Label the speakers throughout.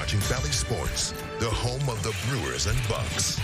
Speaker 1: watching Valley Sports, the home of the Brewers and Bucks.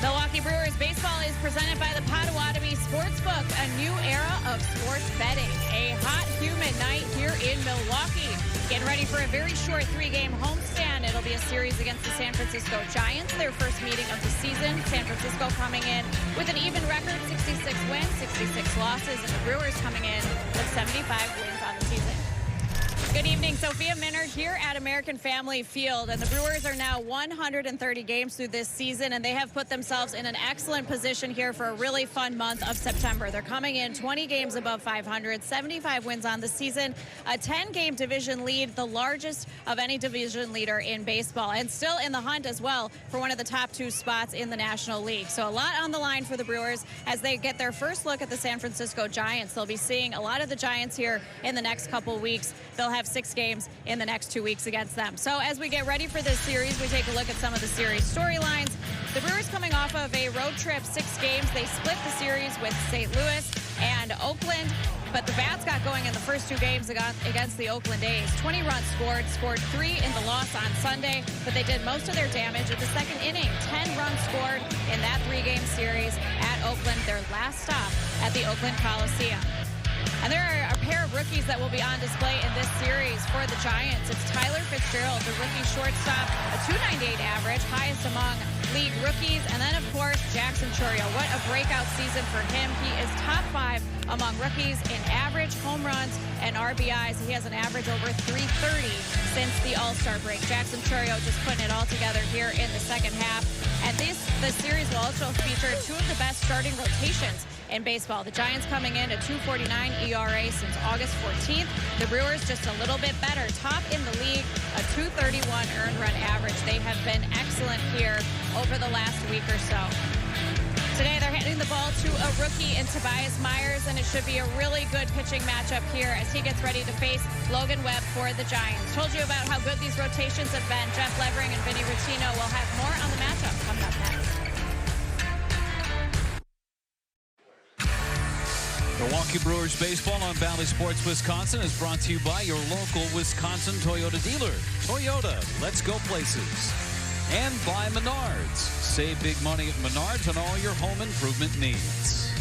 Speaker 2: Milwaukee Brewers baseball is presented by the Potawatomi Sportsbook, a new era of sports betting. A hot, humid night here in Milwaukee. Getting ready for a very short three-game homestand. It'll be a series against the San Francisco Giants, their first meeting of the season. San Francisco coming in with an even record, 66 wins, 66 losses, and the Brewers coming in with 75 wins on the season. Good evening, Sophia Minard here at American Family Field, and the Brewers are now 130 games through this season, and they have put themselves in an excellent position here for a really fun month of September. They're coming in 20 games above 500, 75 wins on the season, a 10-game division lead, the largest of any division leader in baseball, and still in the hunt as well for one of the top two spots in the National League. So a lot on the line for the Brewers as they get their first look at the San Francisco Giants. They'll be seeing a lot of the Giants here in the next couple weeks. They'll have 6 games in the next 2 weeks against them. So as we get ready for this series, we take a look at some of the series storylines. The Brewers coming off of a road trip, 6 games. They split the series with St. Louis and Oakland, but the Bats got going in the first 2 games against the Oakland A's. 20 runs scored 3 in the loss on Sunday, but they did most of their damage in the second inning. 10 runs scored in that 3-game series at Oakland, their last stop at the Oakland Coliseum. And there are a pair of rookies that will be on display in this series for the Giants. It's Tyler Fitzgerald, the rookie shortstop, a .298 average, highest among league rookies. And then, of course, Jackson Chourio. What a breakout season for him. He is top 5 among rookies in average, home runs, and RBIs. He has an average over 330 since the All-Star break. Jackson Chourio just putting it all together here in the second half. And the series will also feature 2 of the best starting rotations in baseball. The Giants coming in at 2.49 ERA since August 14th. The Brewers just a little bit better, top in the league, a 2.31 earned run average. They have been excellent here over the last week or so. Today they're handing the ball to a rookie in Tobias Myers, and it should be a really good pitching matchup here as he gets ready to face Logan Webb for the Giants. Told you about how good these rotations have been. Jeff Levering and Vinny Rottino will have more on the matchup coming up next.
Speaker 3: Milwaukee Brewers baseball on Valley Sports Wisconsin is brought to you by your local Wisconsin Toyota dealer. Toyota, let's go places. And by Menards. Save big money at Menards on all your home improvement needs.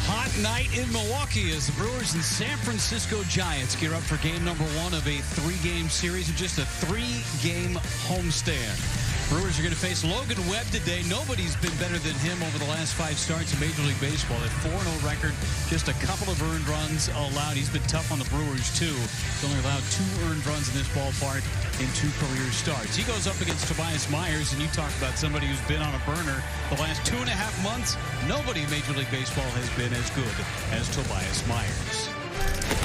Speaker 3: Hot night in Milwaukee as the Brewers and San Francisco Giants gear up for game number 1 of a 3-game series of just a 3-game homestand. Brewers are going to face Logan Webb today. Nobody's been better than him over the last 5 starts in Major League Baseball. A 4-0 record, just a couple of earned runs allowed. He's been tough on the Brewers, too. He's only allowed 2 earned runs in this ballpark in 2 career starts. He goes up against Tobias Myers, and you talk about somebody who's been on a burner the last 2.5 months. Nobody in Major League Baseball has been as good as Tobias Myers.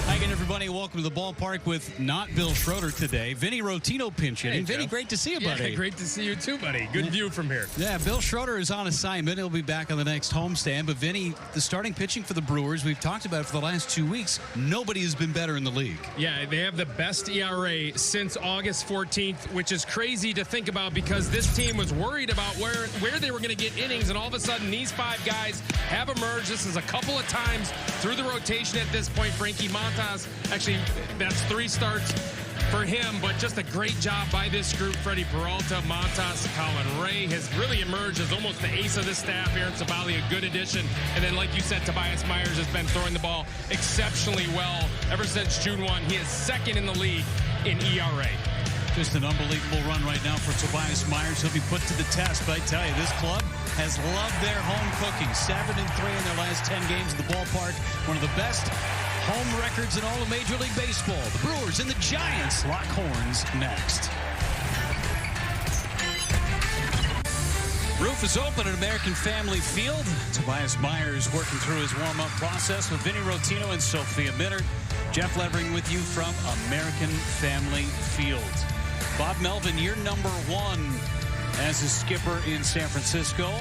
Speaker 3: Hi again, everybody. Welcome to the ballpark with not Bill Schroeder today. Vinny Rottino pinch hitting. Vinny, great to see you, buddy.
Speaker 4: Yeah, great to see you too, buddy. Good view from here.
Speaker 3: Yeah, Bill Schroeder is on assignment. He'll be back on the next homestand. But, Vinny, the starting pitching for the Brewers, we've talked about it for the last 2 weeks. Nobody has been better in the league.
Speaker 4: Yeah, they have the best ERA since August 14th, which is crazy to think about because this team was worried about where they were going to get innings, and all of a sudden these 5 guys have emerged. This is a couple of times through the rotation at this point. Frankie Montas, actually, that's 3 starts for him, but just a great job by this group. Freddie Peralta, Montas, Colin Ray has really emerged as almost the ace of the staff. Aaron Savali, a good addition. And then, like you said, Tobias Myers has been throwing the ball exceptionally well ever since June 1. He is 2nd in the league in ERA.
Speaker 3: Just an unbelievable run right now for Tobias Myers. He'll be put to the test, but I tell you, this club has loved their home cooking. 7-3 in their last 10 games at the ballpark. One of the best home records in all of Major League Baseball. The Brewers and the Giants lock horns next. Roof is open at American Family Field. Tobias Myers working through his warm-up process with Vinny Rottino and Sophia Minard. Jeff Levering with you from American Family Field. Bob Melvin, you're number 1 as a skipper in San Francisco.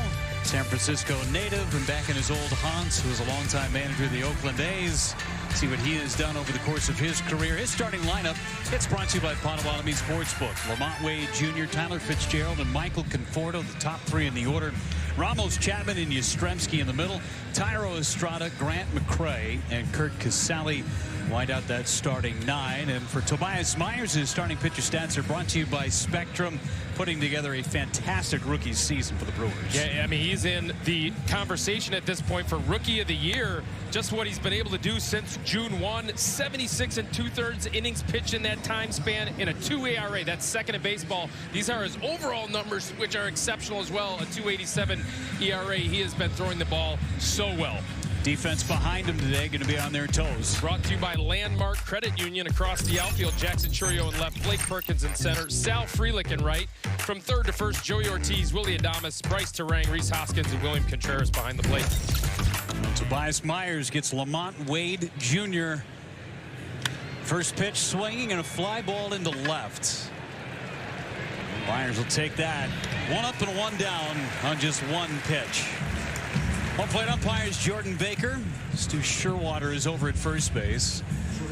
Speaker 3: San Francisco native and back in his old haunts, who was a longtime manager of the Oakland A's. See what he has done over the course of his career. His starting lineup, it's brought to you by Potawatomi Sportsbook. Lamont Wade Jr., Tyler Fitzgerald, and Michael Conforto, the top three in the order. Ramos, Chapman, and Yastrzemski in the middle. Tyro Estrada, Grant McCray, and Kurt Casale wind out that starting nine. And for Tobias Myers, his starting pitcher stats are brought to you by Spectrum, putting together a fantastic rookie season for the Brewers.
Speaker 4: Yeah, I mean, he's in the conversation at this point for Rookie of the Year. Just what he's been able to do since June 1, 76 2/3 innings pitched in that time span in a 2 ERA. That's second in baseball. These are his overall numbers, which are exceptional as well. A 2.87 ERA. He has been throwing the ball so well.
Speaker 3: Defense behind him today, going to be on their toes.
Speaker 4: Brought to you by Landmark Credit Union across the outfield. Jackson Churio in left, Blake Perkins in center, Sal Frelick in right. From third to first, Joey Ortiz, Willie Adames, Bryce Terang, Reese Hoskins, and William Contreras behind the plate.
Speaker 3: Well, Tobias Myers gets Lamont Wade Jr. First pitch swinging and a fly ball into left. Myers will take that. One up and one down on just one pitch. Home plate umpires Jordan Baker. Stu Sherwater is over at first base.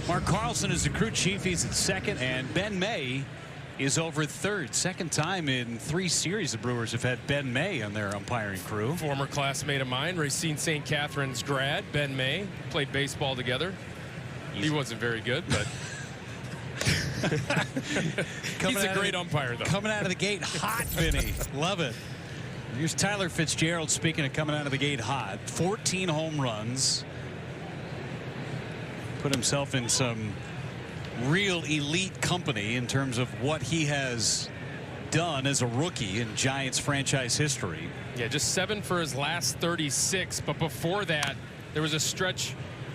Speaker 3: Mark Carlson is the crew chief. He's at second. And Ben May is over at third. Second time in 3 series the Brewers have had Ben May on their umpiring crew.
Speaker 4: Former classmate of mine, Racine St. Catherine's grad, Ben May. Played baseball together. He wasn't very good, but he's a great umpire, though.
Speaker 3: Coming out of the gate hot, Vinny. Love it. Here's Tyler Fitzgerald, speaking of coming out of the gate hot. 14 home runs. Put himself in some real elite company in terms of what he has done as a rookie in Giants franchise history.
Speaker 4: Yeah, just 7 for his last 36. But before that, there was a stretch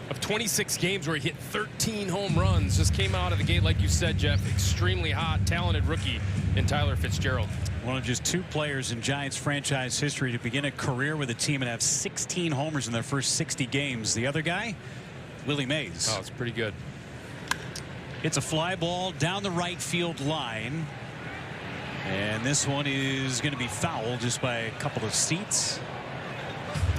Speaker 4: of 26 games where he hit 13 home runs. Just came out of the gate, like you said, Jeff. Extremely hot, talented rookie in Tyler Fitzgerald.
Speaker 3: One of just 2 players in Giants franchise history to begin a career with a team and have 16 homers in their first 60 games. The other guy, Willie Mays.
Speaker 4: Oh, it's pretty good.
Speaker 3: It's a fly ball down the right field line. And this one is going to be fouled just by a couple of seats.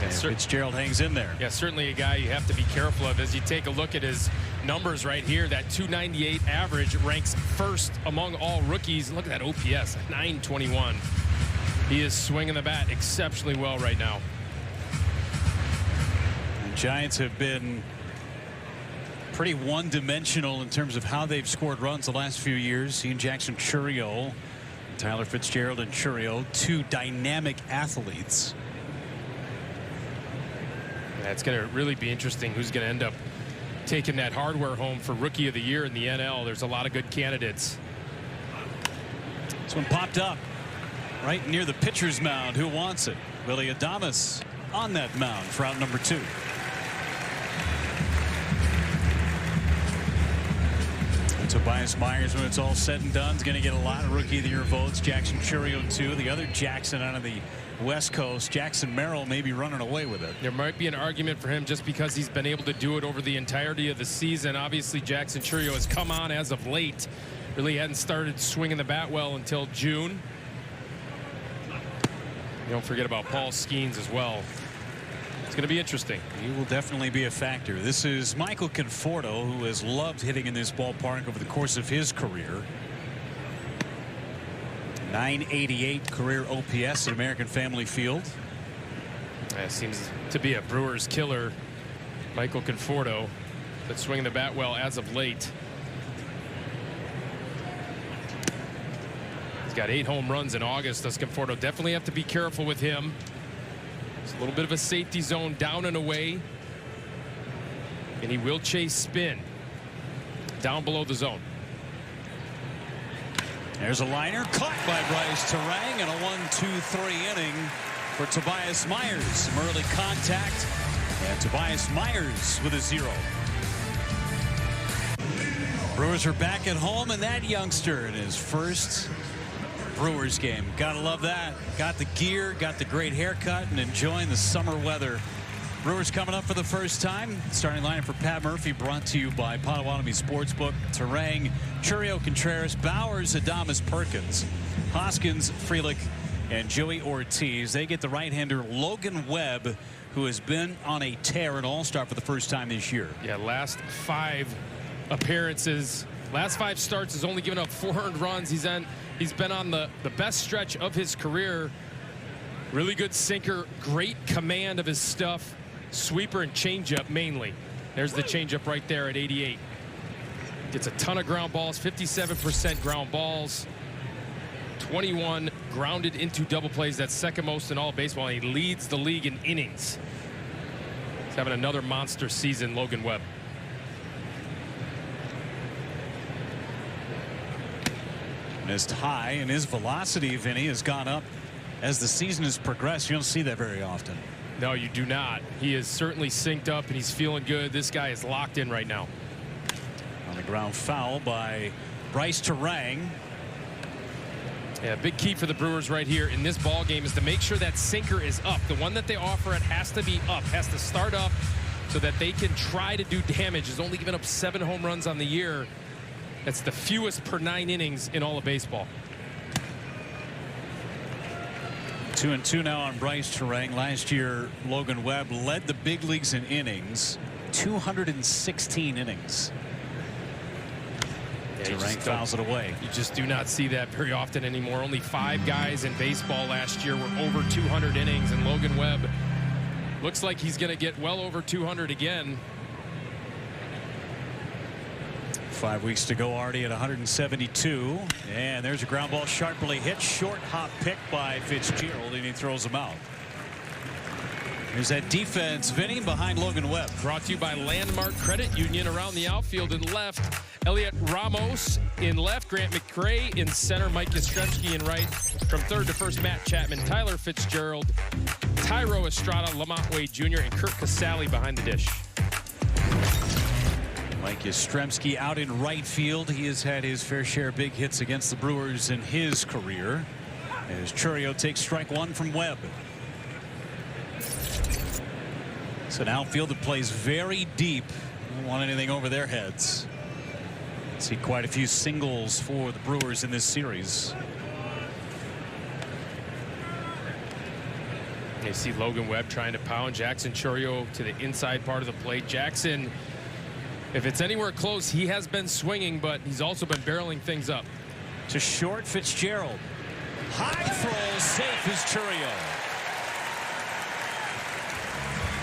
Speaker 3: And Fitzgerald hangs in there.
Speaker 4: Yeah, certainly a guy you have to be careful of as you take a look at his numbers right here. That 298 average ranks first among all rookies. Look at that OPS, 921. He is swinging the bat exceptionally well right now.
Speaker 3: The Giants have been pretty one-dimensional in terms of how they've scored runs the last few years. He and Jackson Churio, Tyler Fitzgerald and Churio, 2 dynamic athletes.
Speaker 4: It's going to really be interesting who's going to end up taking that hardware home for Rookie of the Year in the NL. There's a lot of good candidates.
Speaker 3: This one popped up right near the pitcher's mound. Who wants it? Willie Adames on that mound for out number 2. And Tobias Myers, when it's all said and done, is going to get a lot of Rookie of the Year votes. Jackson Churio, too. The other Jackson out of the West Coast, Jackson Merrill, may be running away with it.
Speaker 4: There might be an argument for him just because he's been able to do it over the entirety of the season. Obviously, Jackson Churio has come on as of late. Really hadn't started swinging the bat well until June. Don't forget about Paul Skeens as well. It's going to be interesting.
Speaker 3: He will definitely be a factor. This is Michael Conforto, who has loved hitting in this ballpark over the course of his career. 988 career OPS at American Family Field.
Speaker 4: That seems to be a Brewers killer. Michael Conforto, but swinging the bat well as of late. He's got 8 home runs in August. Does Conforto definitely have to be careful with him. It's a little bit of a safety zone down and away. And he will chase spin down below the zone.
Speaker 3: There's a liner caught by Bryce Terang, and a 1-2-3 inning for Tobias Myers. Some early contact, and Tobias Myers with a 0. Brewers are back at home, and that youngster in his first Brewers game. Gotta love that. Got the gear, got the great haircut, and enjoying the summer weather. Brewers coming up for the first time. Starting lineup for Pat Murphy, brought to you by Potawatomi Sportsbook. Terang, Churio, Contreras, Bowers, Adames, Perkins, Hoskins, Frelick, and Joey Ortiz. They get the right-hander Logan Webb, who has been on a tear at All-Star for the first time this year.
Speaker 4: Yeah, last 5 appearances, last 5 starts, has only given up 4 earned runs. He's been on the best stretch of his career. Really good sinker, great command of his stuff, sweeper and changeup mainly. There's the changeup right there at 88. Gets a ton of ground balls, 57% ground balls, 21 grounded into double plays. That's second most in all of baseball. And he leads the league in innings. He's having another monster season, Logan Webb.
Speaker 3: Missed high, and his velocity, Vinny, has gone up as the season has progressed. You don't see that very often.
Speaker 4: No, you do not. He is certainly synced up, and he's feeling good. This guy is locked in right now.
Speaker 3: On the ground foul by Bryce Terang.
Speaker 4: Yeah, big key for the Brewers right here in this ball game is to make sure that sinker is up. The one that they offer, it has to be up, has to start up so that they can try to do damage. He's only given up 7 home runs on the year. That's the fewest per 9 innings in all of baseball.
Speaker 3: 2-2 now on Bryce Terang. Last year, Logan Webb led the big leagues in innings, 216 innings. Terang fouls it away.
Speaker 4: You just do not see that very often anymore. Only 5 guys in baseball last year were over 200 innings, and Logan Webb looks like he's going to get well over 200 again.
Speaker 3: 5 weeks to go, already at 172, and there's a ground ball sharply hit, short hop pick by Fitzgerald, and he throws him out. There's that defense, Vinny, behind Logan Webb.
Speaker 4: Brought to you by Landmark Credit Union. Around the outfield in left, Elliot Ramos in left, Grant McRae in center, Mike Yastrzemski in right. From third to first, Matt Chapman, Tyler Fitzgerald, Tyro Estrada, Lamont Wade Jr., and Kurt Casale behind the dish.
Speaker 3: Mike Yastrzemski out in right field. He has had his fair share of big hits against the Brewers in his career, as Chourio takes strike 1 from Webb. It's an outfield that plays very deep. Don't want anything over their heads. See quite a few singles for the Brewers in this series.
Speaker 4: You see Logan Webb trying to pound Jackson Chourio to the inside part of the plate. Jackson, if it's anywhere close, he has been swinging, but he's also been barreling things up.
Speaker 3: To short, Fitzgerald. High throw, safe is Chourio.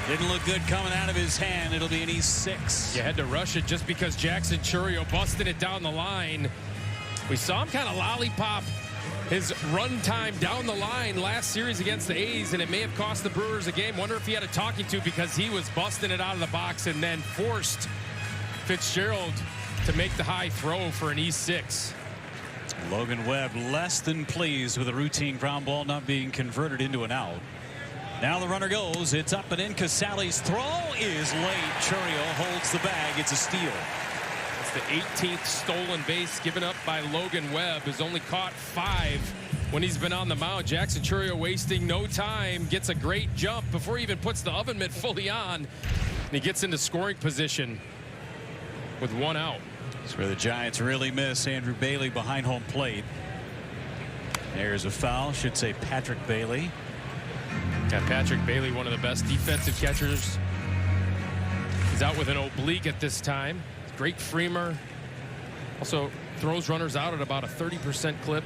Speaker 3: Didn't look good coming out of his hand. It'll be an E6.
Speaker 4: You had to rush it just because Jackson Chourio busted it down the line. We saw him kind of lollipop his run time down the line last series against the A's, and it may have cost the Brewers a game. Wonder if he had a talking to, because he was busting it out of the box and then forced Fitzgerald to make the high throw for an E6.
Speaker 3: Logan Webb less than pleased with a routine ground ball not being converted into an out. Now the runner goes. It's up and in. Casale's throw is late. Chourio holds the bag. It's a steal.
Speaker 4: It's the 18th stolen base given up by Logan Webb, who's only caught 5 when he's been on the mound. Jackson Chourio wasting no time, gets a great jump before he even puts the oven mitt fully on, and he gets into scoring position with 1 out.
Speaker 3: That's where the Giants really miss Andrew Bailey behind home plate. There's a foul. Should say Patrick Bailey.
Speaker 4: Yeah, Patrick Bailey, one of the best defensive catchers. He's out with an oblique at this time. Great framer. Also throws runners out at about a 30% clip.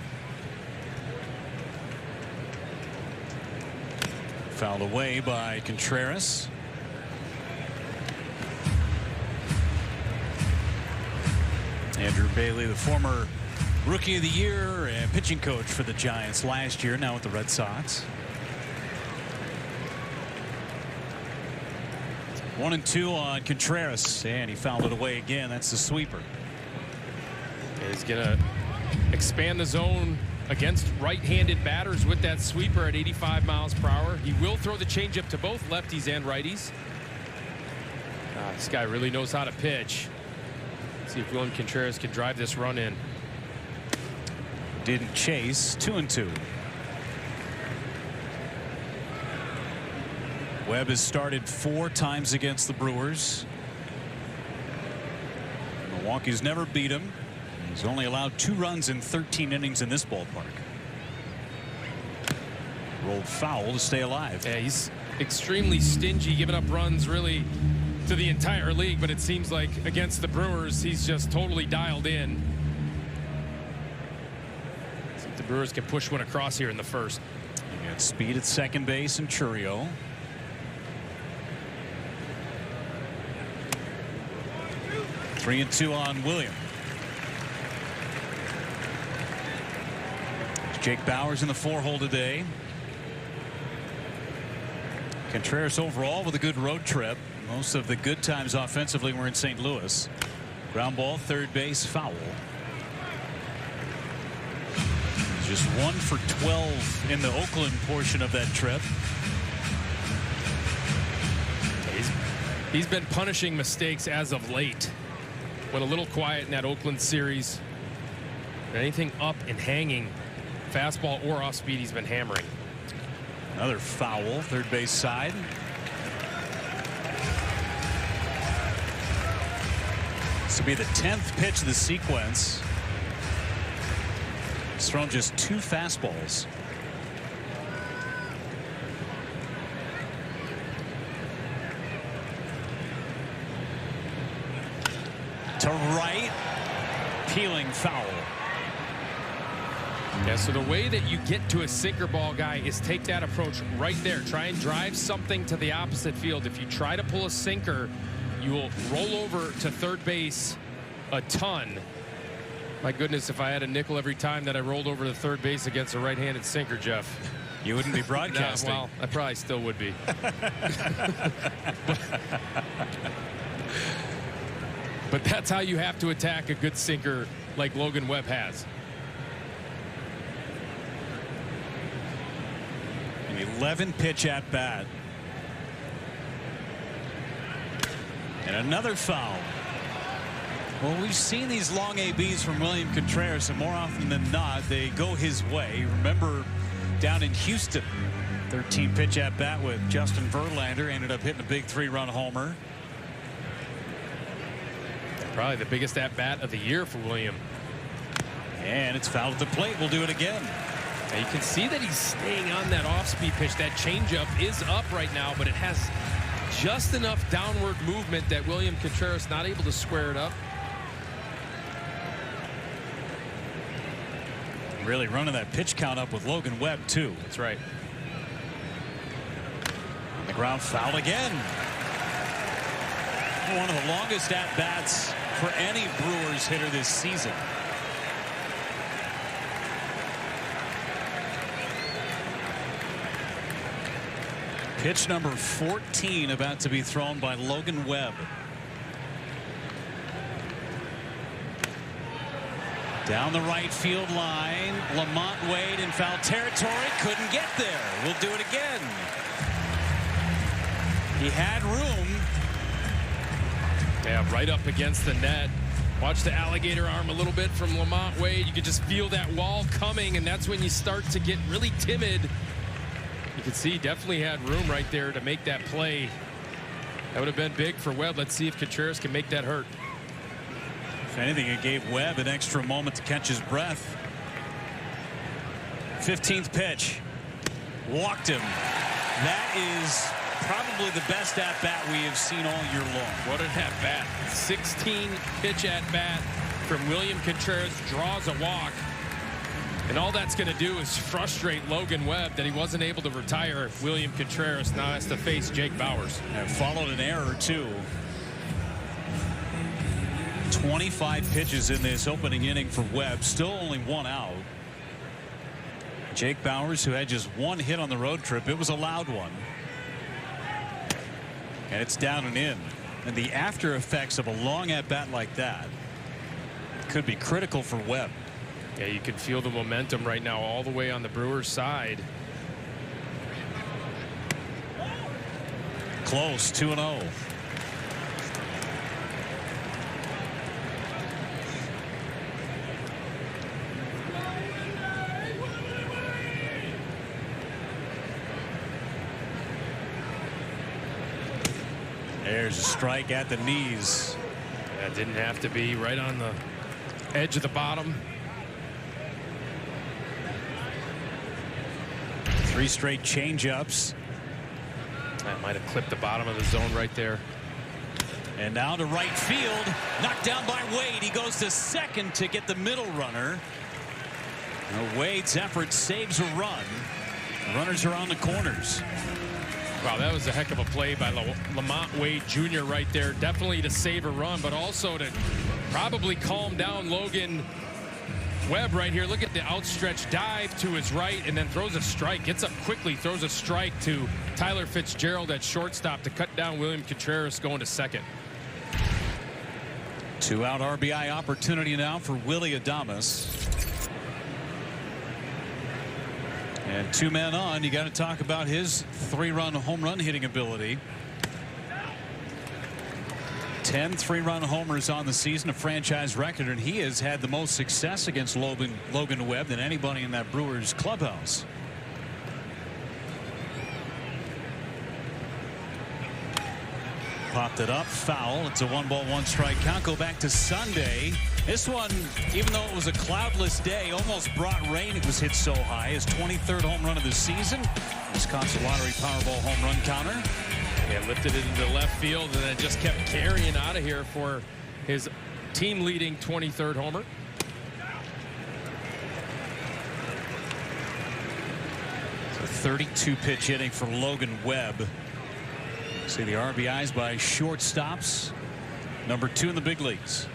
Speaker 3: Fouled away by Contreras. Andrew Bailey, the former Rookie of the Year and pitching coach for the Giants last year, now with the Red Sox. 1-2 on Contreras, and he fouled it away again. That's the sweeper.
Speaker 4: He's going to expand the zone against right-handed batters with that sweeper at 85 miles per hour. He will throw the changeup to both lefties and righties. This guy really knows how to pitch. Let's see if William Contreras can drive this run in.
Speaker 3: Didn't chase. 2-2. Webb has started 4 times against the Brewers. Milwaukee's never beat him. He's only allowed 2 runs in 13 innings in this ballpark. rolled foul to stay alive.
Speaker 4: Yeah, he's extremely stingy, giving up runs really to the entire league, but it seems like against the Brewers, he's just totally dialed in. See if the Brewers can push one across here in the first.
Speaker 3: You got speed at second base and Churio. 3-2 on William. Jake Bauers in the 4-hole today. Contreras overall with a good road trip. Most of the good times offensively were in St. Louis. Ground ball, third base, foul. Just 1 for 12 in the Oakland portion of that trip.
Speaker 4: He's been punishing mistakes as of late. Went a little quiet in that Oakland series. Anything up and hanging, fastball or off speed, he's been hammering.
Speaker 3: Another foul, third base side. This will be the 10th pitch of the sequence. He's thrown just 2 fastballs. To right, peeling foul.
Speaker 4: Yeah, so the way that you get to a sinker ball guy is take that approach right there. Try and drive something to the opposite field. If you try to pull a sinker, you will roll over to third base a ton. My goodness, if I had a nickel every time that I rolled over to third base against a right-handed sinker, Jeff.
Speaker 3: You wouldn't be broadcasting.
Speaker 4: Well, I probably still would be. But that's how you have to attack a good sinker like Logan Webb has.
Speaker 3: An 11 pitch at bat. And another foul. Well, we've seen these long ABs from William Contreras, and more often than not, they go his way. Remember down in Houston, 13 pitch at bat with Justin Verlander, ended up hitting a big 3-run homer.
Speaker 4: Probably the biggest at bat of the year for William.
Speaker 3: And it's fouled at the plate. We'll do it again.
Speaker 4: And you can see that he's staying on that off-speed pitch. That changeup is up right now, but it has just enough downward movement that William Contreras not able to square it up.
Speaker 3: Really running that pitch count up with Logan Webb, too.
Speaker 4: That's right.
Speaker 3: On the ground, foul again. One of the longest at-bats for any Brewers hitter this season. Pitch number 14 about to be thrown by Logan Webb. Down the right field line, Lamont Wade in foul territory, couldn't get there. We'll do it again. He had room.
Speaker 4: Yeah, right up against the net. Watch the alligator arm a little bit from Lamont Wade. You could just feel that wall coming, and that's when you start to get really timid. You can see definitely had room right there to make that play. That would have been big for Webb. Let's see if Contreras can make that hurt.
Speaker 3: If anything, it gave Webb an extra moment to catch his breath. 15th pitch. Walked him. That is probably the best at-bat we have seen all year long.
Speaker 4: What an at-bat. 16 pitch at-bat from William Contreras. Draws a walk. And all that's going to do is frustrate Logan Webb that he wasn't able to retire. William Contreras now has to face Jake Bauers.
Speaker 3: And followed an error, too. 25 pitches in this opening inning for Webb. Still only 1 out. Jake Bauers, who had just 1 hit on the road trip. It was a loud one. And it's down and in. And the after effects of a long at-bat like that could be critical for Webb.
Speaker 4: Yeah, you can feel the momentum right now all the way on the Brewers side.
Speaker 3: Close, 2-0. There's a strike at the knees.
Speaker 4: That didn't have to be right on the edge of the bottom.
Speaker 3: 3 straight changeups.
Speaker 4: That might have clipped the bottom of the zone right there.
Speaker 3: And now to right field, knocked down by Wade. He goes to second to get the middle runner. Now Wade's effort saves a run. Runners are on the corners.
Speaker 4: Wow, that was a heck of a play by Lamont Wade Jr. right there. Definitely to save a run, but also to probably calm down Logan Webb right here. Look at the outstretched dive to his right and then throws a strike. Gets up quickly, throws a strike to Tyler Fitzgerald at shortstop to cut down William Contreras going to second.
Speaker 3: 2-out RBI opportunity now for Willy Adames. And 2 men on. You got to talk about his 3-run home run hitting ability. 10 3-run homers on the season, a franchise record, and he has had the most success against Logan Webb than anybody in that Brewers clubhouse. Popped it up, foul. It's a 1-ball-1-strike count. Go back to Sunday. This one, even though it was a cloudless day, almost brought rain. It was hit so high. His 23rd home run of the season. Wisconsin Lottery Powerball home run counter.
Speaker 4: Yeah, lifted it into left field and then just kept carrying out of here for his team-leading 23rd homer.
Speaker 3: So 32-pitch inning for Logan Webb. See the RBIs by shortstops. Number 2 in the big leagues.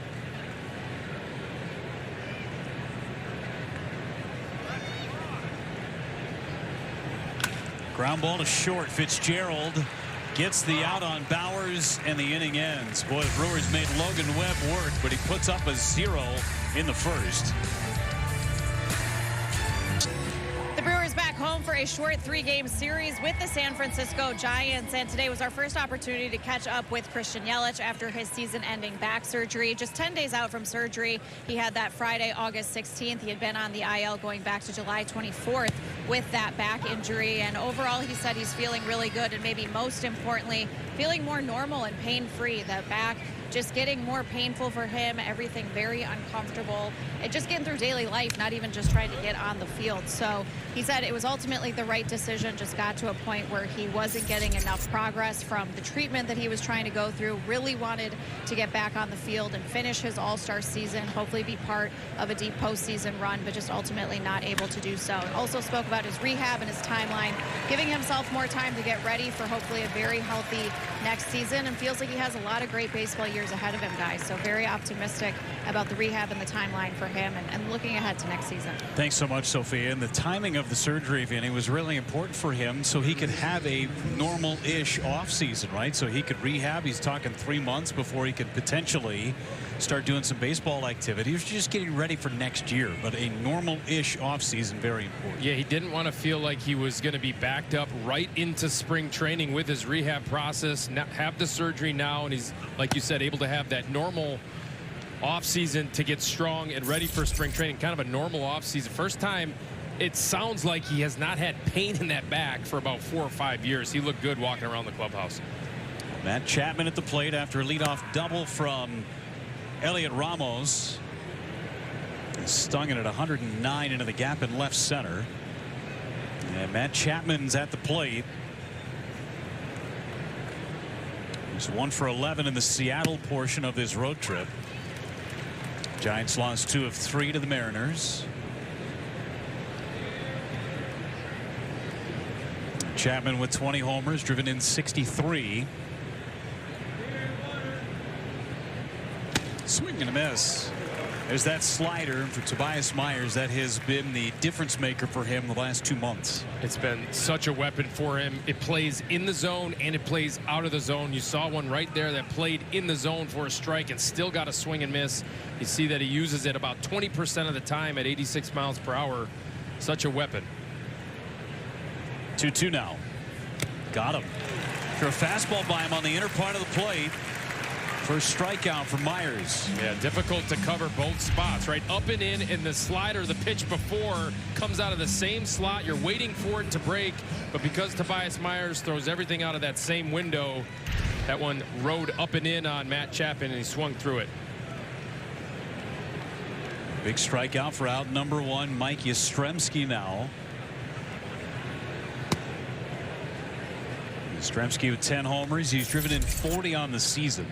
Speaker 3: Ground ball to short. Fitzgerald gets the out on Bowers, and the inning ends. Boy, the Brewers made Logan Webb work, but he puts up a 0 in the first.
Speaker 2: The Brewers back home for a short 3-game series with the San Francisco Giants, and today was our first opportunity to catch up with Christian Yelich after his season-ending back surgery. Just 10 days out from surgery, he had that Friday, August 16th. He had been on the IL going back to July 24th with that back injury, and overall he said he's feeling really good, and maybe most importantly, feeling more normal and pain-free. The back just getting more painful for him, everything very uncomfortable, and just getting through daily life, not even just trying to get on the field. So he said it was ultimately the right decision, just got to a point where he wasn't getting enough progress from the treatment that he was trying to go through, really wanted to get back on the field and finish his all-star season, hopefully be part of a deep postseason run, but just ultimately not able to do so. And also spoke about his rehab and his timeline, giving himself more time to get ready for hopefully a very healthy next season, and feels like he has a lot of great baseball years ahead of him, guys. So very optimistic about the rehab and the timeline for him, and looking ahead to next season.
Speaker 3: Thanks so much, Sophia. And the timing of the surgery, Vinny, was really important for him so he could have a normal-ish offseason, right? So he could rehab. He's talking 3 months before he could potentially start doing some baseball activity. He's just getting ready for next year, but a normal-ish offseason, very important.
Speaker 4: Yeah, he didn't want to feel like he was going to be backed up right into spring training with his rehab process, have the surgery now, and he's, like you said, able to have that normal offseason to get strong and ready for spring training, kind of a normal offseason. First time it sounds like he has not had pain in that back for about 4 or 5 years. He looked good walking around the clubhouse.
Speaker 3: Matt Chapman at the plate after a leadoff double from Elliot Ramos. Stung it at 109 into the gap in left center. And Matt Chapman's at the plate. He's 1 for 11 in the Seattle portion of this road trip. Giants lost 2 of 3 to the Mariners. Chapman with 20 homers, driven in 63. Swing and a miss. There's that slider for Tobias Myers. That has been the difference maker for him the last 2 months.
Speaker 4: It's been such a weapon for him. It plays in the zone and it plays out of the zone. You saw one right there that played in the zone for a strike and still got a swing and miss. You see that he uses it about 20% of the time at 86 miles per hour. Such a weapon.
Speaker 3: 2-2 now. Got him. After a fastball by him on the inner part of the plate. First strikeout for Myers.
Speaker 4: Yeah, difficult to cover both spots, right? Up and in, and the slider, the pitch before, comes out of the same slot. You're waiting for it to break, but because Tobias Myers throws everything out of that same window, that one rode up and in on Matt Chapman, and he swung through it.
Speaker 3: Big strikeout for out number 1, Mike Yastrzemski now. Yastrzemski with 10 homers. He's driven in 40 on the season.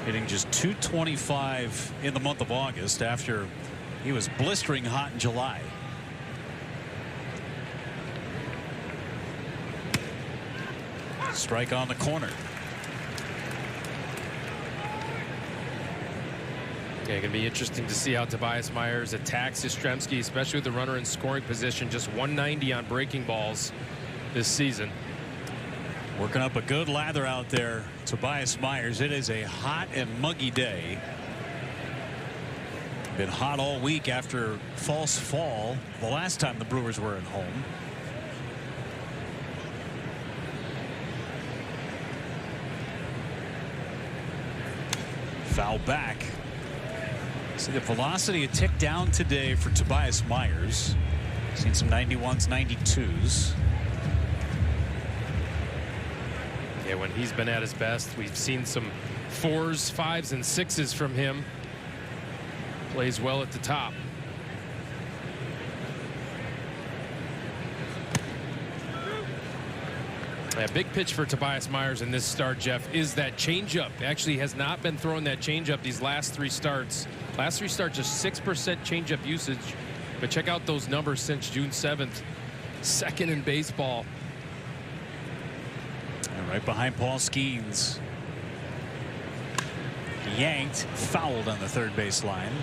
Speaker 3: Hitting just .225 in the month of August after he was blistering hot in July. Strike on the corner.
Speaker 4: Yeah, going to be interesting to see how Tobias Myers attacks Yastrzemski, especially with the runner in scoring position. Just 190 on breaking balls this season.
Speaker 3: Working up a good lather out there, Tobias Myers. It is a hot and muggy day. Been hot all week after false fall the last time the Brewers were at home. Foul back. See the velocity a tick down today for Tobias Myers. Seen some 91s, 92s.
Speaker 4: Yeah, when he's been at his best, we've seen some 4s, 5s, and 6s from him. Plays well at the top. A big pitch for Tobias Myers in this start, Jeff, is that changeup. Actually has not been throwing that changeup these last 3 starts. Last 3 starts, just 6% changeup usage. But check out those numbers since June 7th. Second in baseball.
Speaker 3: And right behind Paul Skeens. Yanked, fouled on the third base line.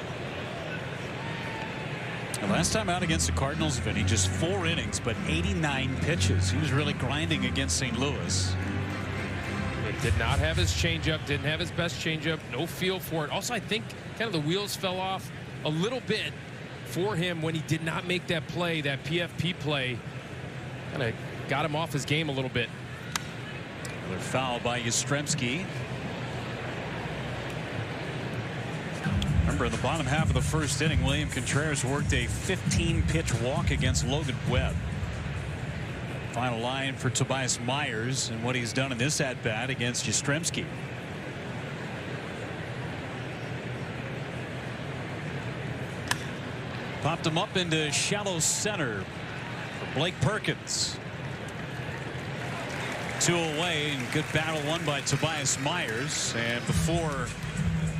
Speaker 3: And last time out against the Cardinals, Vinny, just 4 innings, but 89 pitches. He was really grinding against St. Louis.
Speaker 4: It did not have his changeup, didn't have his best changeup, no feel for it. Also, I think kind of the wheels fell off a little bit for him when he did not make that play, that PFP play. Kind of got him off his game a little bit.
Speaker 3: Another foul by Yastrzemski. Remember, in the bottom half of the first inning, William Contreras worked a 15-pitch walk against Logan Webb. Final line for Tobias Myers and what he's done in this at-bat against Yastrzemski. Popped him up into shallow center for Blake Perkins. 2 away, and good battle won by Tobias Myers. And before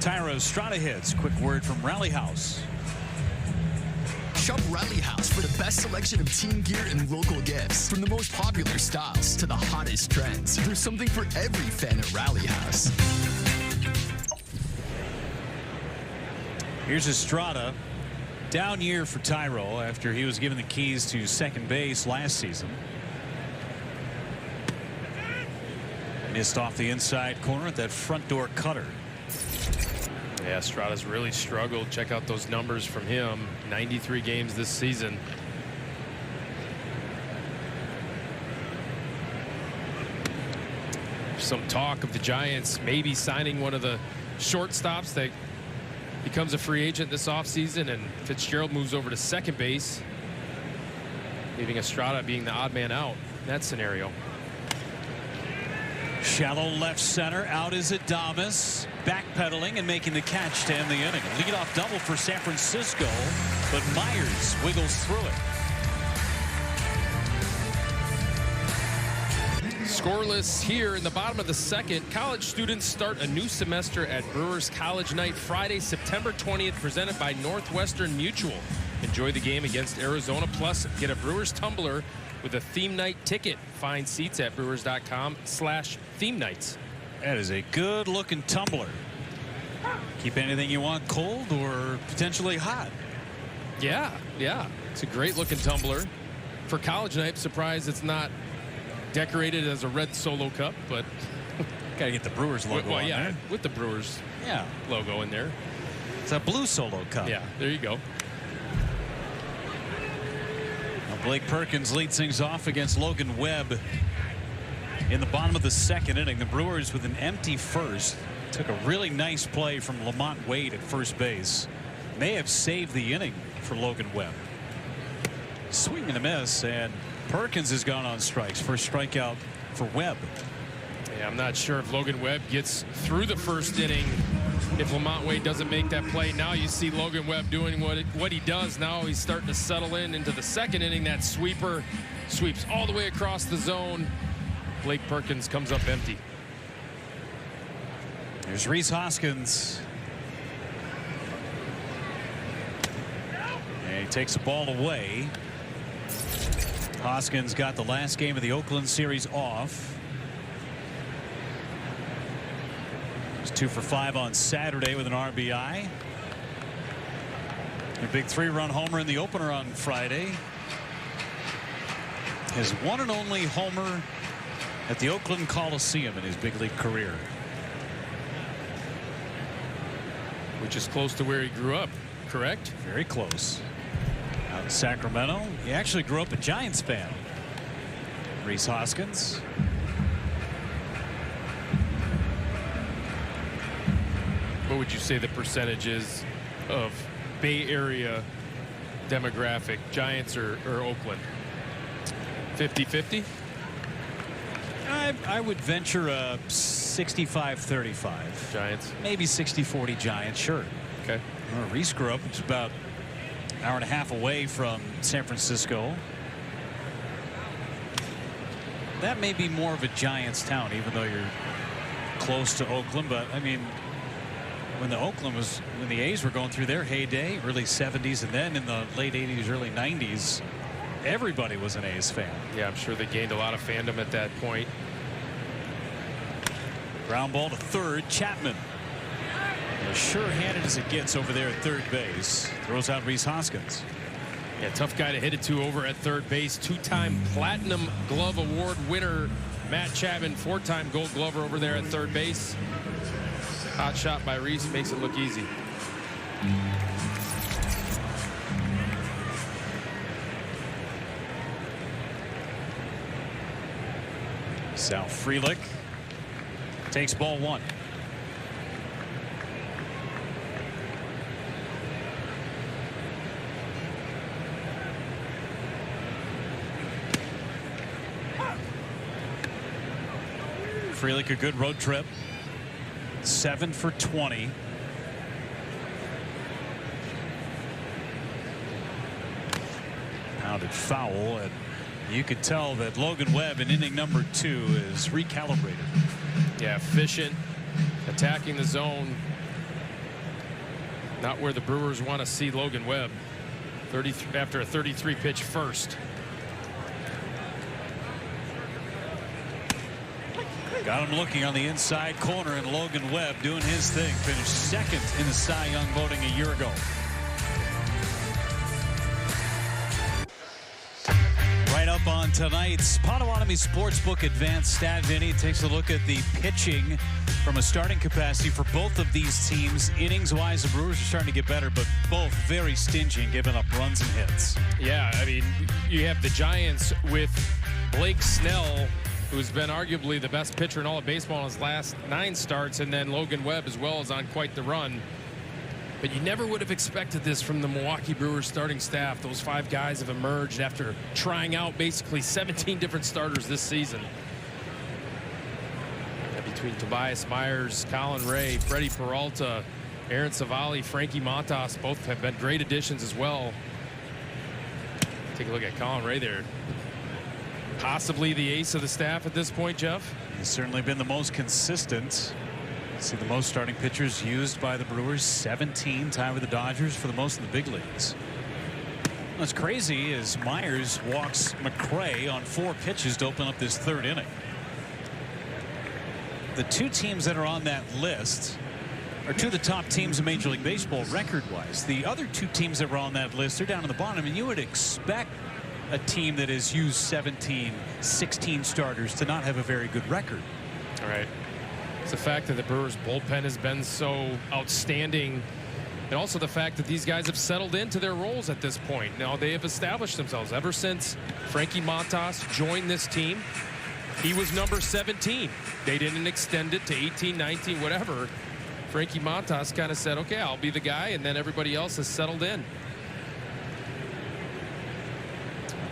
Speaker 3: Thairo Estrada hits, quick word from Rally House.
Speaker 5: Shop Rally House for the best selection of team gear and local gifts. From the most popular styles to the hottest trends, there's something for every fan at Rally House.
Speaker 3: Here's Estrada. Down year for Thairo after he was given the keys to second base last season. Missed off the inside corner at that front door cutter.
Speaker 4: Yeah, Estrada's really struggled. Check out those numbers from him. 93 games this season. Some talk of the Giants maybe signing one of the shortstops that becomes a free agent this offseason, and Fitzgerald moves over to second base, leaving Estrada being the odd man out in that scenario.
Speaker 3: Shallow left center. Out is Adames. Backpedaling and making the catch to end the inning. Leadoff double for San Francisco, but Myers wiggles through it.
Speaker 4: Scoreless here in the bottom of the second. College students start a new semester at Brewers College Night Friday, September 20th, presented by Northwestern Mutual. Enjoy the game against Arizona, plus get a Brewers tumbler with a theme night ticket. Find seats at brewers.com/theme nights.
Speaker 3: That is a good looking tumbler. Keep anything you want cold or potentially hot.
Speaker 4: Yeah. It's a great looking tumbler. For college night, surprised it's not decorated as a red Solo cup, but
Speaker 3: gotta get the Brewers logo on there.
Speaker 4: With the Brewers logo in there.
Speaker 3: It's a blue Solo cup.
Speaker 4: Yeah, there you go.
Speaker 3: Now Blake Perkins leads things off against Logan Webb in the bottom of the second inning. The Brewers with an empty first took a really nice play from Lamont Wade at first base. May have saved the inning for Logan Webb. Swing and a miss, and Perkins has gone on strikes. First strikeout for Webb.
Speaker 4: Yeah, I'm not sure if Logan Webb gets through the first inning if Lamont Wade doesn't make that play. Now you see Logan Webb doing what he does. Now he's starting to settle into the second inning. That sweeper Sweeps all the way across the zone. Blake Perkins comes up empty.
Speaker 3: There's Rhys Hoskins. And he takes the ball away. Hoskins got the last game of the Oakland series off. He was 2 for 5 on Saturday with an RBI. A big 3-run homer in the opener on Friday. His one and only homer at the Oakland Coliseum in his big league career.
Speaker 4: Which is close to where he grew up, correct?
Speaker 3: Very close. Out in Sacramento. He actually grew up a Giants fan. Rhys Hoskins.
Speaker 4: What would you say the percentage is of Bay Area demographic, Giants or Oakland? 50-50?
Speaker 3: I would venture a 65-35.
Speaker 4: Giants.
Speaker 3: Maybe 60-40 Giants, sure.
Speaker 4: Okay.
Speaker 3: Rhys grew up just about an hour and a half away from San Francisco. That may be more of a Giants town, even though you're close to Oakland. But I mean, when the A's were going through their heyday, early 70s, and then in the late 80s, early 90s, everybody was an A's fan.
Speaker 4: Yeah, I'm sure they gained a lot of fandom at that point.
Speaker 3: Ground ball to third. Chapman. As sure-handed as it gets over there at third base. Throws out Rhys Hoskins.
Speaker 4: Yeah, tough guy to hit it to over at third base. 2-time Platinum Glove Award winner Matt Chapman, 4-time Gold Glover over there at third base. Hot shot by Rhys makes it look easy.
Speaker 3: Sal Frelick takes ball 1. Frelick a good road trip. 7 for 20. Pounded foul, and you could tell that Logan Webb in inning number 2 is recalibrated.
Speaker 4: Yeah, efficient, attacking the zone. Not where the Brewers want to see Logan Webb. 33 after a 33 pitch first.
Speaker 3: Got him looking on the inside corner, and Logan Webb doing his thing. Finished second in the Cy Young voting a year ago. Right up on tonight's Potawatomi Sportsbook Advanced Stat Vinny takes a look at the pitching from a starting capacity for both of these teams. Innings-wise, the Brewers are starting to get better, but both very stingy and giving up runs and hits.
Speaker 4: Yeah, I mean, you have the Giants with Blake Snell, who's been arguably the best pitcher in all of baseball in his last 9 starts, and then Logan Webb as well is on quite the run. But you never would have expected this from the Milwaukee Brewers starting staff. Those 5 guys have emerged after trying out basically 17 different starters this season. Between Tobias Myers, Colin Ray, Freddie Peralta, Aaron Savali, Frankie Montas, both have been great additions as well. Take a look at Colin Ray there. Possibly the ace of the staff at this point, Jeff.
Speaker 3: He's certainly been the most consistent. See the most starting pitchers used by the Brewers, 17, tied with the Dodgers for the most in the big leagues. What's crazy is Myers walks McRae on 4 pitches to open up this 3rd inning. The 2 teams that are on that list are 2 of the top teams in Major League Baseball record-wise. The other 2 teams that were on that list, they're down in the bottom, and you would expect a team that has used 17, 16 starters to not have a very good record.
Speaker 4: All right. It's the fact that the Brewers bullpen has been so outstanding, and also the fact that these guys have settled into their roles at this point. Now they have established themselves ever since Frankie Montas joined this team. He was number 17. They didn't extend it to 18, 19, whatever. Frankie Montas kind of said, okay, I'll be the guy, and then everybody else has settled in.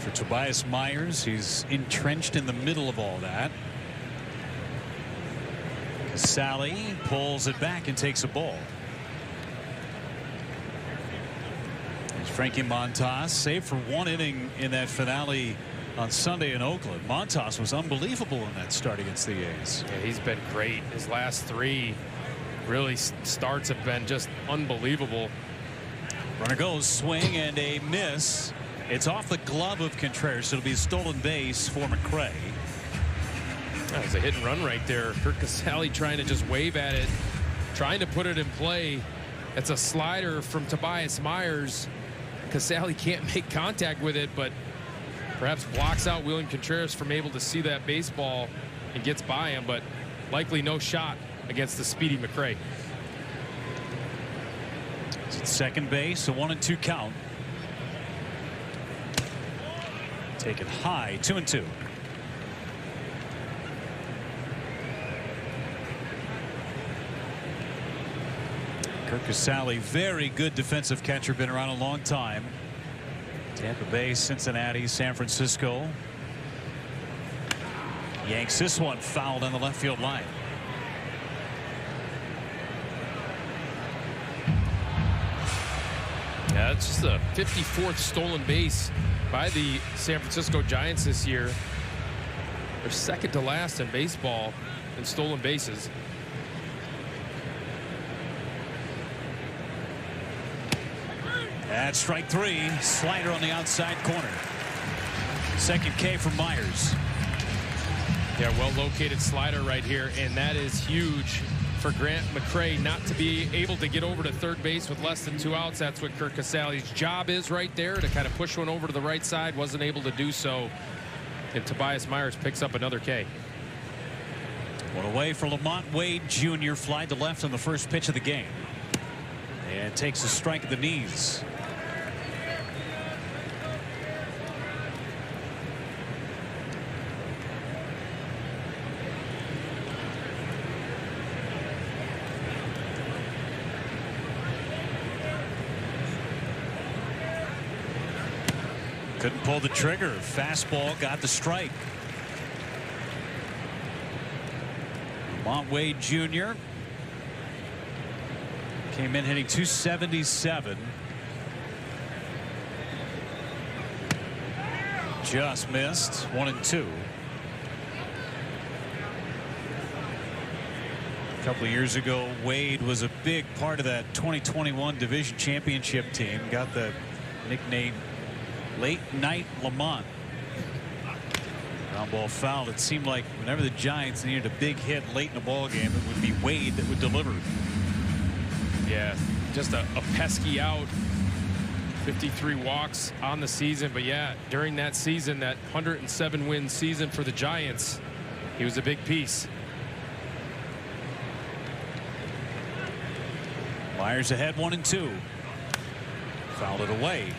Speaker 3: For Tobias Myers, he's entrenched in the middle of all that. Sally pulls it back and takes a ball. There's Frankie Montas, save for 1 inning in that finale on Sunday in Oakland. Montas was unbelievable in that start against the A's.
Speaker 4: Yeah, he's been great. His last 3 really starts have been just unbelievable.
Speaker 3: Runner goes, swing and a miss. It's off the glove of Contreras. So it'll be a stolen base for McCray.
Speaker 4: That was a hit and run right there. Kurt Casale trying to just wave at it, trying to put it in play. It's a slider from Tobias Myers. Casale can't make contact with it, but perhaps blocks out William Contreras from able to see that baseball and gets by him, but likely no shot against the speedy McCray.
Speaker 3: It's at second base, a 1-2 count. Take it high, 2-2. Kurt Casale, very good defensive catcher, been around a long time. Tampa Bay, Cincinnati, San Francisco. Yanks this one fouled on the left field line.
Speaker 4: Yeah, it's just the 54th stolen base by the San Francisco Giants this year. They're second to last in baseball in stolen bases.
Speaker 3: That's strike 3. Slider on the outside corner. Second K from Myers.
Speaker 4: Yeah, well located slider right here, and that is huge for Grant McCray not to be able to get over to third base with less than 2 outs. That's what Kurt Casale's job is right there, to kind of push one over to the right side. Wasn't able to do so, and Tobias Myers picks up another K.
Speaker 3: One away for Lamont Wade Jr. Fly to left on the first pitch of the game, and takes a strike at the knees. Couldn't pull the trigger. Fastball got the strike. Lamont Wade Jr. came in hitting .277. Just missed. 1-2. A couple of years ago, Wade was a big part of that 2021 division championship team. Got the nickname Late Night Lamont. Ground ball foul. It seemed like whenever the Giants needed a big hit late in the ball game, it would be Wade that would deliver.
Speaker 4: Yeah, just a pesky out. 53 walks on the season, but yeah, during that season, that 107 win season for the Giants, he was a big piece.
Speaker 3: Myers ahead, 1-2. Fouled it away.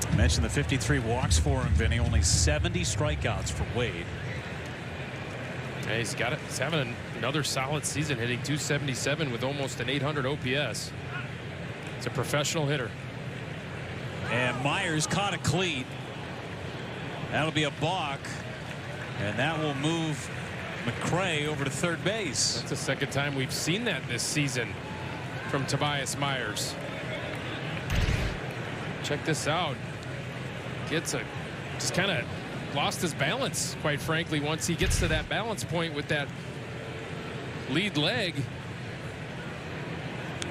Speaker 3: I mentioned the 53 walks for him, Vinny. Only 70 strikeouts for Wade.
Speaker 4: Yeah, he's having another solid season, hitting .277 with almost an 800 OPS. It's a professional hitter.
Speaker 3: And Myers caught a cleat. That'll be a balk, and that will move McCray over to third base.
Speaker 4: That's the second time we've seen that this season from Tobias Myers. Check this out. Just kind of lost his balance, quite frankly, once he gets to that balance point with that lead leg.
Speaker 3: He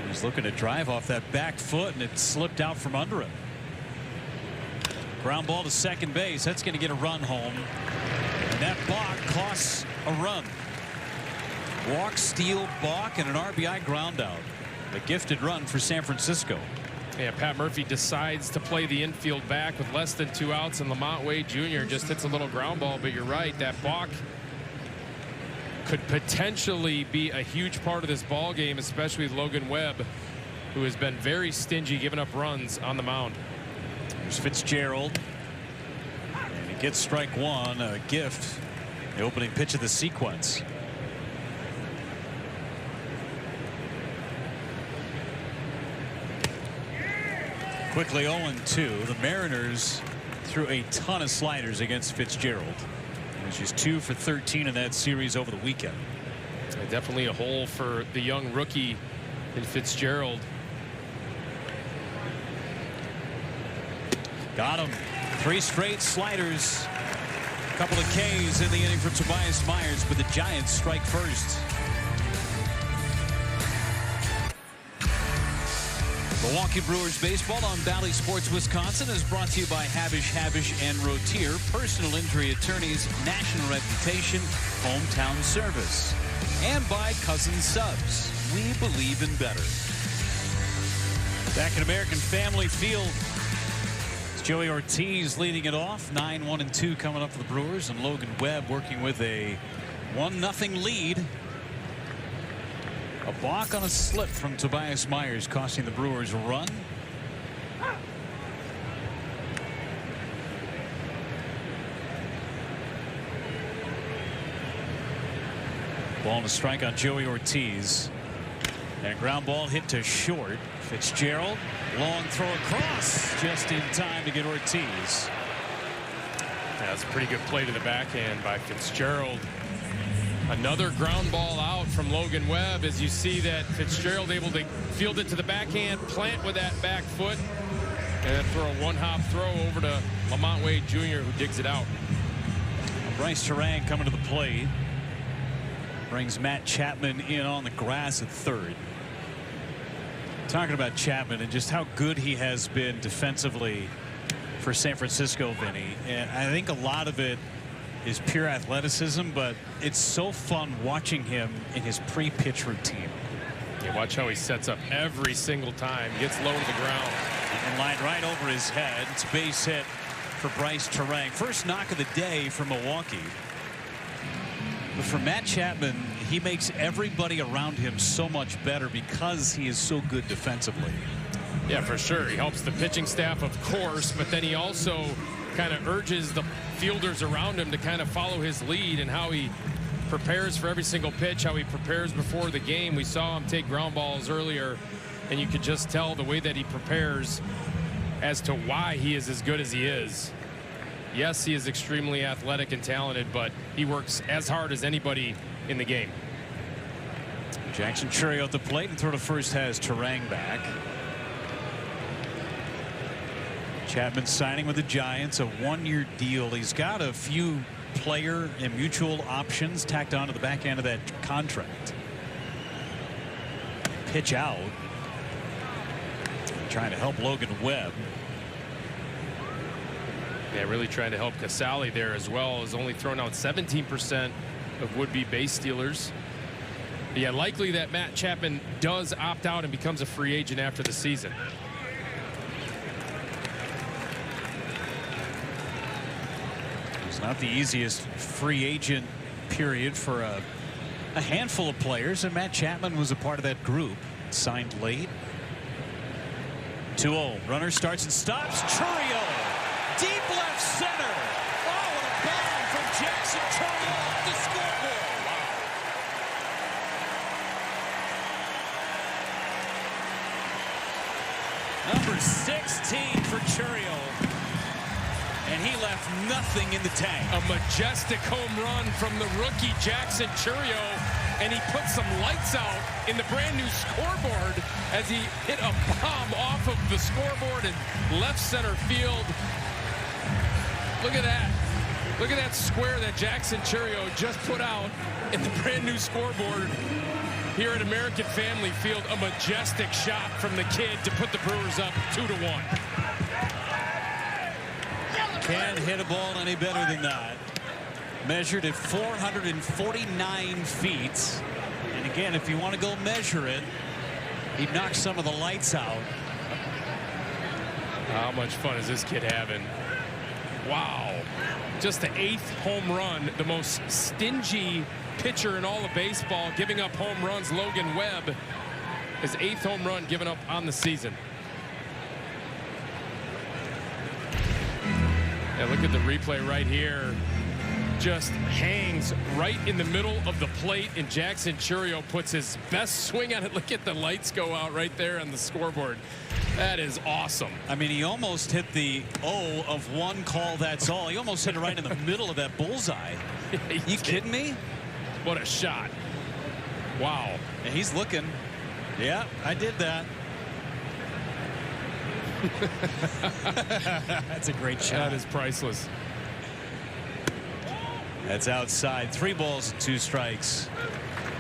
Speaker 3: was looking to drive off that back foot, and it slipped out from under him. Ground ball to second base. That's going to get a run home. And that balk costs a run. Walk, steal, balk, and an RBI ground out. A gifted run for San Francisco.
Speaker 4: Yeah, Pat Murphy decides to play the infield back with less than 2 outs, and Lamont Wade Jr. just hits a little ground ball. But you're right, that balk could potentially be a huge part of this ball game, especially with Logan Webb, who has been very stingy giving up runs on the mound.
Speaker 3: There's Fitzgerald, and he gets strike 1, a gift, the opening pitch of the sequence. Quickly 0-2. The Mariners threw a ton of sliders against Fitzgerald. He was just 2 for 13 in that series over the weekend.
Speaker 4: Definitely a hole for the young rookie in Fitzgerald.
Speaker 3: Got him. 3 straight sliders. A couple of Ks in the inning for Tobias Myers, but the Giants strike first. Milwaukee Brewers baseball on Valley Sports Wisconsin is brought to you by Havish and Rotier, personal injury attorneys, national reputation, hometown service, and by Cousins Subs. We believe in better. Back at American Family Field, it's Joey Ortiz leading it off. 9-1-2 coming up for the Brewers, and Logan Webb working with a 1-0 lead. A balk on a slip from Tobias Myers costing the Brewers a run. Ball and a strike on Joey Ortiz. And a ground ball hit to short. Fitzgerald, long throw across, just in time to get Ortiz.
Speaker 4: That's a pretty good play to the backhand by Fitzgerald. Another ground ball out from Logan Webb, as you see that Fitzgerald able to field it to the backhand, plant with that back foot, and then throw a one-hop throw over to Lamont Wade Jr., who digs it out.
Speaker 3: Bryce Terang coming to the plate. Brings Matt Chapman in on the grass at third. Talking about Chapman and just how good he has been defensively for San Francisco, Vinny. And I think a lot of it is pure athleticism, but it's so fun watching him in his pre-pitch routine.
Speaker 4: Yeah, watch how he sets up every single time. He gets low to the ground.
Speaker 3: And lined right over his head. It's a base hit for Bryce Terang. First knock of the day for Milwaukee. But for Matt Chapman, he makes everybody around him so much better because he is so good defensively.
Speaker 4: Yeah, for sure. He helps the pitching staff, of course, but then he also kind of urges the fielders around him to kind of follow his lead and how he prepares for every single pitch, how he prepares before the game. We saw him take ground balls earlier, and you could just tell the way that he prepares as to why he is as good as he is. Yes, he is extremely athletic and talented, but he works as hard as anybody in the game.
Speaker 3: Jackson Churio at the plate, and throw to first has Terang back. Chapman signing with the Giants, a 1-year deal. He's got a few player and mutual options tacked onto the back end of that contract. Pitch out. Trying to help Logan Webb.
Speaker 4: Yeah, really trying to help Casale there as well. Has only thrown out 17% of would-be base stealers. But yeah, likely that Matt Chapman does opt out and becomes a free agent after the season.
Speaker 3: It's not the easiest free agent period for a handful of players, and Matt Chapman was a part of that group. Signed late. 2-0. Runner starts and stops. Churio. Deep left center. Oh, and a bomb from Jackson Churio off the scoreboard. Wow. Number 16 for Churio. And he left nothing in the tank.
Speaker 4: A majestic home run from the rookie Jackson Churio, and he put some lights out in the brand new scoreboard as he hit a bomb off of the scoreboard in left center field. Look at that. Look at that square that Jackson Churio just put out in the brand new scoreboard here at American Family Field. A majestic shot from the kid to put the Brewers up 2-1.
Speaker 3: Can't hit a ball any better than that. Measured at 449 feet. And again, if you want to go measure it, he knocked some of the lights out.
Speaker 4: How much fun is this kid having? Wow. Just the 8th home run. The most stingy pitcher in all of baseball giving up home runs. Logan Webb. His 8th home run given up on the season. And look at the replay right here. Just hangs right in the middle of the plate, and Jackson Churio puts his best swing on it. Look at the lights go out right there on the scoreboard. That is awesome.
Speaker 3: I mean, he almost hit the O of one call, that's all. He almost hit it right in the middle of that bullseye. You kidding me?
Speaker 4: What a shot. Wow.
Speaker 3: And he's looking. Yeah, I did that. That's a great shot.
Speaker 4: That is priceless.
Speaker 3: That's outside. 3 balls and 2 strikes.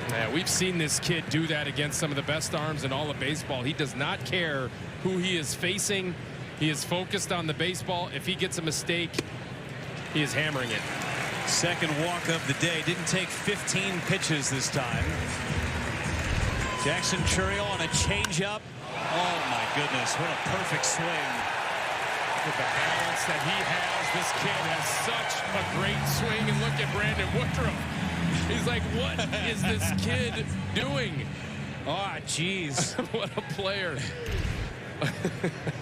Speaker 4: Yeah, we've seen this kid do that against some of the best arms in all of baseball. He does not care who he is facing. He is focused on the baseball. If he gets a mistake, he is hammering it.
Speaker 3: Second walk of the day. Didn't take 15 pitches this time. Jackson Chourio on a changeup. Oh my goodness, what a perfect swing.
Speaker 4: With the balance that he has, this kid has such a great swing. And look at Brandon Woodruff. He's like, what is this kid doing?
Speaker 3: Oh, geez.
Speaker 4: What a player.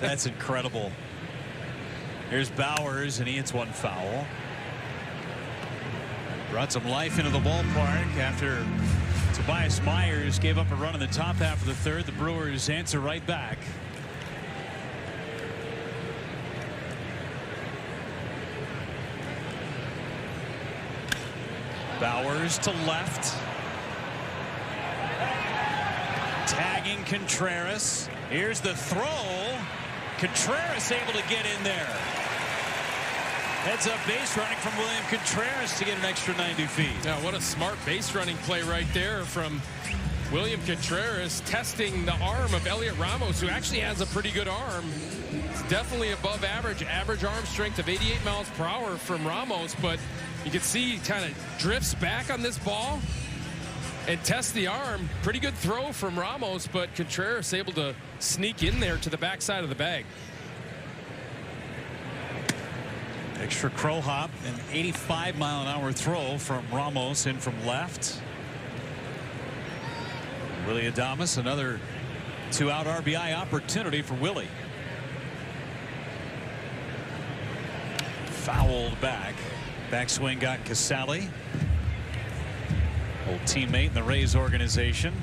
Speaker 3: That's incredible. Here's Bowers, and he hits one foul. Brought some life into the ballpark after Tobias Myers gave up a run in the top half of the third. The Brewers answer right back. Bowers to left. Tagging Contreras. Here's the throw. Contreras able to get in there. Heads up base running from William Contreras to get an extra 90 feet.
Speaker 4: Yeah, what a smart base running play right there from William Contreras, testing the arm of Elliot Ramos, who actually has a pretty good arm. It's definitely above average arm strength of 88 miles per hour from Ramos, but you can see he kind of drifts back on this ball and tests the arm. Pretty good throw from Ramos, but Contreras able to sneak in there to the backside of the bag.
Speaker 3: Extra crow hop, an 85-mile-an-hour throw from Ramos in from left. Willie Adames, another 2-out RBI opportunity for Willie. Fouled back. Backswing got Casale. Old teammate in the Rays organization.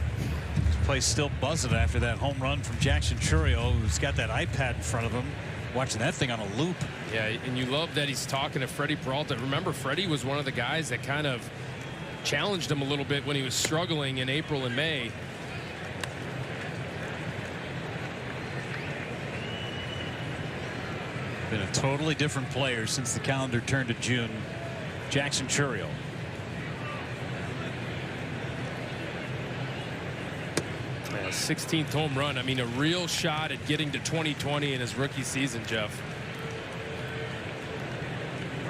Speaker 3: This place still buzzing after that home run from Jackson Chourio, who's got that iPad in front of him, watching that thing on a loop.
Speaker 4: Yeah, and you love that he's talking to Freddie Peralta. Remember, Freddie was one of the guys that kind of challenged him a little bit when he was struggling in April and May.
Speaker 3: Been a totally different player since the calendar turned to June. Jackson Chourio.
Speaker 4: Yeah, 16th home run. I mean, a real shot at getting to 2020 in his rookie season, Jeff.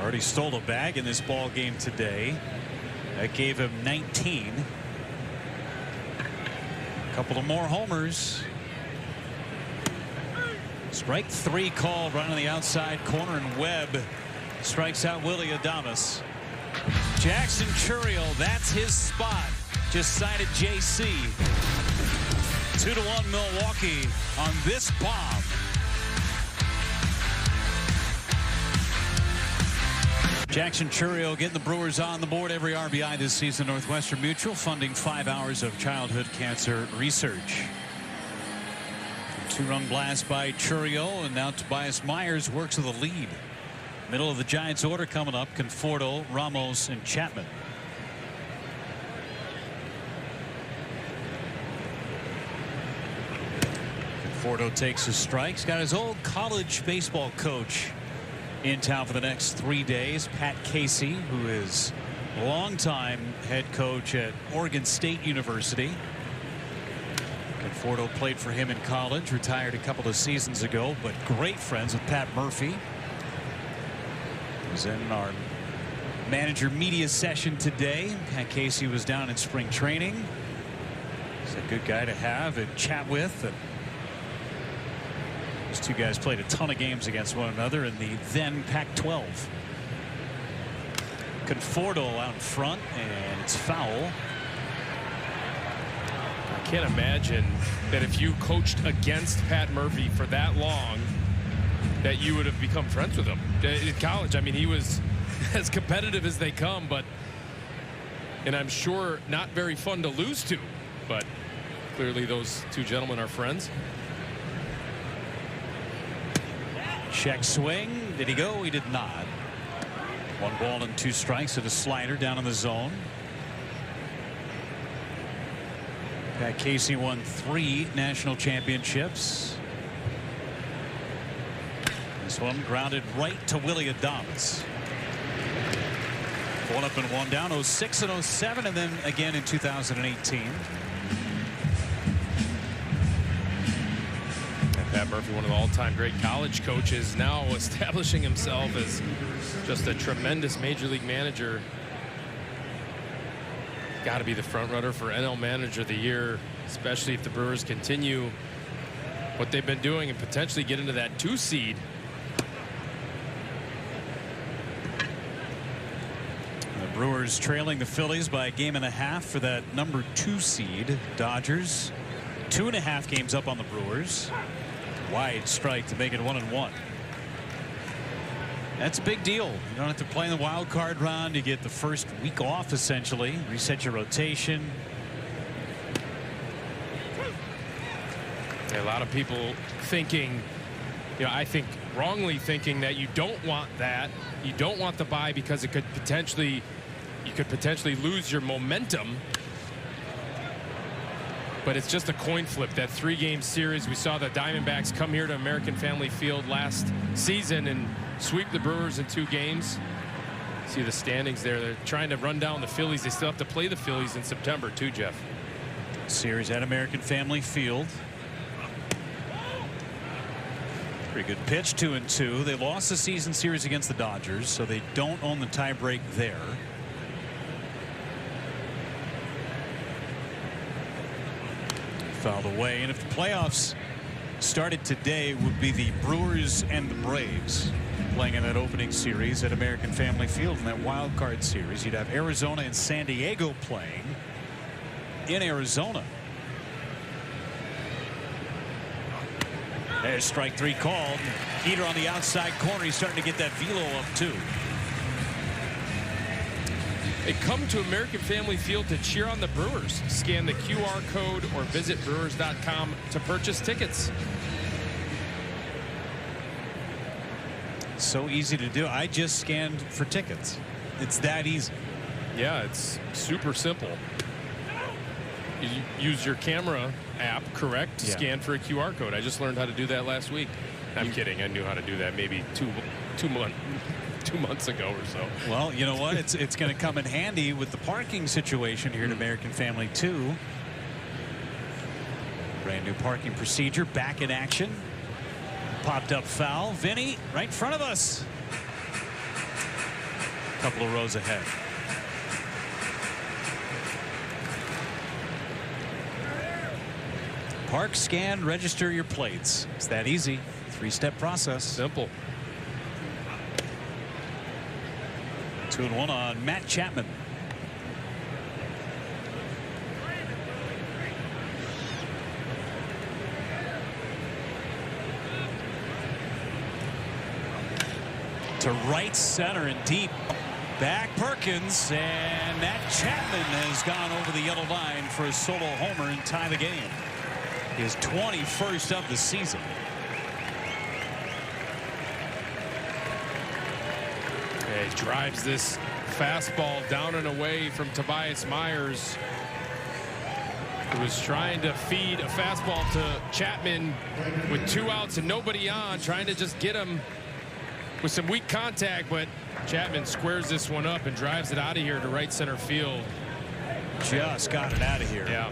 Speaker 3: Already stole a bag in this ball game today. That gave him 19. A couple of more homers. Strike 3 called, right on the outside corner, and Webb strikes out Willie Adames. Jackson Chourio, that's his spot. Just sighted JC. 2-1 Milwaukee on this bomb. Jackson Chourio getting the Brewers on the board. Every RBI this season. Northwestern Mutual funding 5 hours of childhood cancer research. 2-run blast by Chourio, and now Tobias Myers works with the lead. Middle of the Giants order coming up: Conforto, Ramos, and Chapman. Conforto takes his strikes. Got his old college baseball coach in town for the next 3 days, Pat Casey, who is a longtime head coach at Oregon State University. Conforto played for him in college, retired a couple of seasons ago, but great friends with Pat Murphy. Was in our manager media session today. Pat Casey was down in spring training. He's a good guy to have and chat with. And those two guys played a ton of games against one another in the then Pac-12. Conforto out in front, and it's foul.
Speaker 4: I can't imagine that if you coached against Pat Murphy for that long, that you would have become friends with him in college. I mean, he was as competitive as they come, and I'm sure not very fun to lose to, but clearly those two gentlemen are friends.
Speaker 3: Check swing. Did he go? He did not. 1 ball and 2 strikes at a slider down in the zone. Pat Casey won 3 national championships. one. Grounded right to Willie Adames. 1 up and 1 down. 06 and 07, and then again in 2018.
Speaker 4: And Pat Murphy, one of the all-time great college coaches, now establishing himself as just a tremendous major league manager. Got to be the front runner for NL Manager of the Year, especially if the Brewers continue what they've been doing and potentially get into that 2 seed.
Speaker 3: The Brewers trailing the Phillies by a game and a half for that number 2 seed. Dodgers 2.5 games up on the Brewers. Wide strike to make it 1-1. That's a big deal. You don't have to play in the wild card round. You get the first week off, essentially. Reset your rotation.
Speaker 4: A lot of people thinking, I think wrongly thinking that you don't want that. You don't want the bye because you could potentially lose your momentum. But it's just a coin flip. That 3-game series, we saw the Diamondbacks come here to American Family Field last season and sweep the Brewers in 2 games. See the standings there. They're trying to run down the Phillies. They still have to play the Phillies in September too, Jeff.
Speaker 3: Series at American Family Field. Pretty good pitch, 2-2. They lost the season series against the Dodgers, so they don't own the tiebreak there. Fouled away, and if the playoffs started today, would be the Brewers and the Braves playing in that opening series at American Family Field. In that wild card series, you'd have Arizona and San Diego playing in Arizona. There's strike 3 called. Heater on the outside corner. He's starting to get that velo up too.
Speaker 4: They come to American Family Field to cheer on the Brewers. Scan the QR code or visit Brewers.com to purchase tickets.
Speaker 3: So easy to do. I just scanned for tickets. It's that easy.
Speaker 4: Yeah, it's super simple. You use your camera app, correct?
Speaker 3: Yeah.
Speaker 4: Scan for a QR code. I just learned how to do that last week. I'm kidding. I knew how to do that maybe two months ago or so.
Speaker 3: Well, you know what? It's going to come in handy with the parking situation here at American Family 2. Brand new parking procedure back in action. Popped up foul. Vinny right in front of us. Couple of rows ahead. Park, scan, register your plates. It's that easy. 3-step process.
Speaker 4: Simple.
Speaker 3: 2-1 on Matt Chapman. To right center and deep. Back Perkins, and Matt Chapman has gone over the yellow line for a solo homer and tie the game. His 21st of the season.
Speaker 4: He drives this fastball down and away from Tobias Myers, who was trying to feed a fastball to Chapman with 2 outs and nobody on, trying to just get him with some weak contact, but Chapman squares this one up and drives it out of here to right center field.
Speaker 3: Just got it out of here.
Speaker 4: Yeah.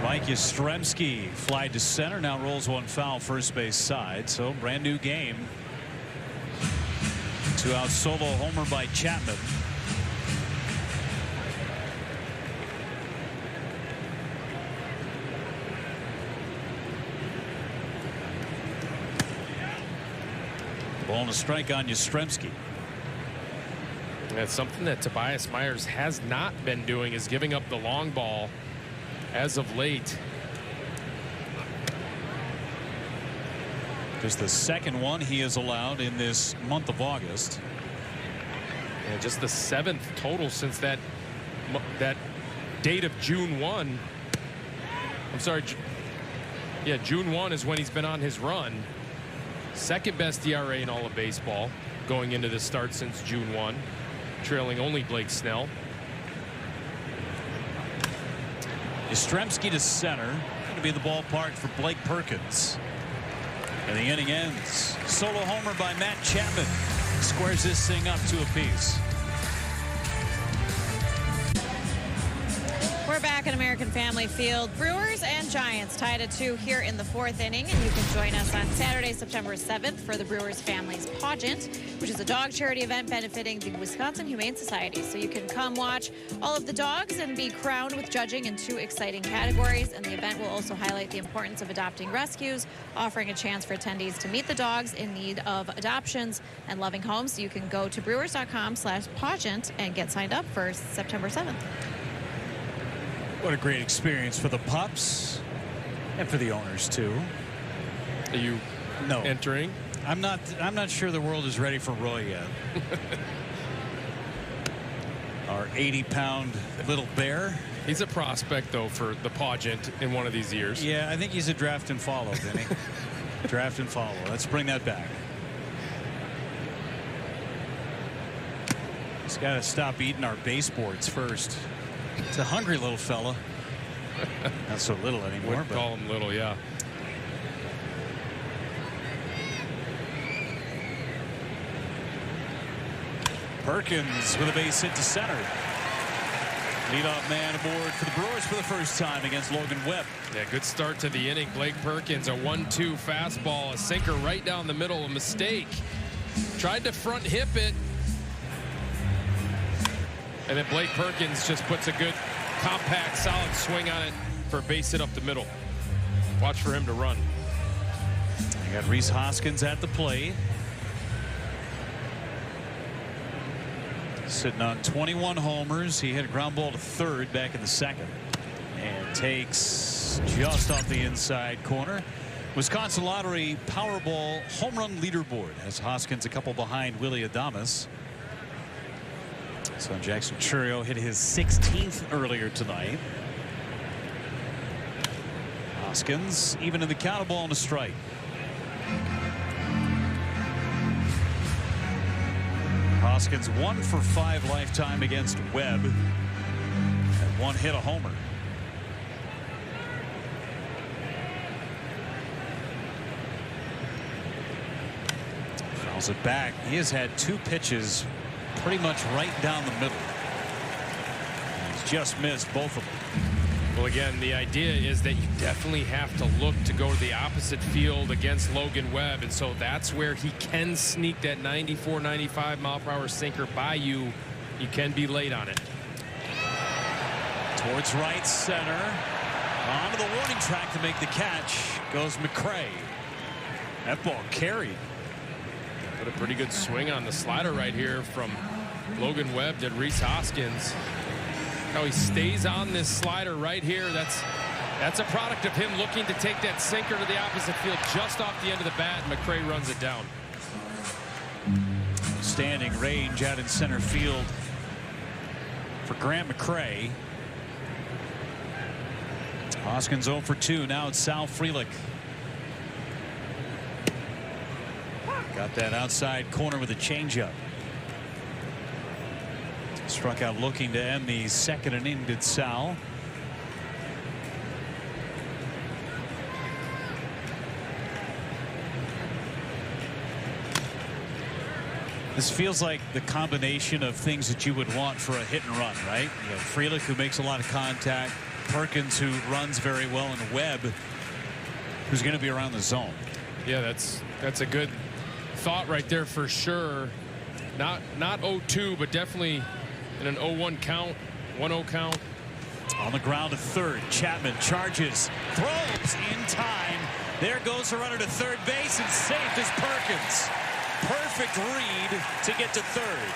Speaker 3: Mike Yastrzemski fly to center, now rolls one foul first base side, so brand new game. 2-out solo homer by Chapman. Ball and a strike on Yastrzemski.
Speaker 4: That's something that Tobias Myers has not been doing, is giving up the long ball as of late.
Speaker 3: Just the second one he has allowed in this month of August.
Speaker 4: And just the 7th total since that date of June 1. I'm sorry. Yeah, June 1 is when he's been on his run. Second best ERA in all of baseball going into the start since June 1, trailing only Blake Snell.
Speaker 3: Yastrzemski to center.
Speaker 6: be in the ballpark for Blake Perkins. And the inning ends. Solo homer by Matt Chapman squares this thing up 2 apiece.
Speaker 2: We're back at American Family Field. Brewers and Giants tied at 2 here in the 4th inning, and you can join us on Saturday, September 7th for the Brewers Families Pageant, which is a dog charity event benefiting the Wisconsin Humane Society. So you can come watch all of the dogs and be crowned with judging in 2 exciting categories. And the event will also highlight the importance of adopting rescues, offering a chance for attendees to meet the dogs in need of adoptions and loving homes. So you can go to brewers.com/pageant and get signed up for September 7th.
Speaker 6: What a great experience for the pups and for the owners too.
Speaker 4: Are you entering?
Speaker 6: I'm not sure the world is ready for Roy yet. Our 80-pound little bear.
Speaker 4: He's a prospect though for the pageant in one of these years.
Speaker 6: Yeah, I think he's a draft and follow, Vinny. Draft and follow. Let's bring that back. He's got to stop eating our baseboards first. It's a hungry little fella. Not so little anymore.
Speaker 4: Wouldn't call him little, yeah.
Speaker 6: Perkins with a base hit to center. Leadoff man aboard for the Brewers for the first time against Logan Webb.
Speaker 4: Yeah, good start to the inning. Blake Perkins, a 1-2 fastball, a sinker right down the middle, a mistake. Tried to front hip it. And then Blake Perkins just puts a good, compact, solid swing on it for a base hit up the middle. Watch for him to run.
Speaker 6: You got Rhys Hoskins at the plate. Sitting on 21 homers. He hit a ground ball to third back in the 2nd. And takes just off the inside corner. Wisconsin Lottery Powerball home run leaderboard has Hoskins a couple behind Willie Adames. So Jackson Chourio hit his 16th earlier tonight. Hoskins even in the count, a ball and a strike. Hoskins 1 for 5 lifetime against Webb. And 1 hit, a homer. Fouls it back. He has had 2 pitches pretty much right down the middle. He's just missed both of them.
Speaker 4: Well, again, the idea is that you definitely have to look to go to the opposite field against Logan Webb, and so that's where he can sneak that 94, 95 mile per hour sinker by you. You can be late on it.
Speaker 6: Towards right center. Onto the warning track to make the catch goes McCray. That ball carried.
Speaker 4: Put a pretty good swing on the slider right here from Logan Webb to Rhys Hoskins. How he stays on this slider right here. That's a product of him looking to take that sinker to the opposite field just off the end of the bat. And McCray runs it down.
Speaker 6: Standing range out in center field for Grant McCray. Hoskins 0 for 2. Now it's Sal Frelick. Got that outside corner with a changeup. Struck out looking to end the 2nd inning, did Sal. This feels like the combination of things that you would want for a hit and run, right? You have Frelick, who makes a lot of contact, Perkins, who runs very well, and Webb, who's going to be around the zone.
Speaker 4: Yeah, that's a good thought right there for sure. Not 0-2, but definitely in an 0-1 count, 1-0 count.
Speaker 6: On the ground to third. Chapman charges, throws in time. There goes the runner to third base, and safe is Perkins. Perfect read to get to third.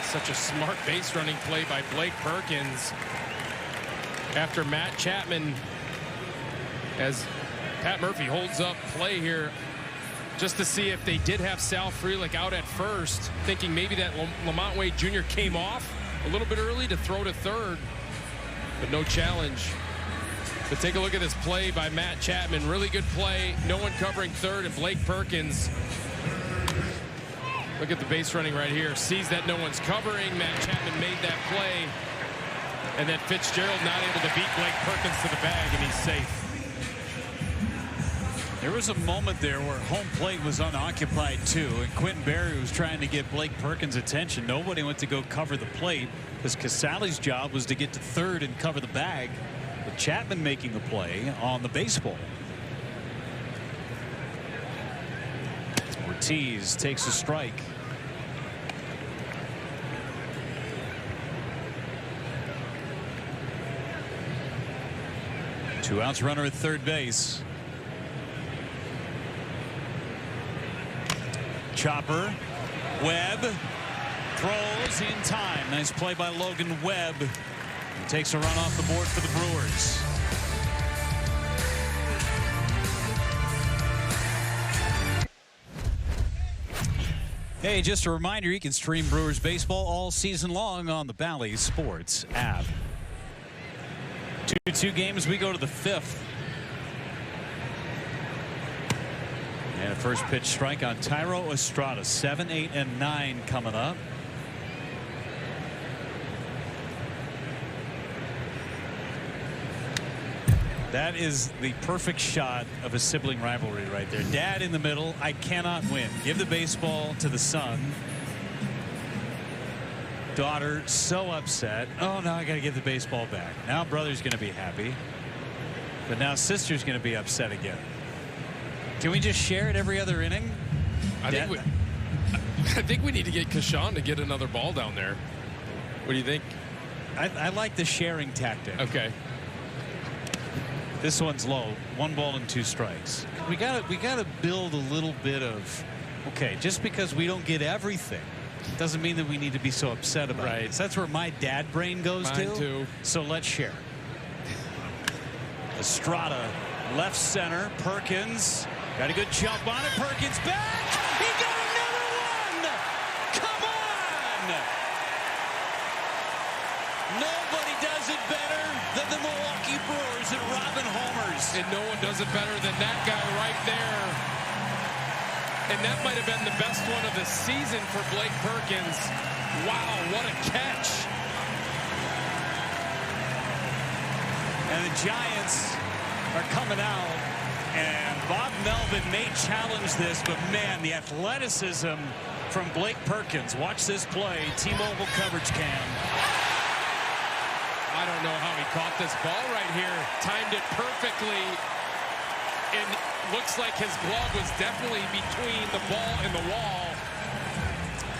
Speaker 4: Such a smart base running play by Blake Perkins. After Matt Chapman, as Pat Murphy holds up play here, just to see if they did have Sal Frelick out at first, thinking maybe that Lamont Wade Jr. came off a little bit early to throw to third, but no challenge. But take a look at this play by Matt Chapman. Really good play. No one covering third, and Blake Perkins. Look at the base running right here. Sees that no one's covering. Matt Chapman made that play. And then Fitzgerald not able to beat Blake Perkins to the bag, and he's safe.
Speaker 6: There was a moment there where home plate was unoccupied too, and Quentin Berry was trying to get Blake Perkins' attention. Nobody went to go cover the plate because Casale's job was to get to third and cover the bag, with Chapman making the play on the baseball. Ortiz takes a strike. Two outs, runner at third base. Chopper. Webb throws in time. Nice play by Logan Webb. He takes a run off the board for the Brewers. Hey, just a reminder, you can stream Brewers baseball all season long on the Bally Sports app. 2-2 games, we go to the fifth. And a first pitch strike on Thairo Estrada. 7, 8, and 9 coming up. That is the perfect shot of a sibling rivalry right there. Dad in the middle. I cannot win. Give the baseball to the son. Daughter so upset. Oh, now I got to give the baseball back. Now brother's going to be happy. But now sister's going to be upset again. Can we just share it every other inning?
Speaker 4: I think we need to get Kashan to get another ball down there. What do you think?
Speaker 6: I like the sharing tactic.
Speaker 4: Okay.
Speaker 6: This one's low. 1 ball and 2 strikes. We gotta build a little bit of, okay, just because we don't get everything doesn't mean that we need to be so upset about it. So that's where my dad brain goes.
Speaker 4: Mine too.
Speaker 6: So let's share. Estrada, left center. Perkins got a good jump on it. Perkins back. He got another one. Come on. Nobody does it better than the Milwaukee Brewers and Robin homers.
Speaker 4: And no one does it better than that guy right there. And that might have been the best one of the season for Blake Perkins. Wow, what a catch.
Speaker 6: And the Giants are coming out. And Bob Melvin may challenge this, but man, the athleticism from Blake Perkins. Watch this play. T-Mobile coverage cam.
Speaker 4: I don't know how he caught this ball right here. Timed it perfectly. And looks like his glove was definitely between the ball and the wall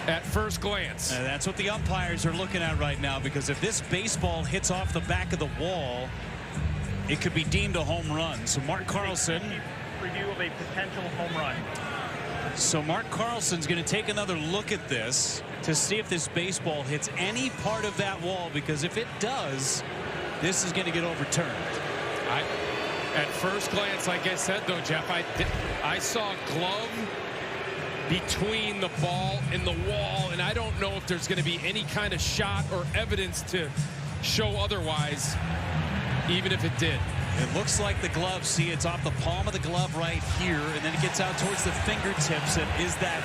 Speaker 4: at first glance.
Speaker 6: And that's what the umpires are looking at right now, because if this baseball hits off the back of the wall, it could be deemed a home run. So Mark Carlson.
Speaker 7: Review of a potential home run.
Speaker 6: So Mark Carlson's going to take another look at this to see if this baseball hits any part of that wall, because if it does, this is going to get overturned.
Speaker 4: At first glance, like I said, though, Jeff, I saw a glove between the ball and the wall, and I don't know if there's going to be any kind of shot or evidence to show otherwise, even if it did.
Speaker 6: It looks like the glove, see, it's off the palm of the glove right here, and then it gets out towards the fingertips. And is that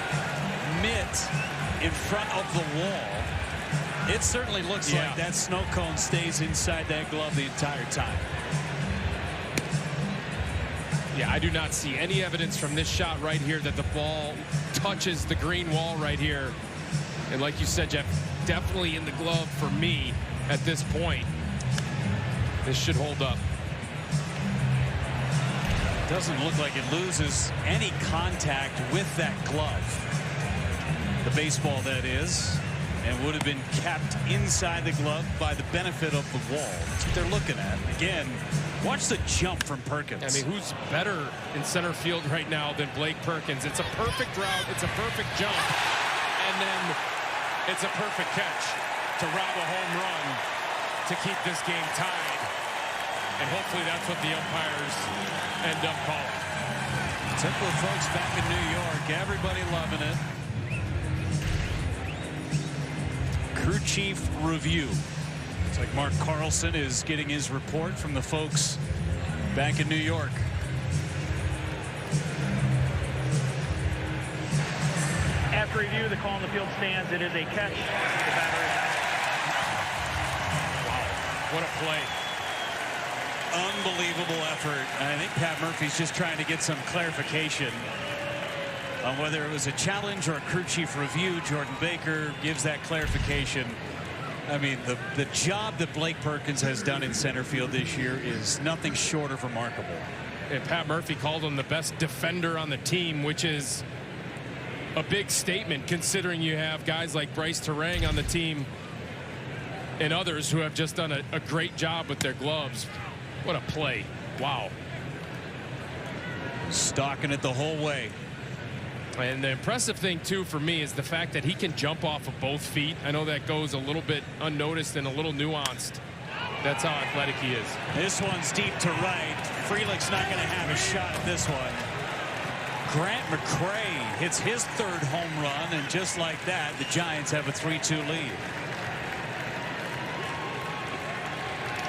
Speaker 6: mitt in front of the wall? It certainly looks like that snow cone stays inside that glove the entire time.
Speaker 4: Yeah, I do not see any evidence from this shot right here that the ball touches the green wall right here. And like you said, Jeff, definitely in the glove for me at this point. This should hold up.
Speaker 6: Doesn't look like it loses any contact with that glove. The baseball, that is, and would have been kept inside the glove by the benefit of the wall. That's what they're looking at. Again, watch the jump from Perkins.
Speaker 4: I mean, who's better in center field right now than Blake Perkins? It's a perfect route. It's a perfect jump. And then it's a perfect catch to rob a home run to keep this game tied. And hopefully that's what the umpires end up calling.
Speaker 6: Typical folks back in New York. Everybody loving it. Crew chief review. It's like Mark Carlson is getting his report from the folks back in New York.
Speaker 7: After review, the call on the field stands. It is a catch. The batter is out.
Speaker 4: Wow, what a play.
Speaker 6: unbelievable effort. I think Pat Murphy's just trying to get some clarification on whether it was a challenge or a crew chief review. Jordan Baker gives that clarification. I mean, the job that Blake Perkins has done in center field this year is nothing short of remarkable.
Speaker 4: And Pat Murphy called him the best defender on the team, which is a big statement considering you have guys like Bryce Terang on the team and others who have just done a great job with their gloves. What a play. Wow.
Speaker 6: Stalking it the whole way.
Speaker 4: And the impressive thing, too, for me is the fact that he can jump off of both feet. I know that goes a little bit unnoticed and a little nuanced. That's how athletic he is.
Speaker 6: This one's deep to right. Frelick's not going to have a shot at this one. Grant McCray hits his third home run, and just like that, the Giants have a 3-2 lead.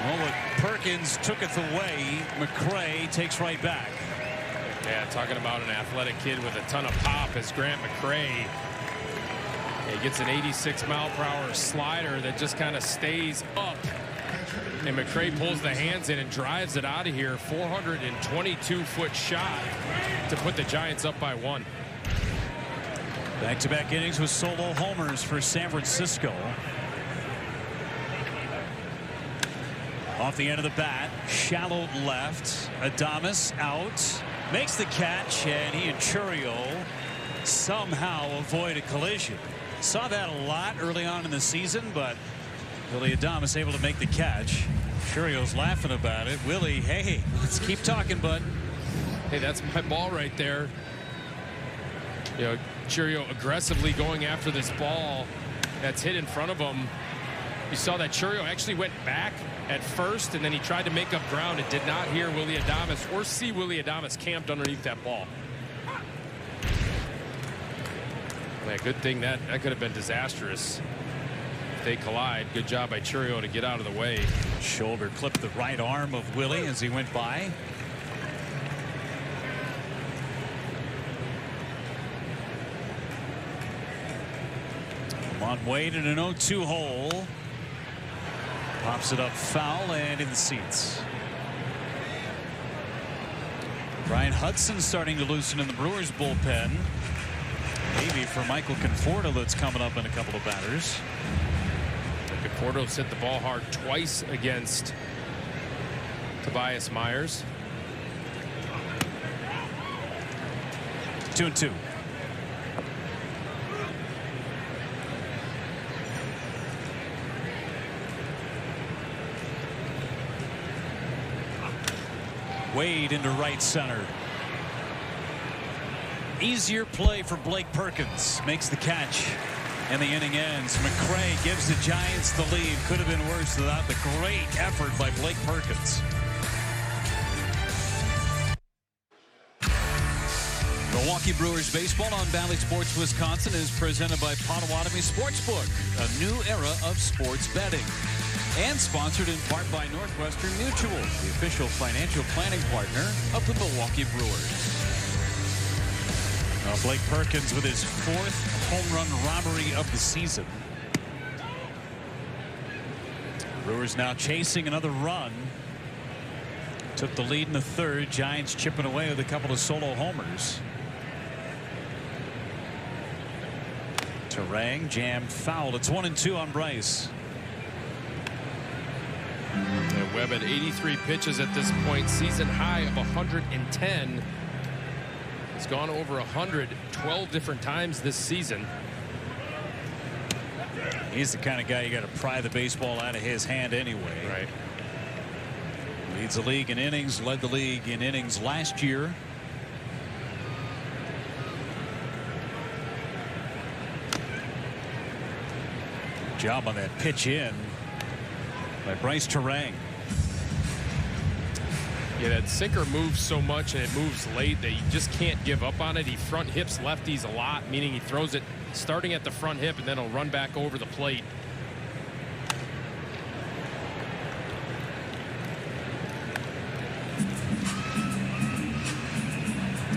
Speaker 6: Well, with Perkins took it away, McCray takes right back.
Speaker 4: Yeah, talking about an athletic kid with a ton of pop is Grant McCray. He gets an 86-mile-per-hour slider that just kind of stays up. And McCray pulls the hands in and drives it out of here. 422-foot shot to put the Giants up by 1.
Speaker 6: Back-to-back innings with solo homers for San Francisco. Off the end of the bat, shallow left. Adames out. Makes the catch, and he and Chourio somehow avoid a collision. Saw that a lot early on in the season, but Willie Adames able to make the catch. Chourio's laughing about it. Willie, hey, let's keep talking, bud.
Speaker 4: Hey, that's my ball right there. You know, Chourio aggressively going after this ball that's hit in front of him. You saw that Chourio actually went back at first, and then he tried to make up ground. It did not hear Willie Adames or see Willie Adames camped underneath that ball. Man, good thing that could have been disastrous if they collide. Good job by Chourio to get out of the way.
Speaker 6: Shoulder clipped the right arm of Willie as he went by. On Wade in an 0-2 hole. Pops it up foul and in the seats. Brian Hudson starting to loosen in the Brewers bullpen. Maybe for Michael Conforto that's coming up in a couple of batters.
Speaker 4: Conforto's hit the ball hard twice against Tobias Myers.
Speaker 6: 2-2. Wade into right center. Easier play for Blake Perkins. Makes the catch. And the inning ends. McCray gives the Giants the lead. Could have been worse without the great effort by Blake Perkins.
Speaker 3: Milwaukee Brewers baseball on Valley Sports Wisconsin is presented by Potawatomi Sportsbook, a new era of sports betting. And sponsored in part by Northwestern Mutual, the official financial planning partner of the Milwaukee Brewers.
Speaker 6: Now Blake Perkins with his 4th home run robbery of the season. Brewers now chasing another run. Took the lead in the 3rd. Giants chipping away with a couple of solo homers. Terang jammed foul. It's 1-2 on Bryce.
Speaker 4: Webb at 83 pitches at this point, season high of 110. He's gone over 100 12 different times this season.
Speaker 6: He's the kind of guy you got to pry the baseball out of his hand anyway.
Speaker 4: Right.
Speaker 6: Leads the league in innings, led the league in innings last year. Good job on that pitch in by Bryce Terang.
Speaker 4: Yeah, that sinker moves so much and it moves late that you just can't give up on it. He front hips lefties a lot, meaning he throws it starting at the front hip and then he'll run back over the plate.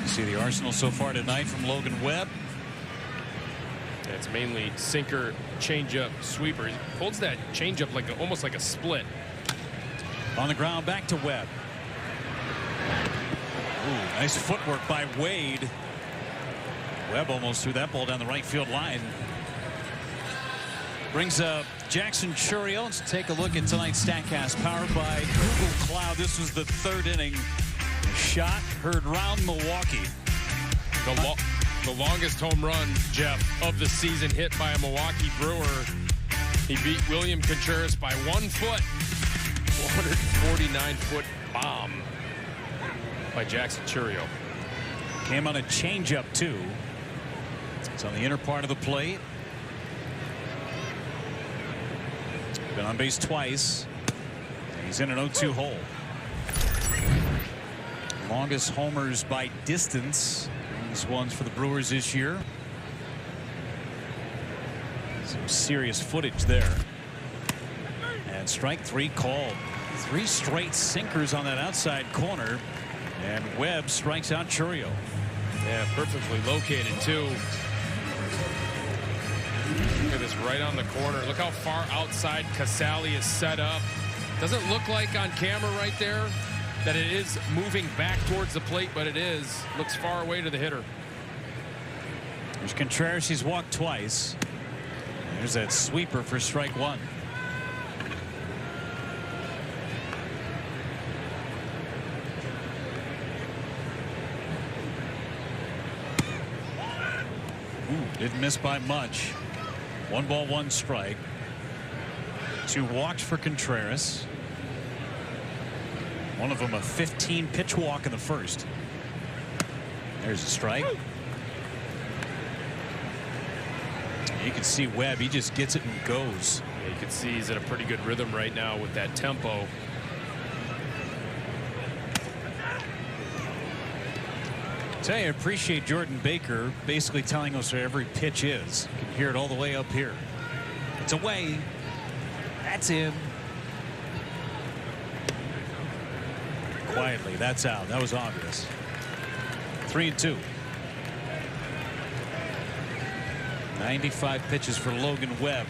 Speaker 6: See the arsenal so far tonight from Logan Webb.
Speaker 4: It's mainly sinker, changeup, sweeper. He holds that changeup like almost like a split.
Speaker 6: On the ground, back to Webb. Ooh, nice footwork by Wade. Webb almost threw that ball down the right field line. Brings up Jackson Churio. Let's take a look at tonight's StatCast powered by Google Cloud. This was the 3rd inning. Shot heard round Milwaukee.
Speaker 4: The longest home run, Jeff, of the season hit by a Milwaukee Brewer. He beat William Contreras by 1 foot. 449-foot bomb by Jackson Churio.
Speaker 6: Came on a changeup too. It's on the inner part of the plate. Been on base twice. He's in an 0-2 hole. Longest homers by distance. These ones for the Brewers this year. Some serious footage there. And strike 3 called. 3 straight sinkers on that outside corner. And Webb strikes out Churio.
Speaker 4: Yeah, perfectly located too. Look at this right on the corner. Look how far outside Casali is set up. Doesn't look like on camera right there that it is moving back towards the plate, but it is. Looks far away to the hitter.
Speaker 6: There's Contreras. He's walked twice. There's that sweeper for strike 1. Ooh, didn't miss by much. 1 ball, 1 strike. 2 walks for Contreras. One of them a 15-pitch walk in the first. There's a strike. You can see Webb. He just gets it and goes.
Speaker 4: Yeah, you can see he's in a pretty good rhythm right now with that tempo.
Speaker 6: I appreciate Jordan Baker basically telling us where every pitch is. You can hear it all the way up here. It's away. That's in. Quietly, that's out. That was obvious. 3-2. 95 pitches for Logan Webb.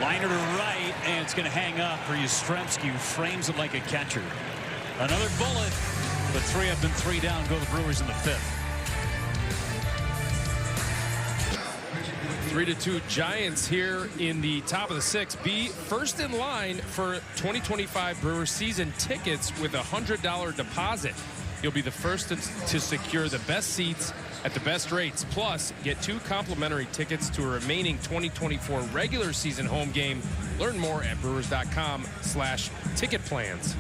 Speaker 6: Liner to right, and it's going to hang up for Yastrzemski, who frames it like a catcher. Another bullet, but 3 up and 3 down go the Brewers in the 5th.
Speaker 4: 3-2 Giants here in the top of the 6th. Be first in line for 2025 Brewers season tickets with a $100 deposit. You'll be the first to secure the best seats at the best rates. Plus, get 2 complimentary tickets to a remaining 2024 regular season home game. Learn more at brewers.com/ticket plans.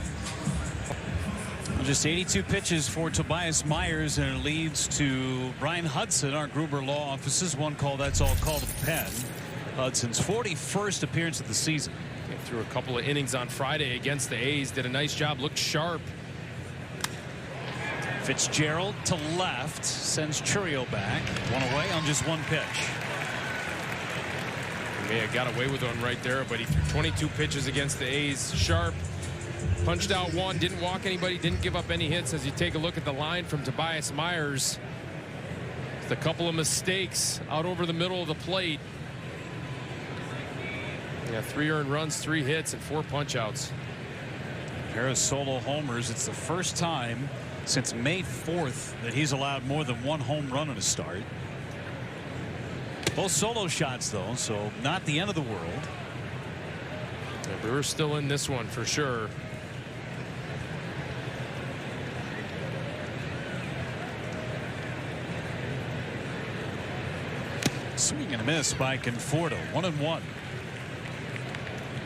Speaker 6: Just 82 pitches for Tobias Myers, and it leads to Brian Hudson, our Gruber Law Offices. 1 call, that's all called to the pen. Hudson's 41st appearance of the season.
Speaker 4: He threw a couple of innings on Friday against the A's. Did a nice job. Looked sharp.
Speaker 6: Fitzgerald to left, sends Churio back. 1 away on just 1 pitch.
Speaker 4: Yeah, got away with one right there, but he threw 22 pitches against the A's. Sharp. Punched out 1, didn't walk anybody, didn't give up any hits. As you take a look at the line from Tobias Myers, just a couple of mistakes out over the middle of the plate. Yeah, 3 earned runs, 3 hits, and 4 punch outs.
Speaker 6: Pair of solo homers. It's the first time since May 4th that he's allowed more than 1 home run in a start. Both solo shots, though, so not the end of the world.
Speaker 4: Yeah, Brewers still in this one for sure.
Speaker 6: Swing and a miss by Conforto. 1-1.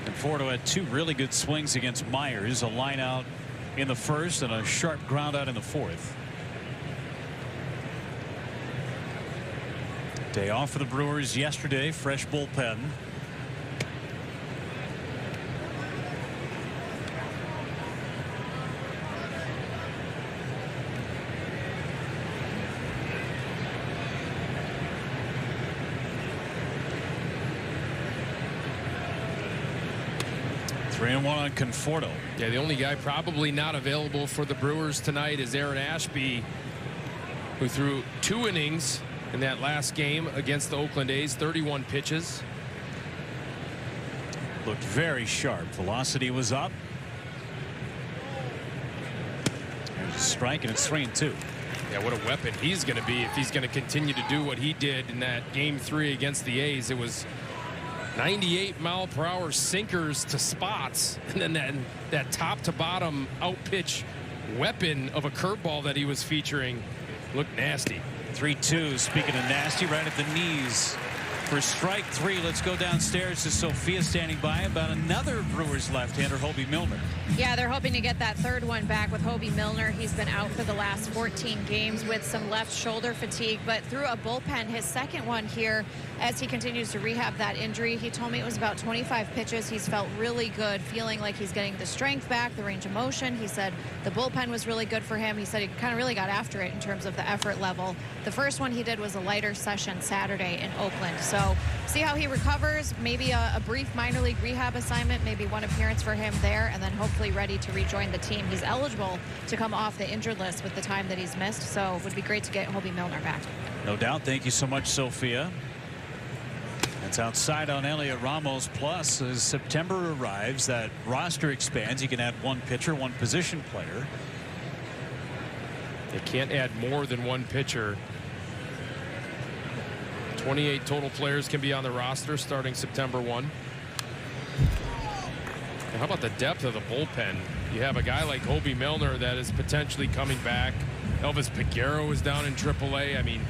Speaker 6: Conforto had 2 really good swings against Myers. A line out in the first and a sharp ground out in the 4th. Day off for the Brewers yesterday. Fresh bullpen. Three and 1 on Conforto.
Speaker 4: Yeah, the only guy probably not available for the Brewers tonight is Aaron Ashby, who threw 2 innings in that last game against the Oakland A's, 31 pitches.
Speaker 6: looked very sharp. Velocity was up. There's a strike, and it's 3-2.
Speaker 4: Yeah, what a weapon he's going to be if he's going to continue to do what he did in that Game 3 against the A's. It was 98-mile-per-hour sinkers to spots, and then that top-to-bottom out-pitch weapon of a curveball that he was featuring looked nasty.
Speaker 6: 3-2. Speaking of nasty, right at the knees for strike 3. Let's go downstairs to Sophia standing by about another Brewers left-hander, Hobie Milner.
Speaker 2: Yeah, they're hoping to get that third one back with Hobie Milner. He's been out for the last 14 games with some left shoulder fatigue, but through a bullpen, his second one here as he continues to rehab that injury. He told me it was about 25 pitches. He's felt really good, feeling like he's getting the strength back, the range of motion. He said the bullpen was really good for him. He said he kind of really got after it in terms of the effort level. The first one he did was a lighter session Saturday in Oakland. So see how he recovers. Maybe a brief minor league rehab assignment, maybe one appearance for him there, and then hopefully ready to rejoin the team. He's eligible to come off the injured list with the time that he's missed, so it would be great to get Hobie Milner back.
Speaker 6: No doubt. Thank you so much, Sophia. That's outside on Elliot Ramos. Plus, as September arrives, that roster expands. You can add one pitcher, one position player.
Speaker 4: They can't add more than one pitcher. 28 total players can be on the roster starting September 1. And how about the depth of the bullpen? You have a guy like Hobie Milner that is potentially coming back. Elvis Peguero is down in AAA. I mean,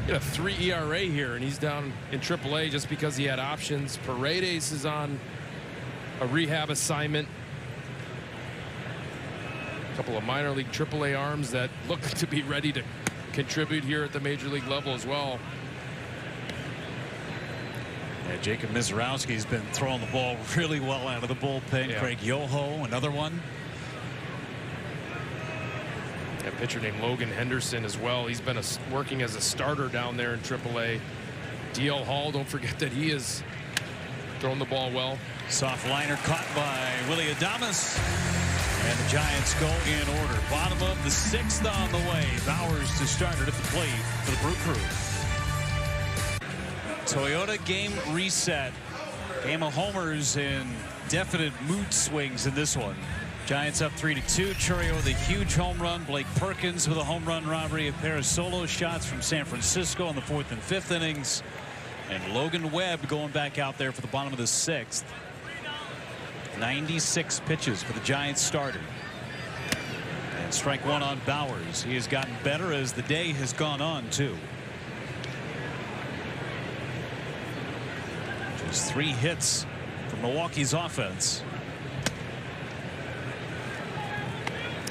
Speaker 4: you got a 3 ERA here, and he's down in AAA just because he had options. Paredes is on a rehab assignment. A couple of minor league AAA arms that look to be ready to contribute here at the major league level as well.
Speaker 6: Yeah, Jacob Mizorowski's been throwing the ball really well out of the bullpen.
Speaker 4: Yeah.
Speaker 6: Craig Yoho, another one.
Speaker 4: A pitcher named Logan Henderson as well. He's been working as a starter down there in AAA. DL Hall, don't forget that he is throwing the ball well.
Speaker 6: Soft liner caught by Willie Adames. And the Giants go in order. Bottom of the 6th on the way. Bowers to start it at the plate for the Brew Crew. Toyota game reset. Game of homers and definite mood swings in this one. Giants up 3-2. Churio with a huge home run. Blake Perkins with a home run robbery. A pair of solo shots from San Francisco in the 4th and 5th innings. And Logan Webb going back out there for the bottom of the 6th. 96 pitches for the Giants starter. And strike 1 on Bowers. He has gotten better as the day has gone on, too. Just 3 hits from Milwaukee's offense.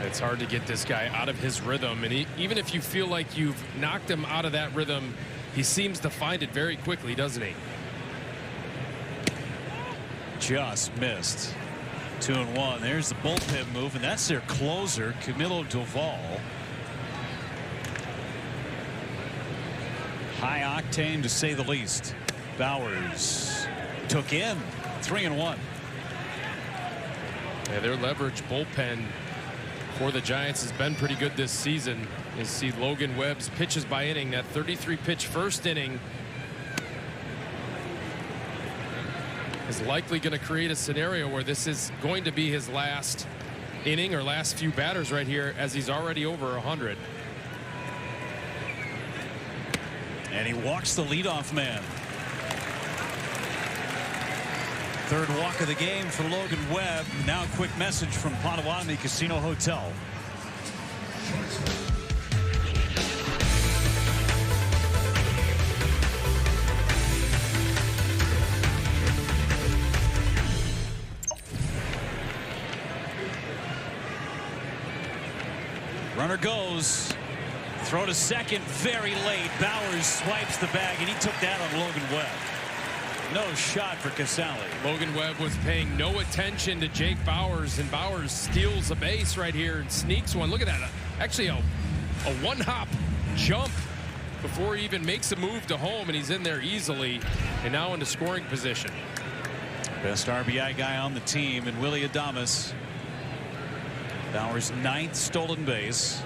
Speaker 4: It's hard to get this guy out of his rhythm, and even if you feel like you've knocked him out of that rhythm, he seems to find it very quickly, doesn't he?
Speaker 6: Just missed. 2-1. There's the bullpen move, and that's their closer, Camilo Doval. High octane, to say the least. Bowers took in 3-1.
Speaker 4: Yeah, their leverage bullpen for the Giants has been pretty good this season. You see Logan Webb's pitches by inning, that 33 pitch first inning is likely going to create a scenario where this is going to be his last inning or last few batters right here, as he's already over 100.
Speaker 6: And he walks the leadoff man. 3rd walk of the game for Logan Webb. Now a quick message from Potawatomi Casino Hotel. Runner goes. Throw to second very late. Bowers swipes the bag, and he took that on Logan Webb. No shot for Casale.
Speaker 4: Logan Webb was paying no attention to Jake Bowers, and Bowers steals a base right here and sneaks one. Look at that. Actually, a one-hop jump before he even makes a move to home, and he's in there easily and now into scoring position.
Speaker 6: Best RBI guy on the team, and Willie Adames. Bowers' 9th stolen base.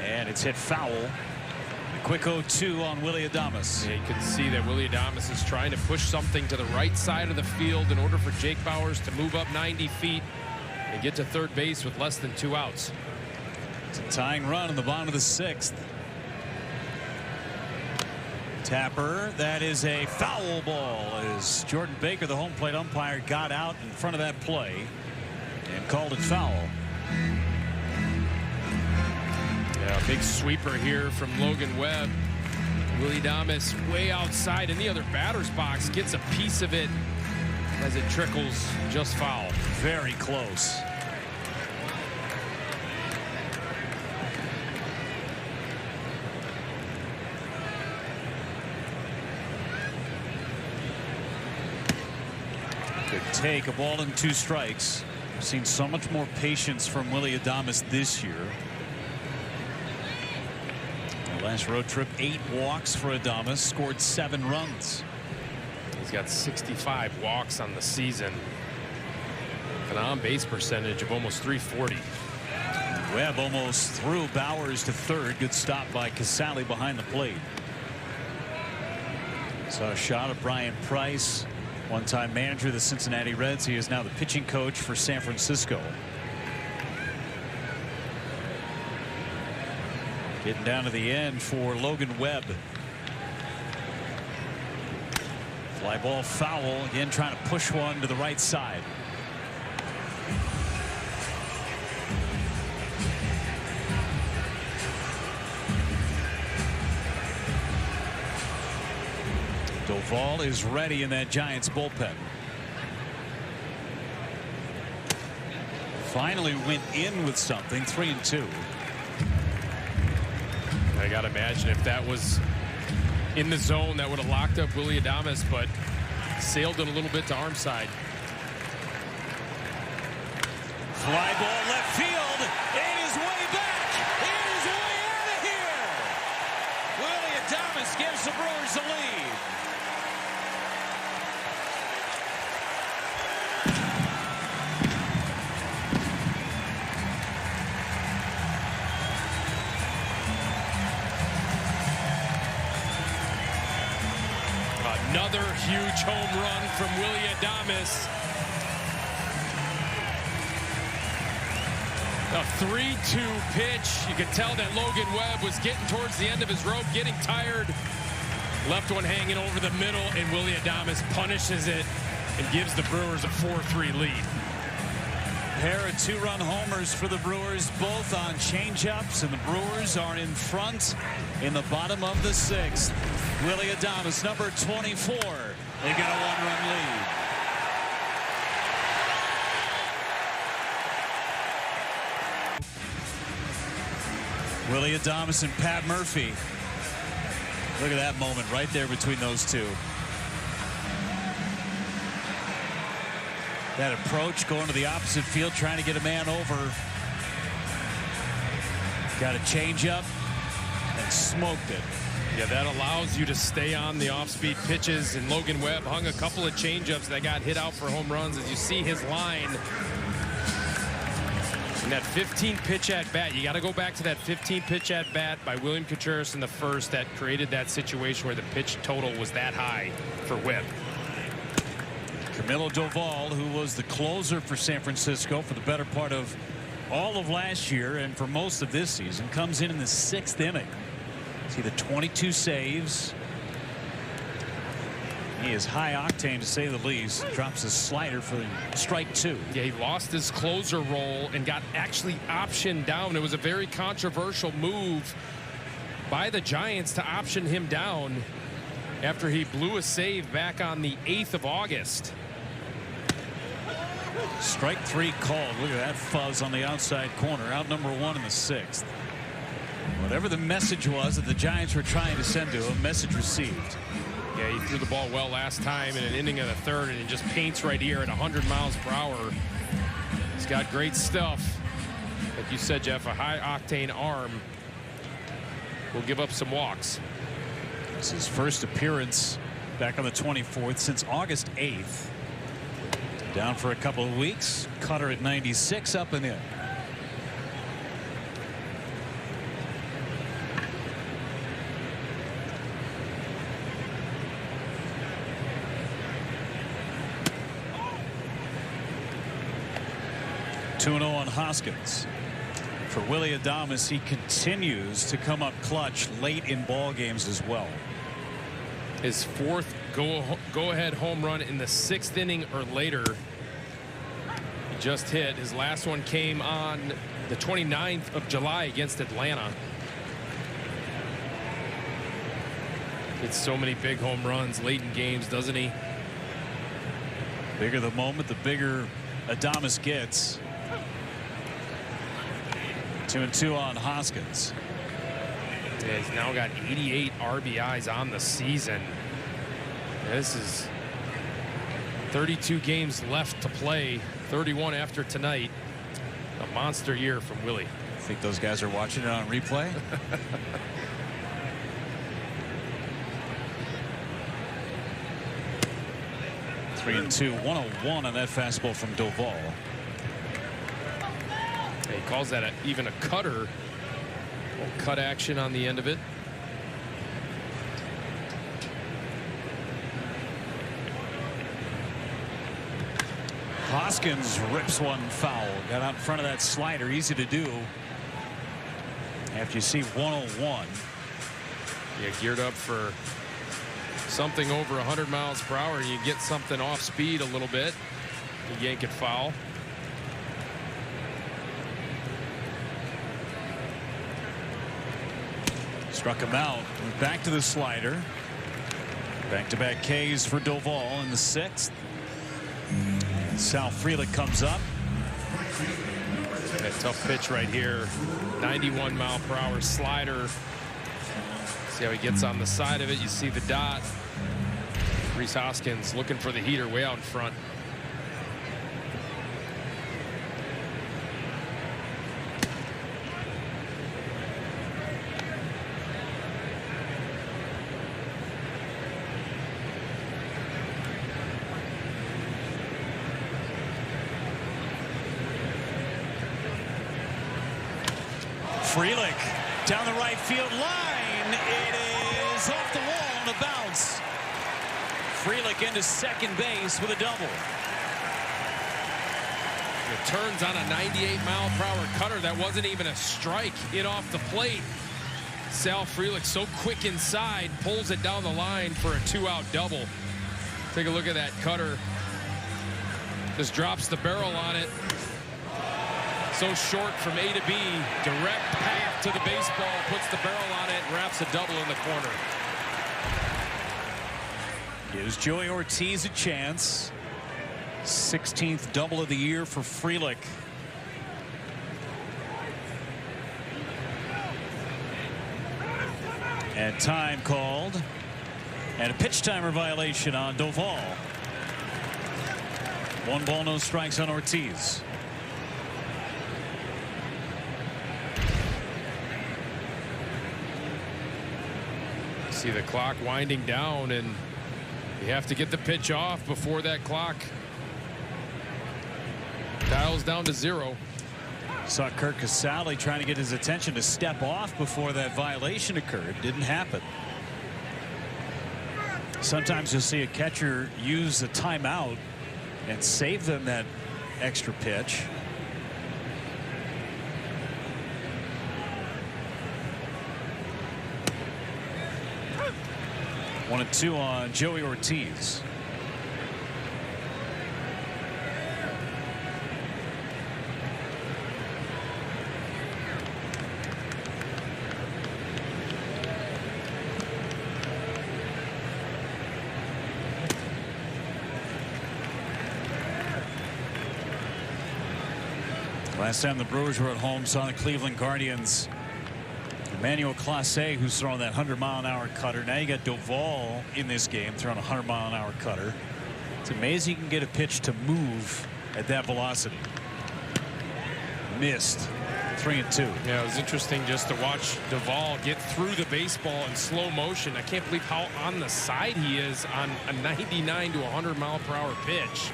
Speaker 6: And it's hit foul. The quick 0-2 on Willy Adames.
Speaker 4: Yeah, you can see that Willy Adames is trying to push something to the right side of the field in order for Jake Bauers to move up 90 feet and get to third base with less than 2 outs.
Speaker 6: It's a tying run in the bottom of the 6th. Tapper, that is a foul ball as Jordan Baker, the home plate umpire, got out in front of that play and called it foul.
Speaker 4: Yeah, big sweeper here from Logan Webb. Willy Adames way outside in the other batter's box, gets a piece of it as it trickles just foul.
Speaker 6: Very close. Good take, a ball and 2 strikes. We've seen so much more patience from Willy Adames this year. The last road trip, 8 walks for Adames, scored 7 runs.
Speaker 4: He's got 65 walks on the season. An on-base percentage of almost .340.
Speaker 6: Webb almost threw Bauers to third. Good stop by Casale behind the plate. Saw a shot of Brian Price, one-time manager of the Cincinnati Reds. He is now the pitching coach for San Francisco. Getting down to the end for Logan Webb. Fly ball foul. Again, trying to push one to the right side. Doval is ready in that Giants bullpen. Finally went in with something. 3-2.
Speaker 4: I got to imagine if that was in the zone, that would have locked up Willy Adames, but sailed it a little bit to arm side.
Speaker 6: Fly ball left field. It is way back. It is way out of here. Willy Adames gives the Brewers the lead.
Speaker 4: Another huge home run from Willy Adames. A 3-2 pitch. You could tell that Logan Webb was getting towards the end of his rope, getting tired. Left one hanging over the middle, and Willy Adames punishes it and gives the Brewers a 4-3 lead.
Speaker 6: Pair of 2-run homers for the Brewers, both on changeups, and the Brewers are in front in the bottom of the 6th. Willy Adames, number 24. They get a 1-run lead. Willy Adames and Pat Murphy. Look at that moment right there between those two. That approach going to the opposite field, trying to get a man over. Got a change up and smoked it.
Speaker 4: Yeah, that allows you to stay on the off-speed pitches, and Logan Webb hung a couple of changeups that got hit out for home runs. As you see his line, and that 15-pitch at bat, you got to go back to that 15-pitch at bat by William Contreras in the first that created that situation where the pitch total was that high for Webb.
Speaker 6: Camilo Doval, who was the closer for San Francisco for the better part of all of last year and for most of this season, comes in the 6th inning. See the 22 saves. He is high octane, to say the least. Drops his slider for strike 2.
Speaker 4: Yeah, he lost his closer role and got actually optioned down. It was a very controversial move by the Giants to option him down after he blew a save back on the 8th of August.
Speaker 6: Strike 3 called. Look at that fuzz on the outside corner. Out number 1 in the 6th. Whatever the message was that the Giants were trying to send to him, message received.
Speaker 4: Yeah, he threw the ball well last time in an inning of the 3rd, and it just paints right here at 100 miles per hour. He's got great stuff. Like you said, Jeff, a high-octane arm will give up some walks.
Speaker 6: This is his first appearance back on the 24th since August 8th. Down for a couple of weeks. Cutter at 96, up and in. 2-0 on Hoskins. For Willy Adames, he continues to come up clutch late in ball games as well.
Speaker 4: His fourth go-ahead home run in the 6th inning or later. He just hit. His last one came on the 29th of July against Atlanta. Hits so many big home runs late in games, doesn't he?
Speaker 6: Bigger the moment, the bigger Adames gets. 2-2 on Hoskins.
Speaker 4: Yeah, he's now got 88 RBIs on the season. This is 32 games left to play, 31 after tonight. A monster year from Willie.
Speaker 6: I think those guys are watching it on replay. 3-2, 101 on that fastball from Doval.
Speaker 4: He calls that even a cutter. Cut action on the end of it.
Speaker 6: Hoskins rips one foul. Got out in front of that slider. Easy to do. After you see 101.
Speaker 4: Yeah, geared up for something over 100 miles per hour. You get something off speed a little bit. You yank it foul.
Speaker 6: Struck him out. Back to the slider. Back-to-back Ks for Doval in the 6th. Sal Frelick comes up.
Speaker 4: A tough pitch right here. 91 mile per hour slider. See how he gets on the side of it. You see the dot. Rhys Hoskins looking for the heater way out in front.
Speaker 6: Frelick down the right field line. It is off the wall on a bounce. Frelick into second base with a double.
Speaker 4: It turns on a 98 mile per hour cutter. That wasn't even a strike in off the plate. Sal Frelick so quick inside, pulls it down the line for a 2-out double. Take a look at that cutter. Just drops the barrel on it. So short from A to B, direct path to the baseball, puts the barrel on it, wraps a double in the corner.
Speaker 6: Gives Joey Ortiz a chance. 16th double of the year for Frelick. And time called. And a pitch timer violation on Doval. 1 ball, no strikes on Ortiz.
Speaker 4: See the clock winding down, and you have to get the pitch off before that clock dials down to 0.
Speaker 6: Saw Kirk Casale trying to get his attention to step off before that violation occurred. Didn't happen. Sometimes you'll see a catcher use a timeout and save them that extra pitch. One and 2 on Joey Ortiz. Last time the Brewers were at home, saw the Cleveland Guardians. Emmanuel Clase, who's throwing that 100-mile-an-hour cutter. Now you got Doval in this game throwing a 100-mile-an-hour cutter. It's amazing you can get a pitch to move at that velocity. Missed. 3-2.
Speaker 4: Yeah, it was interesting just to watch Doval get through the baseball in slow motion. I can't believe how on the side he is on a 99 to 100-mile-per-hour pitch.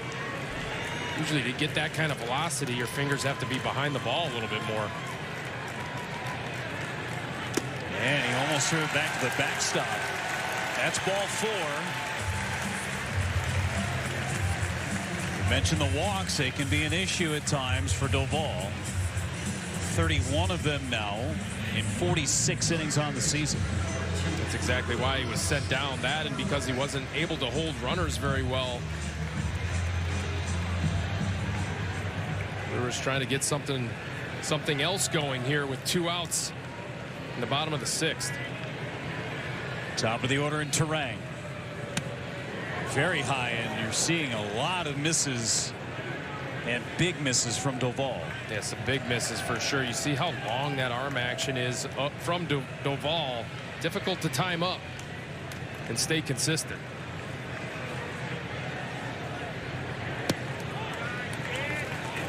Speaker 4: Usually to get that kind of velocity, your fingers have to be behind the ball a little bit more.
Speaker 6: And he almost threw it back to the backstop. That's ball 4. You mentioned the walks. They can be an issue at times for Doval. 31 of them now in 46 innings on the season.
Speaker 4: That's exactly why he was sent down. That and because he wasn't able to hold runners very well. Brewers trying to get something else going here with 2 outs in the bottom of the 6th.
Speaker 6: Top of the order in Terang. Very high, and you're seeing a lot of misses and big misses from Doval.
Speaker 4: Yeah, some big misses for sure. You see how long that arm action is from Doval. Difficult to time up and stay consistent.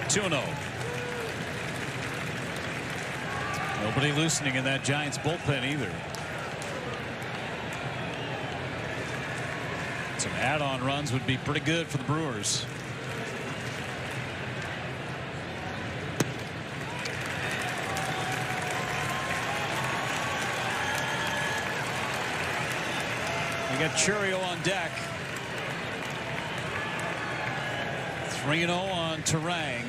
Speaker 6: Tuno. Nobody loosening in that Giants bullpen either. Some add-on runs would be pretty good for the Brewers. We got Churio on deck. 3-0 on Terang.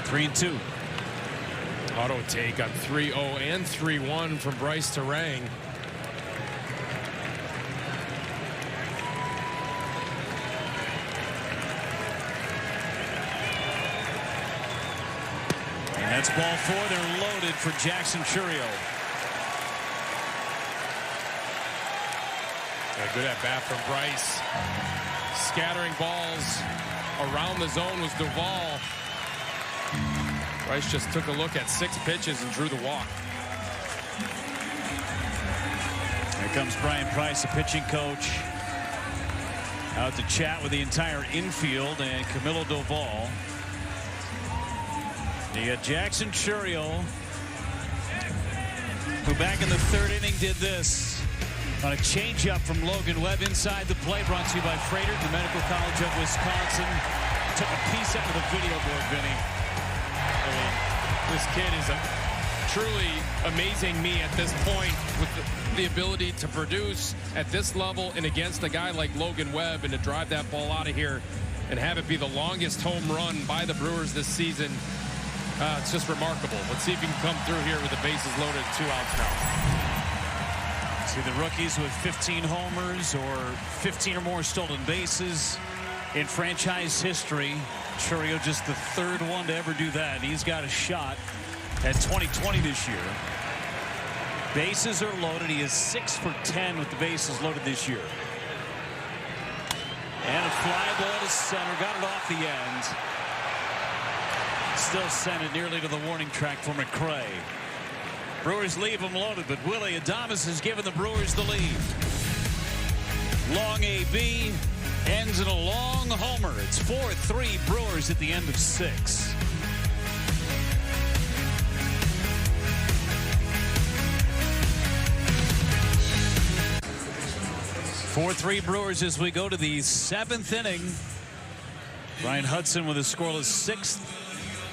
Speaker 6: Three and 2.
Speaker 4: Auto take on 3-0 and 3-1 from Bryce Terang.
Speaker 6: And that's ball 4. They're loaded for Jackson Churio.
Speaker 4: A good at bat from Bryce. Scattering balls around the zone was Doval. Bryce just took a look at 6 pitches and drew the walk.
Speaker 6: Here comes Brian Price, the pitching coach, out to chat with the entire infield and Camilo Doval. You got Jackson Churio, who back in the 3rd inning did this on a changeup from Logan Webb inside the plate. Brought to you by Freighter, the Medical College of Wisconsin. Took a piece out of the video board, Vinny.
Speaker 4: This kid is truly amazing me at this point with the ability to produce at this level and against a guy like Logan Webb, and to drive that ball out of here and have it be the longest home run by the Brewers this season. It's just remarkable. Let's see if he can come through here with the bases loaded, 2 outs now.
Speaker 6: See the rookies with 15 homers or 15 or more stolen bases in franchise history. Churio just the 3rd one to ever do that. He's got a shot at 2020 this year. Bases are loaded. He is 6 for 10 with the bases loaded this year. And a fly ball to center. Got it off the end. Still sent it nearly to the warning track for McCray. Brewers leave him loaded, but Willie Adames has given the Brewers the lead. Long AB ends in a long homer. It's 4-3 Brewers at the end of 6. .4-3 Brewers as we go to the 7th inning. Ryan Hudson with a scoreless 6th.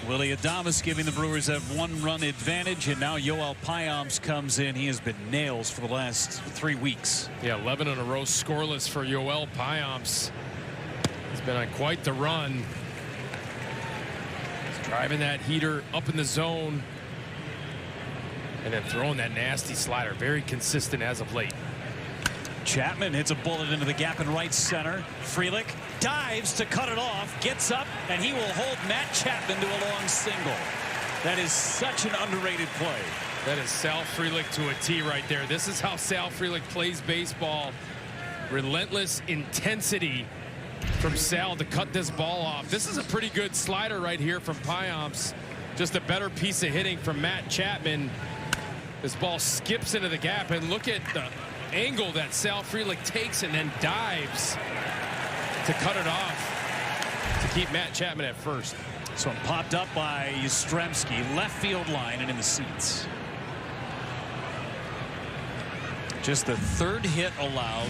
Speaker 6: Willie Adames giving the Brewers a 1-run advantage, and now Yoel Payamps comes in. He has been nails for the last 3 weeks.
Speaker 4: Yeah, 11 in a row scoreless for Yoel Payamps. He's been on quite the run. He's driving that heater up in the zone and then throwing that nasty slider. Very consistent as of late.
Speaker 6: Chapman hits a bullet into the gap in right center. Frelick dives to cut it off, gets up, and he will hold Matt Chapman to a long single. That is such an underrated play.
Speaker 4: That is Sal Frelick to a T right there. This is how Sal Frelick plays baseball. Relentless intensity from Sal to cut this ball off. This is a pretty good slider right here from Payamps. Just a better piece of hitting from Matt Chapman. This ball skips into the gap, and look at the angle that Sal Frelick takes and then dives to cut it off to keep Matt Chapman at first.
Speaker 6: So it popped up by Yastrzemski, left field line and in the seats. Just the third hit allowed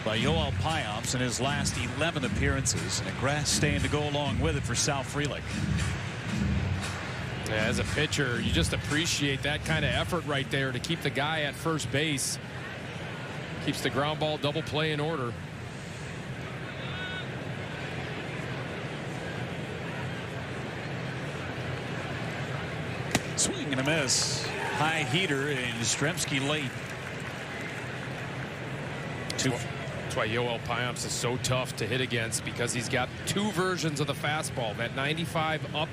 Speaker 6: by Yoel Payamps in his last 11 appearances, and a grass stain to go along with it for Sal Frelick.
Speaker 4: Yeah, as a pitcher, you just appreciate that kind of effort right there to keep the guy at first base. Keeps the ground ball double play in order.
Speaker 6: Swing and a miss. High heater, and Yastrzemski late.
Speaker 4: That's why Yoel Payamps is so tough to hit against, because he's got two versions of the fastball. That 95 up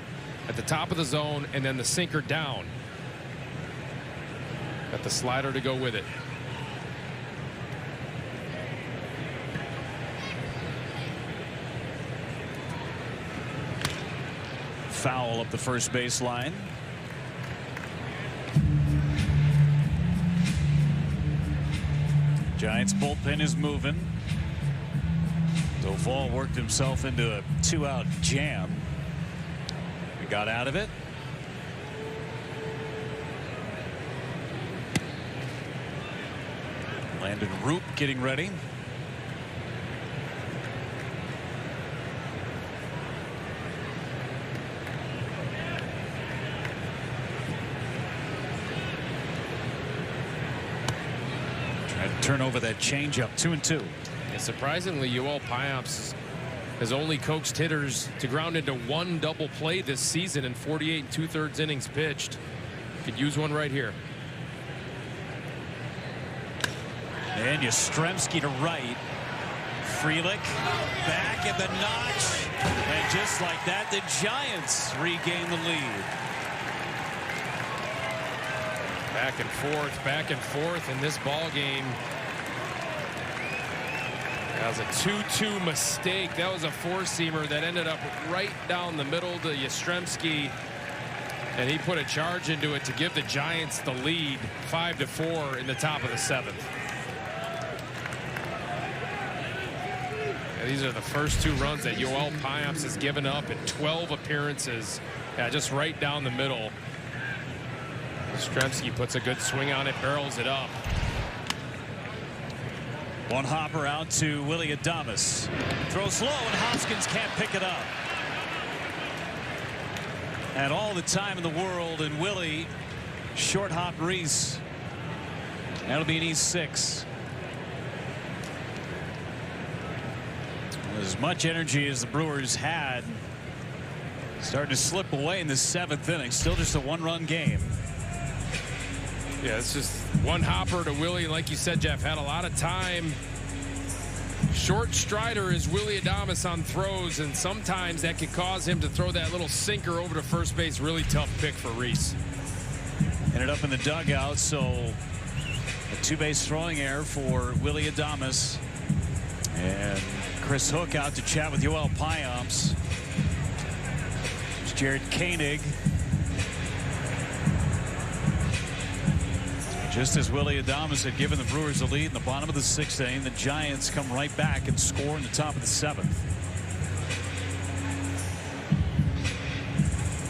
Speaker 4: at the top of the zone, and then the sinker down. Got the slider to go with it.
Speaker 6: Foul up the first baseline. Giants bullpen is moving. Doval worked himself into a 2-out jam. He got out of it. Landon Roop getting ready. Turn over that changeup. 2-2.
Speaker 4: And surprisingly, Yoel Payamps has only coaxed hitters to ground into one double play this season in 48 2/3 innings pitched. Could use one right here.
Speaker 6: And Yastrzemski to right. Frelick back in the notch. And just like that, the Giants regain the lead.
Speaker 4: Back and forth in this ball game. That was a 2-2 mistake. That was a four-seamer that ended up right down the middle to Yastrzemski, and he put a charge into it to give the Giants the lead, 5-4 in the top of the seventh. And these are the first two runs that Yoel Payamps has given up in 12 appearances. Yeah, just right down the middle. Yastrzemski puts a good swing on it, barrels it up.
Speaker 6: One hopper out to Willy Adames. Throws low, and Hoskins can't pick it up. And all the time in the world, and Willie short hop Reese. That'll be an E6. As much energy as the Brewers had, starting to slip away in the seventh inning. Still just a one-run game.
Speaker 4: Yeah, it's just one hopper to Willie. Like you said, Jeff, had a lot of time. Short strider is Willy Adames on throws, and sometimes that could cause him to throw that little sinker over to first base. Really tough pick for Reese.
Speaker 6: Ended up in the dugout, so a two-base throwing error for Willy Adames. And Chris Hook out to chat with Yoel Payamps. There's Jared Koenig. Just as Willy Adames had given the Brewers a lead in the bottom of the sixth inning, the Giants come right back and score in the top of the seventh.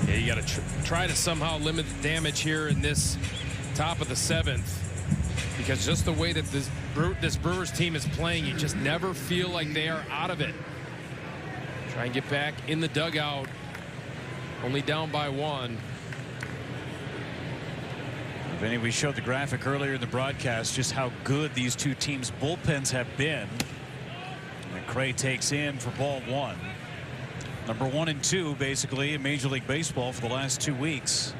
Speaker 4: Yeah, you got to try to somehow limit the damage here in this top of the seventh, because just the way that this Brewers team is playing, you just never feel like they are out of it. Try and get back in the dugout, only down by one.
Speaker 6: Vinny, we showed the graphic earlier in the broadcast just how good these two teams' bullpens have been. And McCray takes in for ball one. Number 1 and 2 basically in Major League Baseball for the last 2 weeks.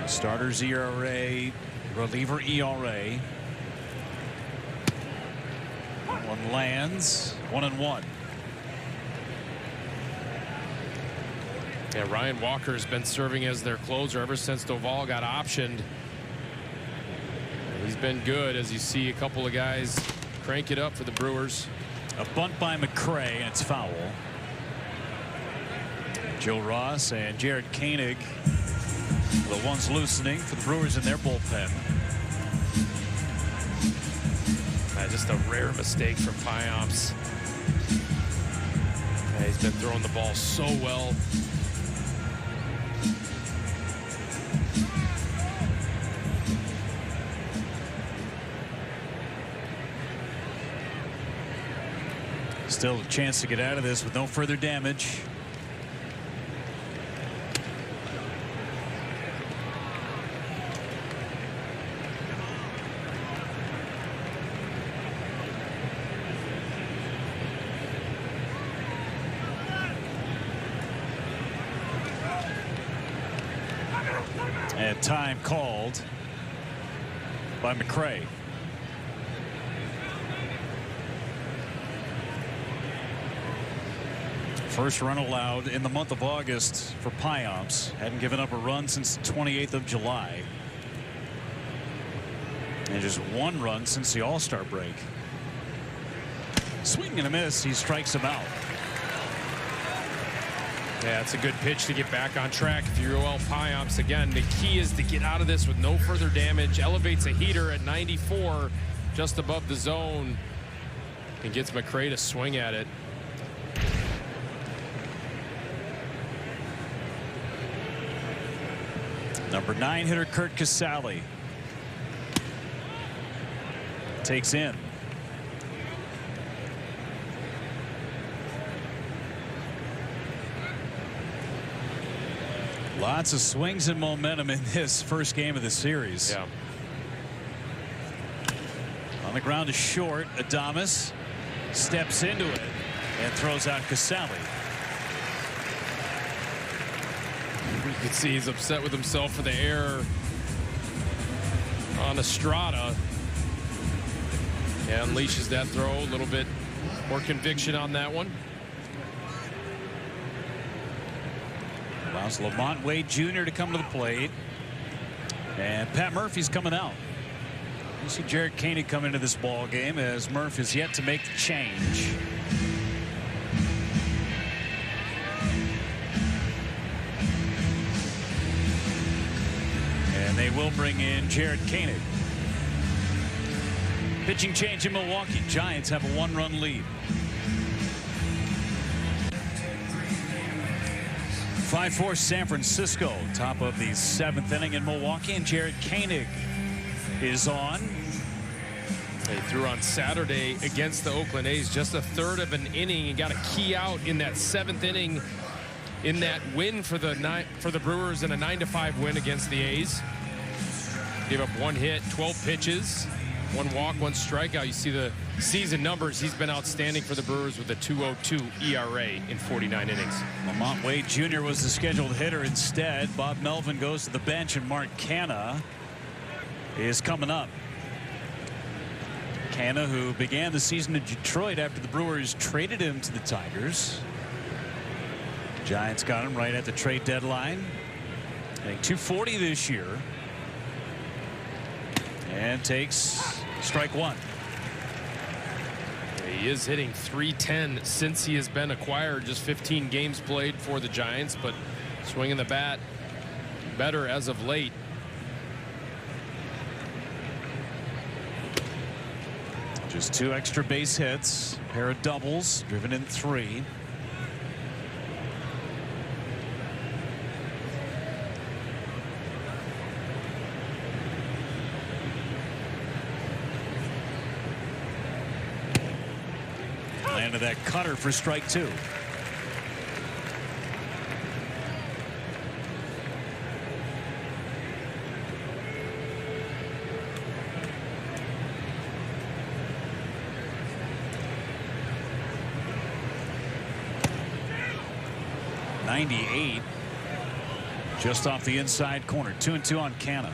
Speaker 6: Starters ERA, reliever ERA. One lands, 1-1.
Speaker 4: Yeah, Ryan Walker has been serving as their closer ever since Doval got optioned. He's been good, as you see a couple of guys crank it up for the Brewers.
Speaker 6: A bunt by McCray, and it's foul. Joe Ross and Jared Koenig, the ones loosening for the Brewers in their bullpen.
Speaker 4: Just a rare mistake from Payamps. Yeah, he's been throwing the ball so well.
Speaker 6: Still a chance to get out of this with no further damage. And time called by McCray. First run allowed in the month of August for Payamps. Hadn't given up a run since the 28th of July. And just one run since the All-Star break. Swing and a miss. He strikes him out.
Speaker 4: Yeah, it's a good pitch to get back on track. If you're Yoel Payamps, again, the key is to get out of this with no further damage. Elevates a heater at 94, just above the zone, and gets McCray to swing at it.
Speaker 6: Number 9 hitter Kurt Casale takes in. Lots of swings and momentum in this first game of the series.
Speaker 4: Yeah.
Speaker 6: On the ground is short. Adames steps into it and throws out Casale.
Speaker 4: You can see he's upset with himself for the error on Estrada. Yeah, unleashes that throw. A little bit more conviction on that one.
Speaker 6: Allows Lamont Wade Jr. to come to the plate. And Pat Murphy's coming out. You see Jared Koenig come into this ball game as Murph is yet to make the change. And they will bring in Jared Koenig. Pitching change in Milwaukee. Giants have a 1-run lead. 5-4 San Francisco, top of the 7th inning in Milwaukee, and Jared Koenig is on.
Speaker 4: He threw on Saturday against the Oakland A's, just a third of an inning, and got a key out in that 7th inning in that win for the Brewers in a 9-5 win against the A's. Gave up 1 hit, 12 pitches, 1 walk, 1 strikeout. You see the season numbers. He's been outstanding for the Brewers with a 2.02 ERA in 49 innings.
Speaker 6: Lamont Wade Jr. was the scheduled hitter instead. Bob Melvin goes to the bench, and Mark Canha is coming up. Canha, who began the season in Detroit after the Brewers traded him to the Tigers. Giants got him right at the trade deadline. Hitting .240 this year. And takes strike 1.
Speaker 4: He is hitting .310 since he has been acquired. Just 15 games played for the Giants, but swinging the bat better as of late.
Speaker 6: Just 2 extra base hits, a pair of doubles, driven in 3. Landed that cutter for strike 2. .98 just off the inside corner. 2-2 on Canha.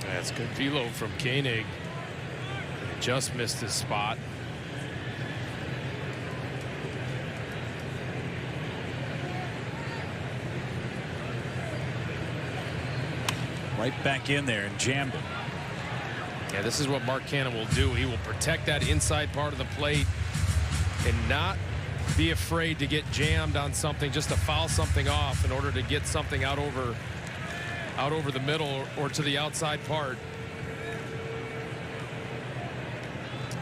Speaker 4: That's good velo from Koenig. Just missed his spot.
Speaker 6: Right back in there and jammed it.
Speaker 4: Yeah, this is what Mark Canha will do. He will protect that inside part of the plate and not be afraid to get jammed on something, just to foul something off in order to get something out over the middle or to the outside part.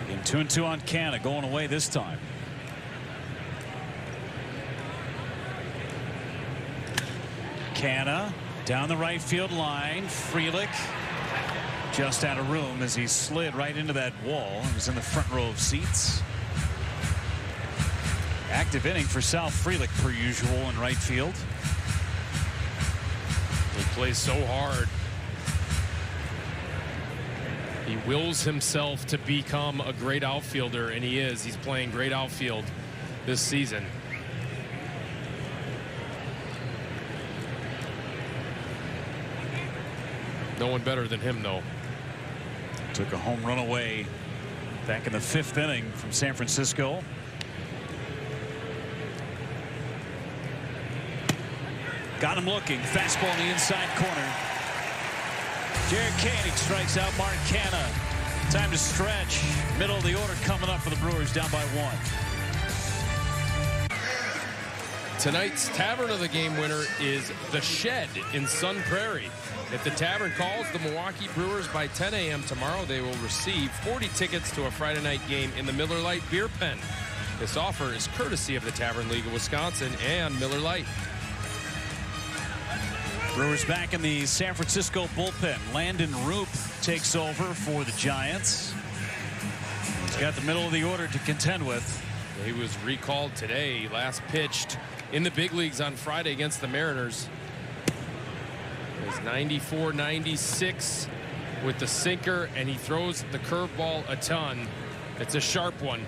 Speaker 6: Again, 2-2 on Canha, going away this time. Canha down the right field line. Frelick just out of room as he slid right into that wall. He was in the front row of seats. Active inning for Sal Frelick per usual in right field.
Speaker 4: He plays so hard. He wills himself to become a great outfielder, and he is. He's playing great outfield this season. No one better than him, though.
Speaker 6: Took a home run away back in the 5th inning from San Francisco. Got him looking. Fastball in the inside corner. Jared Koenig strikes out Mark Canha. Time to stretch. Middle of the order coming up for the Brewers, down by 1.
Speaker 4: Tonight's Tavern of the Game winner is The Shed in Sun Prairie. If the Tavern calls the Milwaukee Brewers by 10 a.m. tomorrow, they will receive 40 tickets to a Friday night game in the Miller Lite Beer Pen. This offer is courtesy of the Tavern League of Wisconsin and Miller Lite.
Speaker 6: Brewers back in the San Francisco bullpen. Landon Roop takes over for the Giants. He's got the middle of the order to contend with.
Speaker 4: He was recalled today. Last pitched in the big leagues on Friday against the Mariners. He's 94-96 with the sinker, and he throws the curveball a ton. It's a sharp one.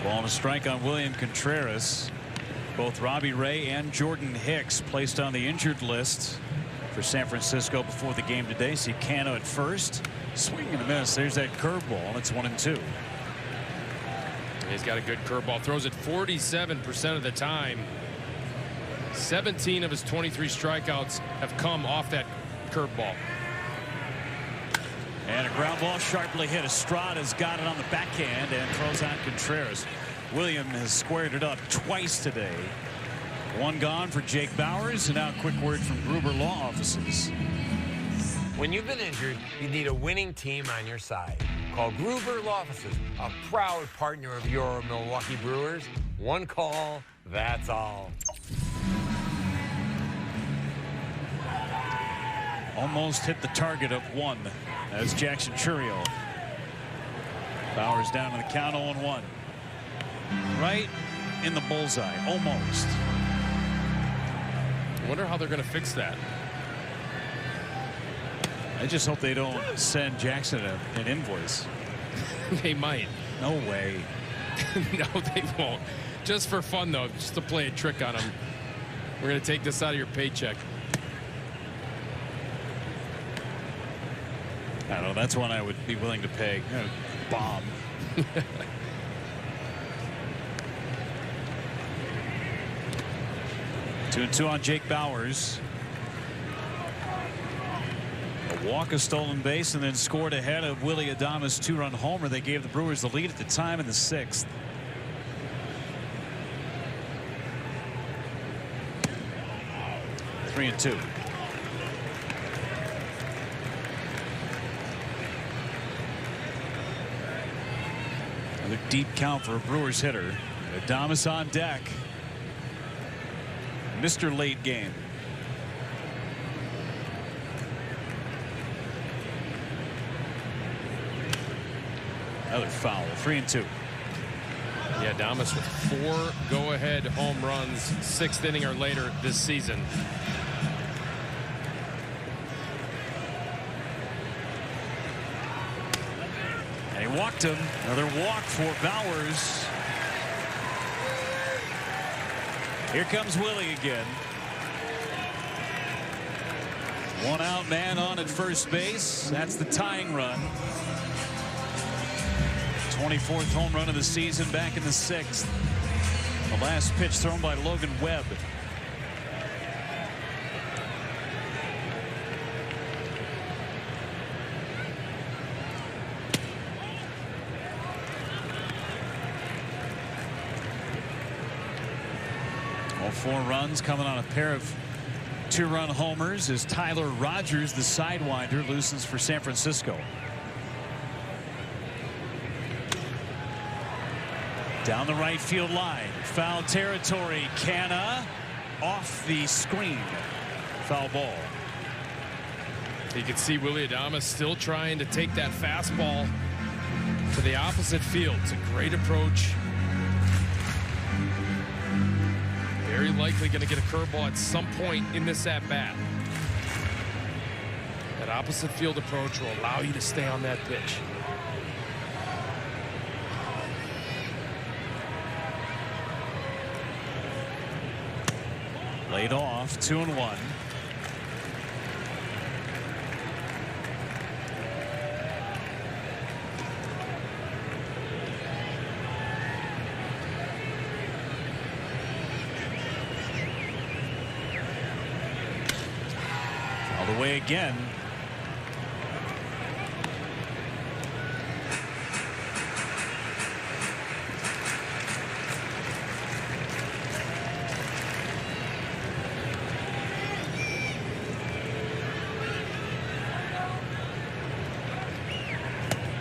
Speaker 6: Ball and a strike on William Contreras. Both Robbie Ray and Jordan Hicks placed on the injured list for San Francisco before the game today. See Canha at first. Swing and a miss. There's that curveball. It's 1-2.
Speaker 4: He's got a good curveball. Throws it 47% of the time. 17 of his 23 strikeouts have come off that curveball.
Speaker 6: And a ground ball sharply hit. Estrada's got it on the backhand and throws out Contreras. William has squared it up twice today. One gone for Jake Bowers, and now a quick word from Gruber Law Offices.
Speaker 8: When you've been injured, you need a winning team on your side. Call Gruber Law Offices, a proud partner of your Milwaukee Brewers. One call, that's all.
Speaker 6: Almost hit the target of 1. That's Jackson Chourio. Bowers down to the count, 0-1. Right in the bullseye, almost.
Speaker 4: I wonder how they're going to fix that.
Speaker 6: I just hope they don't send Jackson an invoice.
Speaker 4: They might.
Speaker 6: No way.
Speaker 4: No, they won't. Just for fun, though, just to play a trick on them. We're going to take this out of your paycheck.
Speaker 6: I don't know. That's one I would be willing to pay. Bomb. 2-2 on Jake Bowers. A walk, a stolen base, and then scored ahead of Willy Adames' 2-run homer. They gave the Brewers the lead at the time in the 6th. Three and 2. Another deep count for a Brewers hitter. Adames on deck. Mr. Late Game. Another foul. 3 and 2.
Speaker 4: Yeah, Adames with 4 go-ahead home runs, 6th inning or later this season.
Speaker 6: And he walked him. Another walk for Bowers. Here comes Willie again. 1 out, man on at first base. That's the tying run. 24th home run of the season back in the 6th. The last pitch thrown by Logan Webb. All 4 runs coming on a pair of 2-run homers as Tyler Rogers, the sidewinder, loosens for San Francisco. Down the right field line. Foul territory. Canha off the screen. Foul ball.
Speaker 4: You can see Willy Adames still trying to take that fastball to the opposite field. It's a great approach. Very likely going to get a curveball at some point in this at-bat. That opposite field approach will allow you to stay on that pitch.
Speaker 6: Laid off, 2-1. All the way again.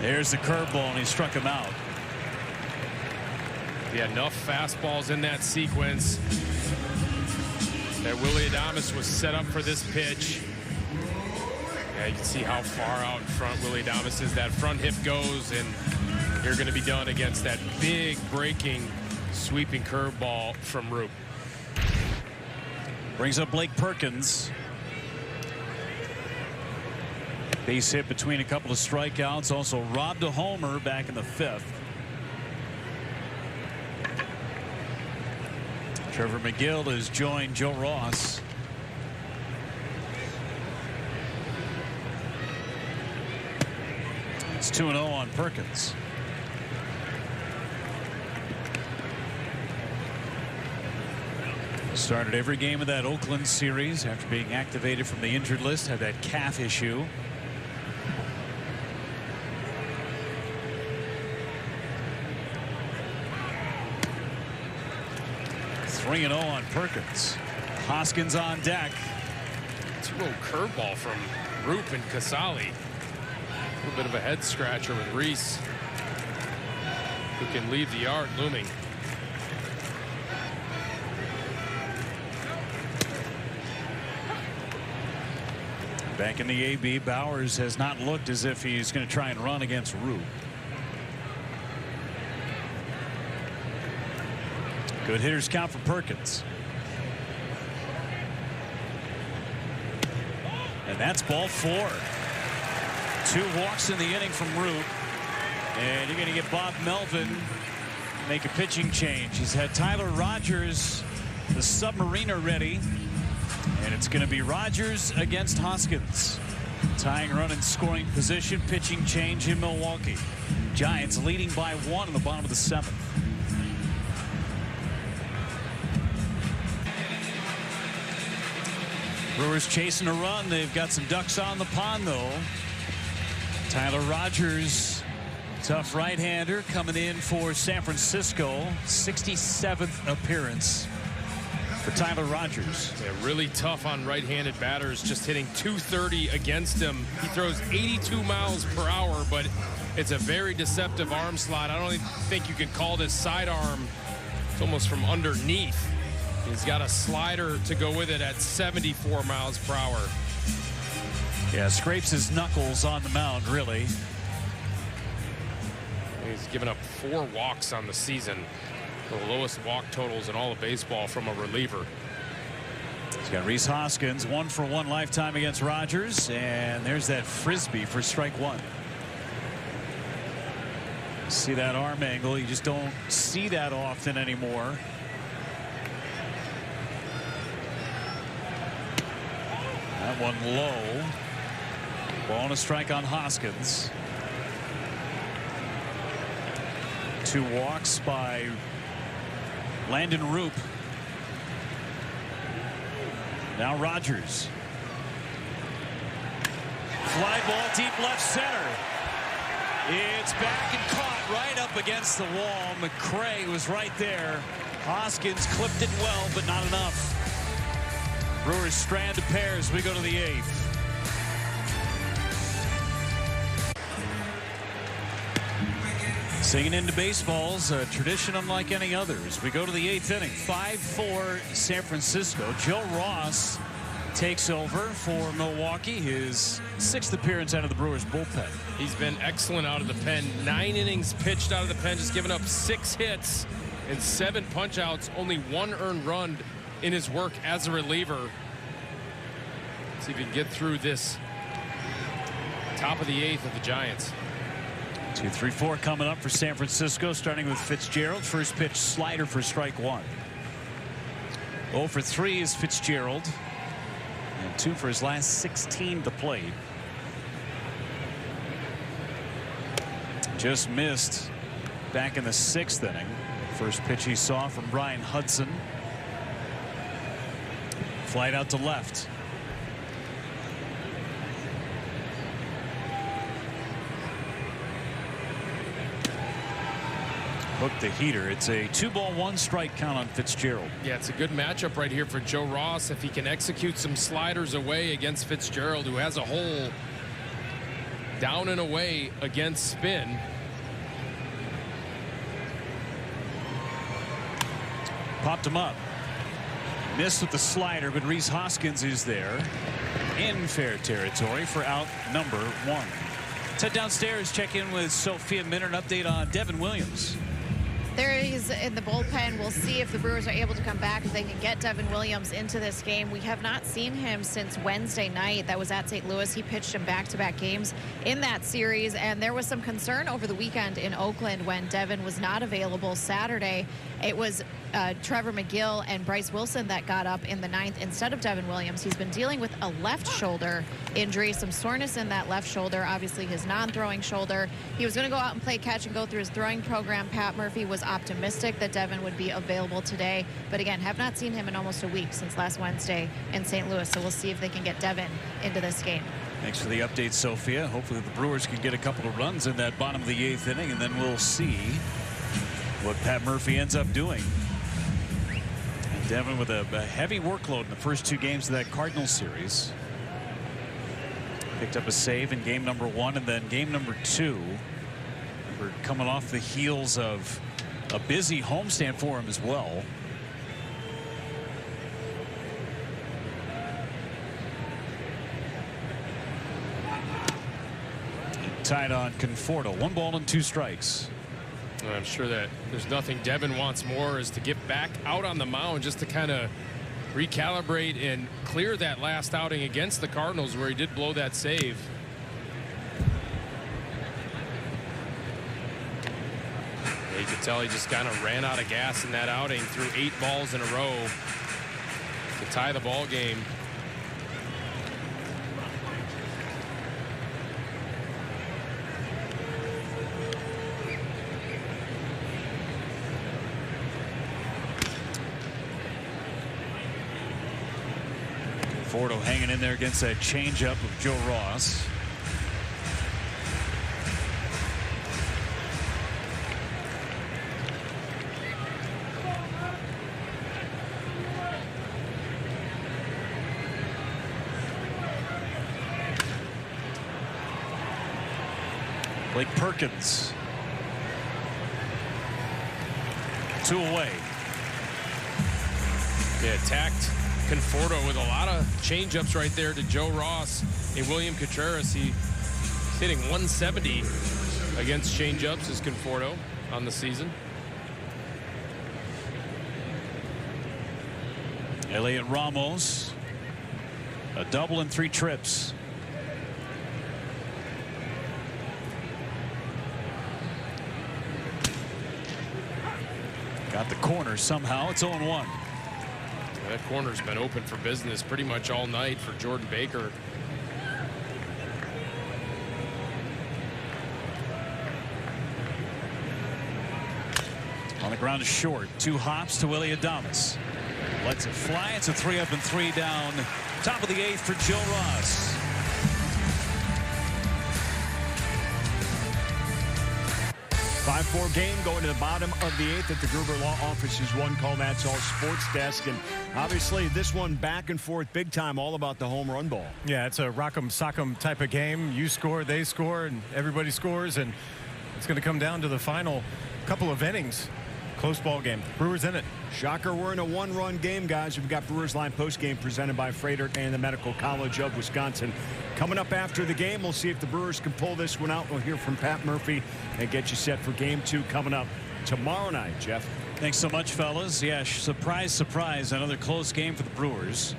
Speaker 6: There's the curveball, and he struck him out.
Speaker 4: Yeah, enough fastballs in that sequence that Willy Adames was set up for this pitch. Yeah, you can see how far out in front Willy Adames is. That front hip goes, and you're going to be done against that big breaking, sweeping curveball from Roop.
Speaker 6: Brings up Blake Perkins. Base hit between a couple of strikeouts. Also robbed a homer back in the 5th. Trevor McGill has joined Joe Ross. It's 2-0 on Perkins. Started every game of that Oakland series after being activated from the injured list. Had that calf issue. Three 3-0 on Perkins. Hoskins on deck.
Speaker 4: It's a little curveball from Roop and Casali. A little bit of a head scratcher with Reese, who can leave the yard looming.
Speaker 6: Back in the AB, Bowers has not looked as if he's going to try and run against Roop. Good hitters count for Perkins. And that's ball 4. 2 walks in the inning from Roop. And you're going to get Bob Melvin make a pitching change. He's had Tyler Rogers, the Submariner, ready. And it's going to be Rogers against Hoskins. Tying run in scoring position, pitching change in Milwaukee. Giants leading by 1 in the bottom of the 7th. Brewers chasing a run. They've got some ducks on the pond, though. Tyler Rogers, tough right-hander, coming in for San Francisco. 67th appearance for Tyler Rogers.
Speaker 4: Yeah, really tough on right-handed batters, just hitting .230 against him. He throws 82 miles per hour, but it's a very deceptive arm slot. I don't even think you could call this sidearm. It's almost from underneath. He's got a slider to go with it at 74 miles per hour.
Speaker 6: Yeah, scrapes his knuckles on the mound, really.
Speaker 4: He's given up 4 walks on the season. The lowest walk totals in all of baseball from a reliever.
Speaker 6: He's got Rhys Hoskins, 1-for-1 lifetime against Rogers. And there's that frisbee for strike 1. See that arm angle. You just don't see that often anymore. That one low. Ball and a strike on Hoskins. 2 walks by Landon Roop. Now Rogers. Fly ball deep left center. It's back and caught right up against the wall. McCray was right there. Hoskins clipped it well, but not enough. Brewers strand a pair as we go to the 8th. Singing into baseball's a tradition unlike any others. We go to the 8th inning. 5-4 San Francisco. Joe Ross takes over for Milwaukee, his 6th appearance out of the Brewers bullpen.
Speaker 4: He's been excellent out of the pen. 9 innings pitched out of the pen, just giving up 6 hits and 7 punch-outs, only 1 earned run in his work as a reliever. See if he can get through this top of the 8th of the Giants.
Speaker 6: 2-3-4 coming up for San Francisco, starting with Fitzgerald. First pitch slider for strike 1. 0 for 3 is Fitzgerald, and 2 for his last 16 to the plate. Just missed back in the 6th inning. First pitch he saw from Brian Hudson. Flight out to left. Hooked the heater. It's a 2-ball 1-strike count on Fitzgerald.
Speaker 4: Yeah, it's a good matchup right here for Joe Ross if he can execute some sliders away against Fitzgerald, who has a hole down and away against spin.
Speaker 6: Popped him up. Missed with the slider, but Rhys Hoskins is there in fair territory for out number 1. Let's head downstairs, check in with Sophia Minner, an update on Devin Williams.
Speaker 2: There he's in the bullpen. We'll see if the Brewers are able to come back, if they can get Devin Williams into this game. We have not seen him since Wednesday night. That was at St. Louis. He pitched in back-to-back games in that series, and there was some concern over the weekend in Oakland when Devin was not available Saturday. It was Trevor McGill and Bryce Wilson that got up in the 9th instead of Devin Williams. He's been dealing with a left shoulder injury, some soreness in that left shoulder, obviously his non-throwing shoulder. He was going to go out and play catch and go through his throwing program. Pat Murphy was optimistic that Devin would be available today, but again, have not seen him in almost a week since last Wednesday in St. Louis, so we'll see if they can get Devin into this game.
Speaker 6: Thanks for the update, Sophia. Hopefully the Brewers can get a couple of runs in that bottom of the 8th inning, and then we'll see what Pat Murphy ends up doing. And Devin with a heavy workload in the first 2 games of that Cardinals series. Picked up a save in game number 1, and then game number 2. We're coming off the heels of a busy homestand for him as well. Tied on Conforto. 1 ball and 2 strikes.
Speaker 4: I'm sure that there's nothing Devin wants more is to get back out on the mound just to kind of recalibrate and clear that last outing against the Cardinals where he did blow that save. Yeah, you could tell he just kind of ran out of gas in that outing, threw 8 balls in a row to tie the ball game.
Speaker 6: Conforto hanging in there against that changeup of Joe Ross. Blake Perkins. 2 away.
Speaker 4: They attacked Conforto with a lot of changeups right there to Joe Ross and William Contreras. He's hitting 170 against changeups as Conforto on the season.
Speaker 6: Elliot Ramos, a double in 3 trips. Got the corner somehow. It's 0-1.
Speaker 4: That corner's been open for business pretty much all night for Jordan Baker.
Speaker 6: On the ground is short. 2 hops to Willie Adames. Lets it fly. It's a 3 up and 3 down. Top of the 8th for Joe Ross.
Speaker 9: Five-four game going to the bottom of the 8th at the Gruber Law Office's One Call That's All Sports Desk. And obviously this one back and forth big time, all about the home run ball.
Speaker 10: Yeah, it's a rock'em sock'em type of game. You score, they score, and everybody scores. And it's going to come down to the final couple of innings. Close ball game. Brewers in it.
Speaker 9: Shocker, we're in a one-run game, guys. We've got Brewers Line postgame presented by Freighter and the Medical College of Wisconsin. Coming up after the game, we'll see if the Brewers can pull this one out. We'll hear from Pat Murphy and get you set for Game 2 coming up tomorrow night. Jeff.
Speaker 6: Thanks so much, fellas. Yeah, surprise, surprise, another close game for the Brewers.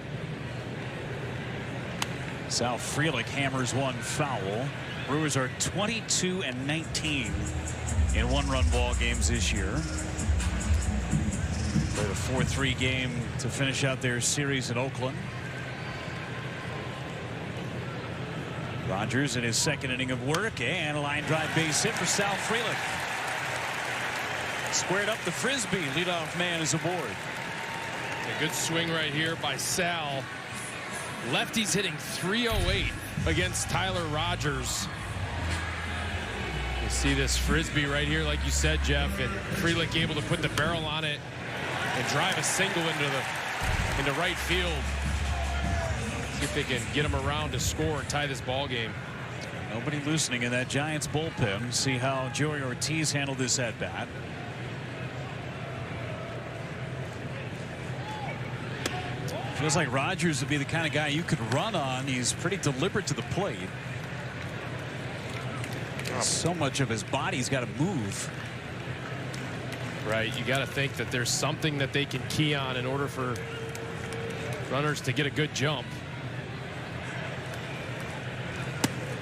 Speaker 6: Sal Frelick hammers one foul. Brewers are 22-19 in one-run ball games this year. Played a 4-3 game to finish out their series in Oakland. Rogers in his second inning of work, and a line drive base hit for Sal Frelick. Squared up the frisbee. Leadoff man is aboard.
Speaker 4: A good swing right here by Sal. Lefty's hitting .308 against Tyler Rogers. You see this frisbee right here, like you said, Jeff, and Frelick able to put the barrel on it and drive a single into right field. See if they can get him around to score and tie this ball game.
Speaker 6: Nobody loosening in that Giants bullpen. See how Joey Ortiz handled this at bat. Feels like Rogers would be the kind of guy you could run on. He's pretty deliberate to the plate. So much of his body's got to move.
Speaker 4: Right, you got to think that there's something that they can key on in order for runners to get a good jump.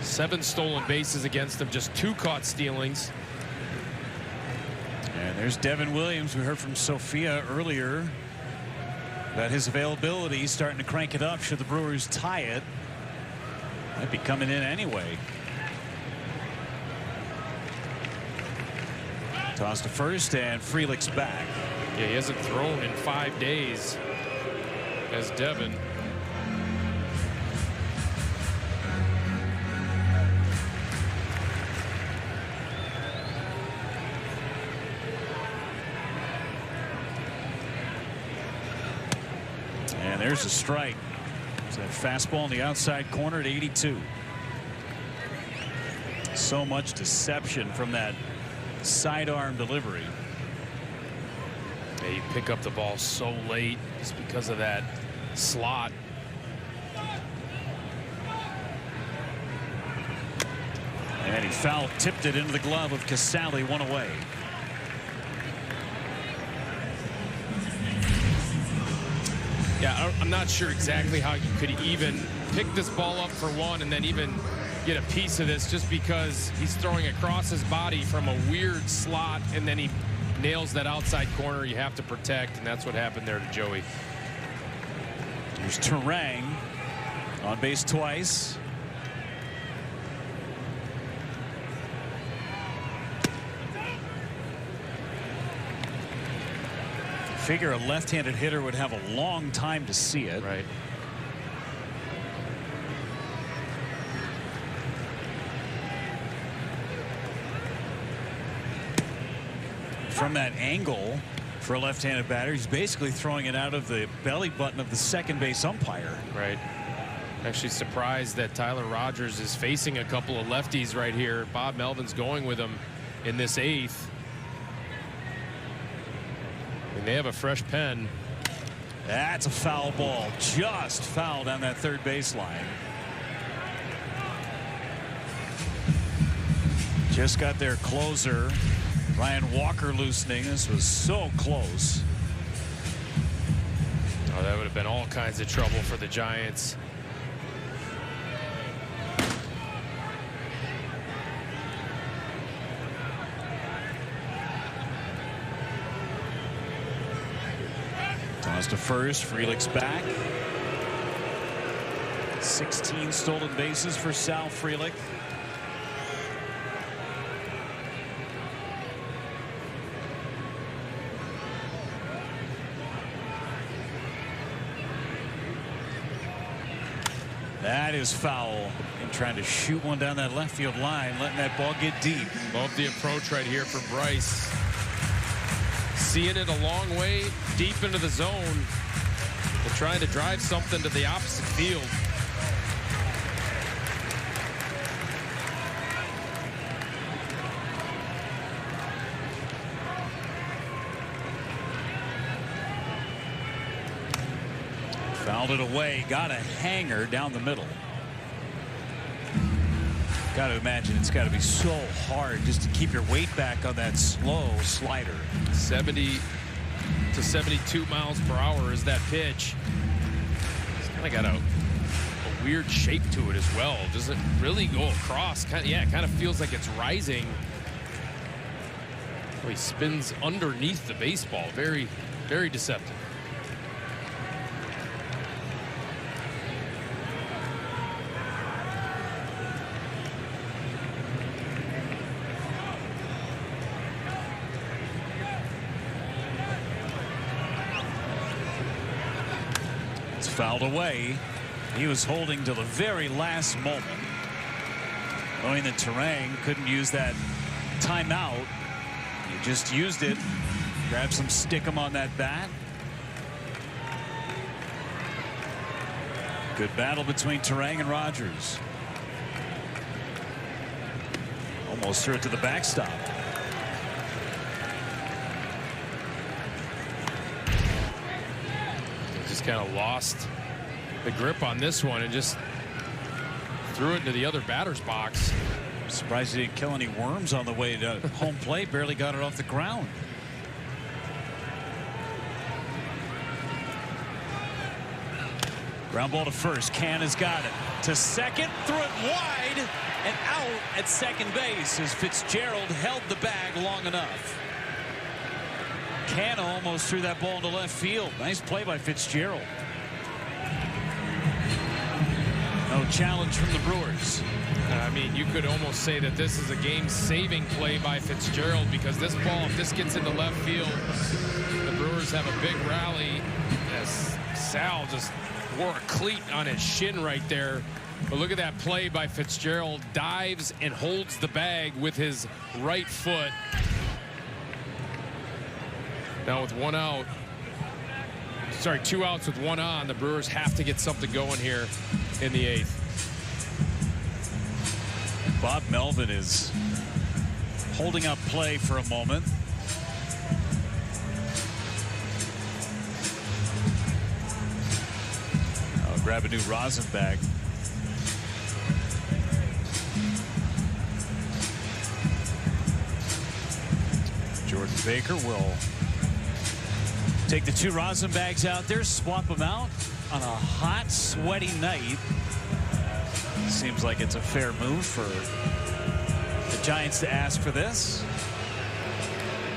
Speaker 4: 7 stolen bases against him, just 2 caught stealings.
Speaker 6: And there's Devin Williams. We heard from Sophia earlier that his availability starting to crank it up should the Brewers tie it. Might be coming in anyway. Toss to first, and Frelick's back.
Speaker 4: Yeah, he hasn't thrown in 5 days as Devin.
Speaker 6: And there's a strike. It's a fastball in the outside corner at 82. So much deception from that sidearm delivery.
Speaker 4: Yeah, you pick up the ball so late just because of that slot.
Speaker 6: And he foul tipped it into the glove of Casale, 1 away.
Speaker 4: Yeah, I'm not sure exactly how you could even pick this ball up for one and then even get a piece of this, just because he's throwing across his body from a weird slot and then he nails that outside corner you have to protect, and that's what happened there to Joey.
Speaker 6: There's Terang on base twice. Figure a left-handed hitter would have a long time to see it.
Speaker 4: Right.
Speaker 6: From that angle for a left-handed batter, he's basically throwing it out of the belly button of the second base umpire.
Speaker 4: Right. Actually surprised that Tyler Rogers is facing a couple of lefties right here. Bob Melvin's going with him in this 8th. And they have a fresh pen.
Speaker 6: That's a foul ball. Just foul down that third baseline. Just got their closer, Ryan Walker, loosening. This was so close.
Speaker 4: Oh, that would have been all kinds of trouble for the Giants.
Speaker 6: Toss to first. Frelick's back. 16 stolen bases for Sal Frelick. That is foul. And trying to shoot one down that left field line, letting that ball get deep.
Speaker 4: Love the approach right here for Bryce. Seeing it a long way deep into the zone and trying to drive something to the opposite field.
Speaker 6: Fouled it away. Got a hanger down the middle. Got to imagine it's got to be so hard just to keep your weight back on that slow slider.
Speaker 4: 70 to 72 miles per hour is that pitch. It's kind of got a weird shape to it as well. Does it really go across? Yeah, it kind of feels like it's rising. Oh, he spins underneath the baseball. Very, very deceptive.
Speaker 6: It's fouled away. He was holding till the very last moment, knowing that Terang couldn't use that timeout. He just used it. Grab some stickum on that bat. Good battle between Terang and Rogers. Almost threw it to the backstop.
Speaker 4: He just kind of lost the grip on this one and just threw it into the other batter's box.
Speaker 6: Surprised he didn't kill any worms on the way to home plate. Barely got it off the ground. Ground ball to first. Can has got it to second. Threw it wide and out at second base as Fitzgerald held the bag long enough. Can almost threw that ball into left field. Nice play by Fitzgerald. No challenge from the Brewers.
Speaker 4: I mean, you could almost say that this is a game-saving play by Fitzgerald, because this ball, if this gets into left field, the Brewers have a big rally. As Sal just wore a cleat on his shin right there. But look at that play by Fitzgerald. Dives and holds the bag with his right foot. Now with one out, sorry, 2 outs with one on, the Brewers have to get something going here in the 8th.
Speaker 6: Bob Melvin is holding up play for a moment. I'll grab a new rosin bag. Jordan Baker will take the 2 rosin bags out there, swap them out on a hot, sweaty night. Seems like it's a fair move for the Giants to ask for this.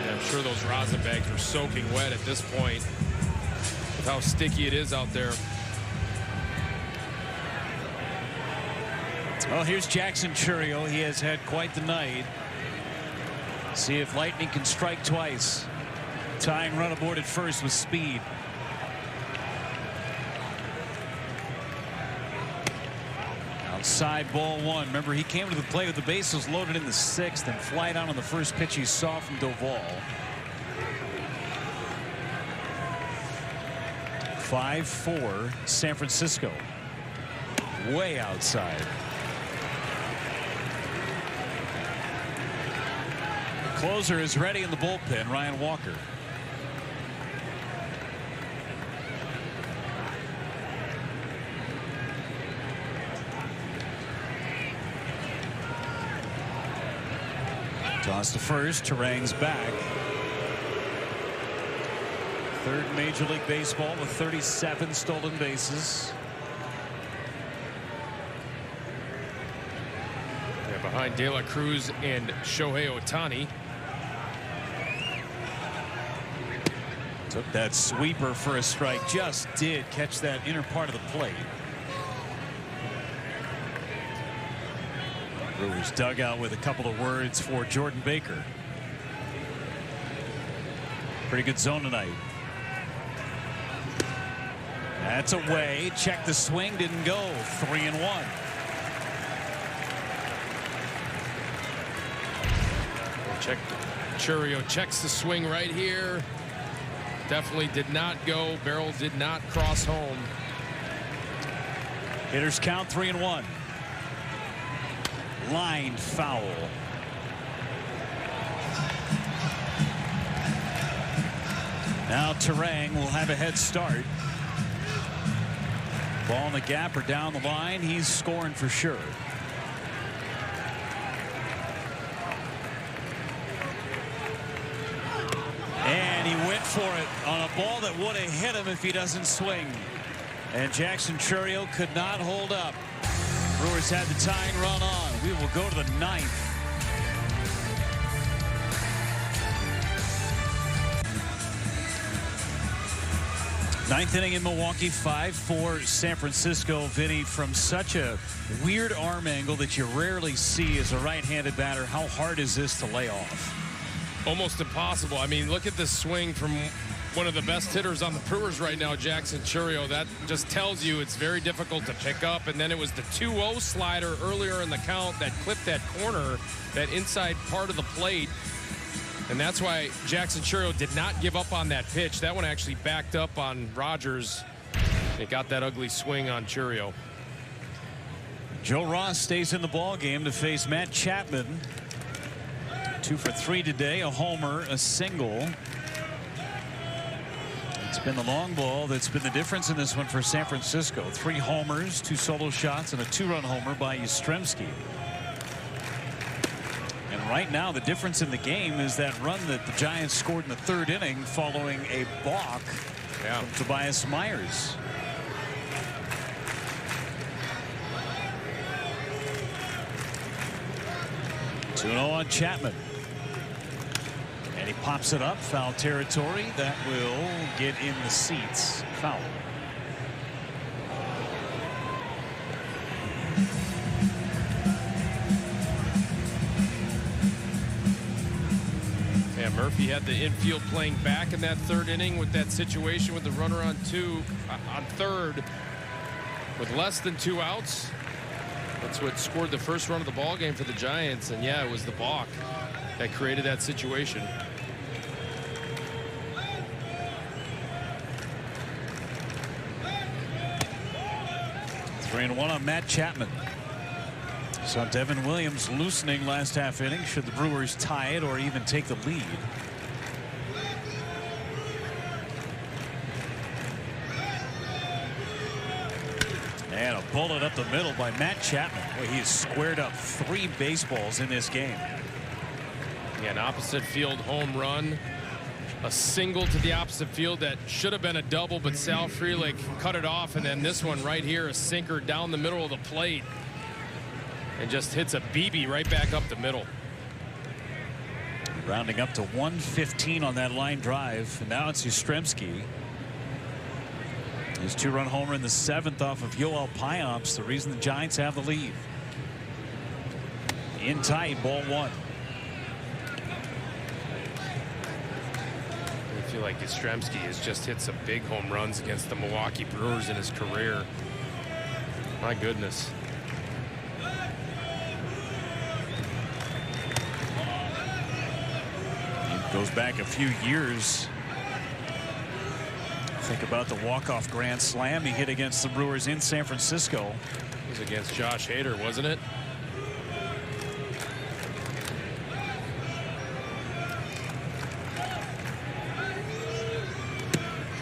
Speaker 4: Yeah, I'm sure those rosin bags are soaking wet at this point with how sticky it is out there.
Speaker 6: Well, here's Jackson Chourio. He has had quite the night. See if Lightning can strike twice. Tying run aboard at first with speed. Outside ball 1. Remember, he came to the plate with the bases loaded in the 6th and fly down on the first pitch he saw from Doval. 5-4 San Francisco. Way outside. The closer is ready in the bullpen, Ryan Walker. Toss to first. Terang's back. 3rd Major League Baseball with 37 stolen bases.
Speaker 4: Yeah, behind De La Cruz and Shohei Ohtani.
Speaker 6: Took that sweeper for a strike. Just did catch that inner part of the plate. Brewers dugout with a couple of words for Jordan Baker. Pretty good zone tonight. That's away. Check the swing. Didn't go. 3-1.
Speaker 4: Check. Chourio checks the swing right here. Definitely did not go. Barrel did not cross home.
Speaker 6: Hitters count 3-1. Line foul. Now Terang will have a head start. Ball in the gap or down the line. He's scoring for sure. And he went for it on a ball that would have hit him if he doesn't swing. And Jackson Chourio could not hold up. Brewers had the tying run on. We will go to the 9th. Ninth inning in Milwaukee, 5-4 San Francisco. Vinny, from such a weird arm angle that you rarely see as a right-handed batter, how hard is this to lay off?
Speaker 4: Almost impossible. I mean, look at this swing from one of the best hitters on the Brewers right now, Jackson Chourio. That just tells you it's very difficult to pick up. And then it was the 2-0 slider earlier in the count that clipped that corner, that inside part of the plate. And that's why Jackson Chourio did not give up on that pitch. That one actually backed up on Rogers. It got that ugly swing on Chourio.
Speaker 6: Joe Ross stays in the ball game to face Matt Chapman. 2 for 3 today, a homer, a single. It's been the long ball that's been the difference in this one for San Francisco. 3 homers, 2 solo shots, and a 2-run homer by Yastrzemski. And right now, the difference in the game is that run that the Giants scored in the 3rd inning following a balk from Tobias Myers. Two-0 on Chapman. And he pops it up, foul territory. That will get in the seats. Foul.
Speaker 4: Yeah, Murphy had the infield playing back in that 3rd inning with that situation with the runner on 3rd with less than 2 outs. That's what scored the first run of the ball game for the Giants. And yeah, it was the balk that created that situation.
Speaker 6: 3-1 on Matt Chapman. So Devin Williams loosening last half inning should the Brewers tie it or even take the lead. And a bullet up the middle by Matt Chapman. Well, he has squared up 3 baseballs in this game.
Speaker 4: Yeah, an opposite field home run. A single to the opposite field that should have been a double, but Sal Frelick cut it off. And then this one right here, a sinker down the middle of the plate. And just hits a BB right back up the middle.
Speaker 6: Rounding up to 115 on that line drive. And now it's Yastrzemski. His 2-run homer in the 7th off of Yoel Payamps, the reason the Giants have the lead. In tight, ball 1.
Speaker 4: I feel like Yastrzemski has just hit some big home runs against the Milwaukee Brewers in his career. My goodness.
Speaker 6: He goes back a few years. Think about the walk-off grand slam he hit against the Brewers in San Francisco.
Speaker 4: It was against Josh Hader, wasn't it?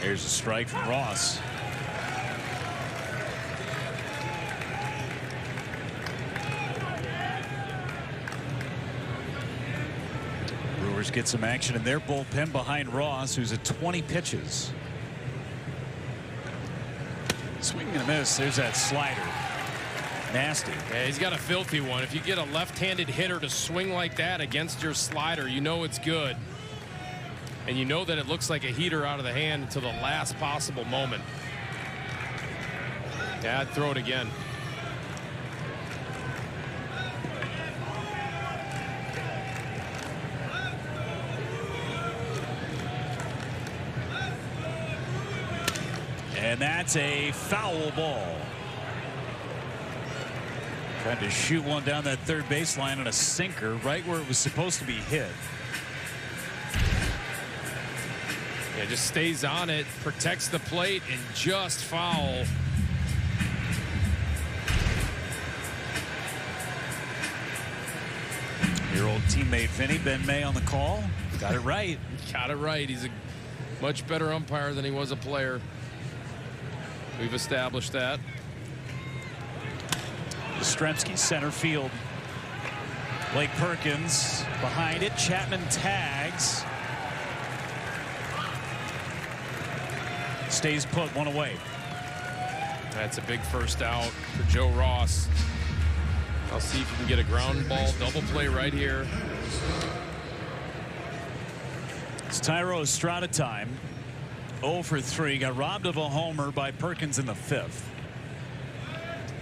Speaker 6: Here's a strike from Ross. Brewers get some action in their bullpen behind Ross, who's at 20 pitches. Swing and a miss. There's that slider. Nasty.
Speaker 4: Yeah, he's got a filthy one. If you get a left-handed hitter to swing like that against your slider, you know it's good. And you know that it looks like a heater out of the hand until the last possible moment. Yeah, I'd throw it again.
Speaker 6: And that's a foul ball. Trying to shoot one down that 3rd baseline on a sinker right where it was supposed to be hit.
Speaker 4: Yeah, just stays on it, protects the plate, and just foul.
Speaker 6: Your old teammate Vinny, Ben May on the call. Got it right.
Speaker 4: Got it right. He's a much better umpire than he was a player. We've established that.
Speaker 6: Yastrzemski center field. Blake Perkins behind it. Chapman tags. Stays put, one away.
Speaker 4: That's a big first out for Joe Ross. I'll see if you can get a ground ball double play right here.
Speaker 6: It's Thairo Estrada time. 0 for 3. Got robbed of a homer by Perkins in the 5th.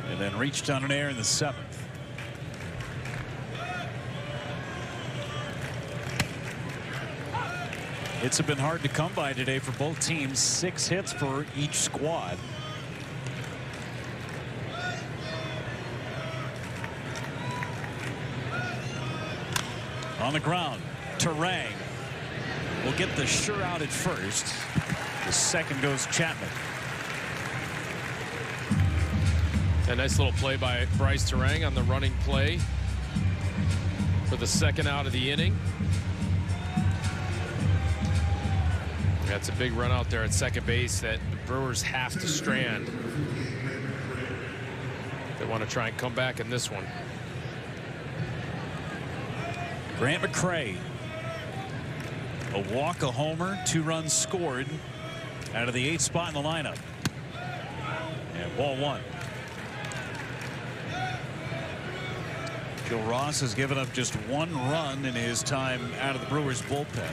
Speaker 6: And then reached on an air in the 7th. Hits have been hard to come by today for both teams. 6 hits for each squad. On the ground, Terang will get the sure out at first. The second goes Chapman.
Speaker 4: A nice little play by Bryce Terang on the running play for the second out of the inning. That's a big run out there at second base that the Brewers have to strand. They want to try and come back in this one.
Speaker 6: Grant McCray. A walk, a homer, 2 runs scored out of the 8th spot in the lineup. And ball 1. Joe Ross has given up just 1 run in his time out of the Brewers bullpen.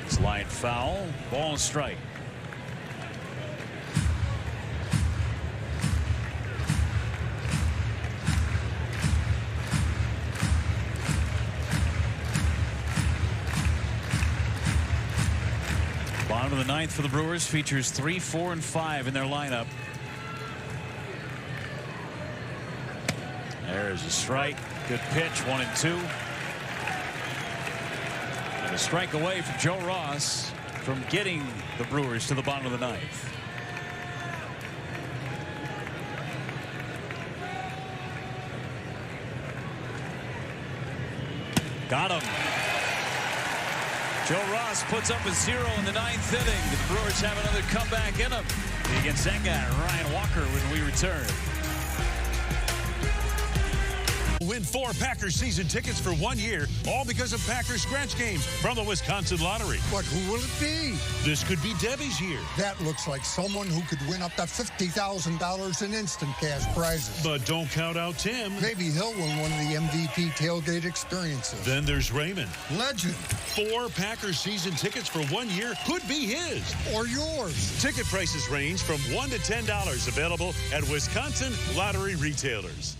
Speaker 6: It's line foul, ball and strike. Bottom of the 9th for the Brewers features 3, 4, and 5 in their lineup. There's a strike. Good pitch, 1 and 2. And a strike away from Joe Ross from getting the Brewers to the bottom of the 9th. Got him. Joe Ross puts up a 0 in the 9th inning. The Brewers have another comeback in them. Against that guy, Ryan Walker, when we return.
Speaker 11: Win 4 Packers season tickets for 1 year, all because of Packers scratch games from the Wisconsin Lottery.
Speaker 12: But who will it be?
Speaker 11: This could be Debbie's year.
Speaker 12: That looks like someone who could win up to $50,000 in instant cash prizes.
Speaker 11: But don't count out Tim.
Speaker 12: Maybe he'll win one of the MVP tailgate experiences.
Speaker 11: Then there's Raymond.
Speaker 12: Legend.
Speaker 11: 4 Packers season tickets for 1 year could be his.
Speaker 12: Or yours.
Speaker 11: Ticket prices range from $1 to $10. Available at Wisconsin Lottery retailers.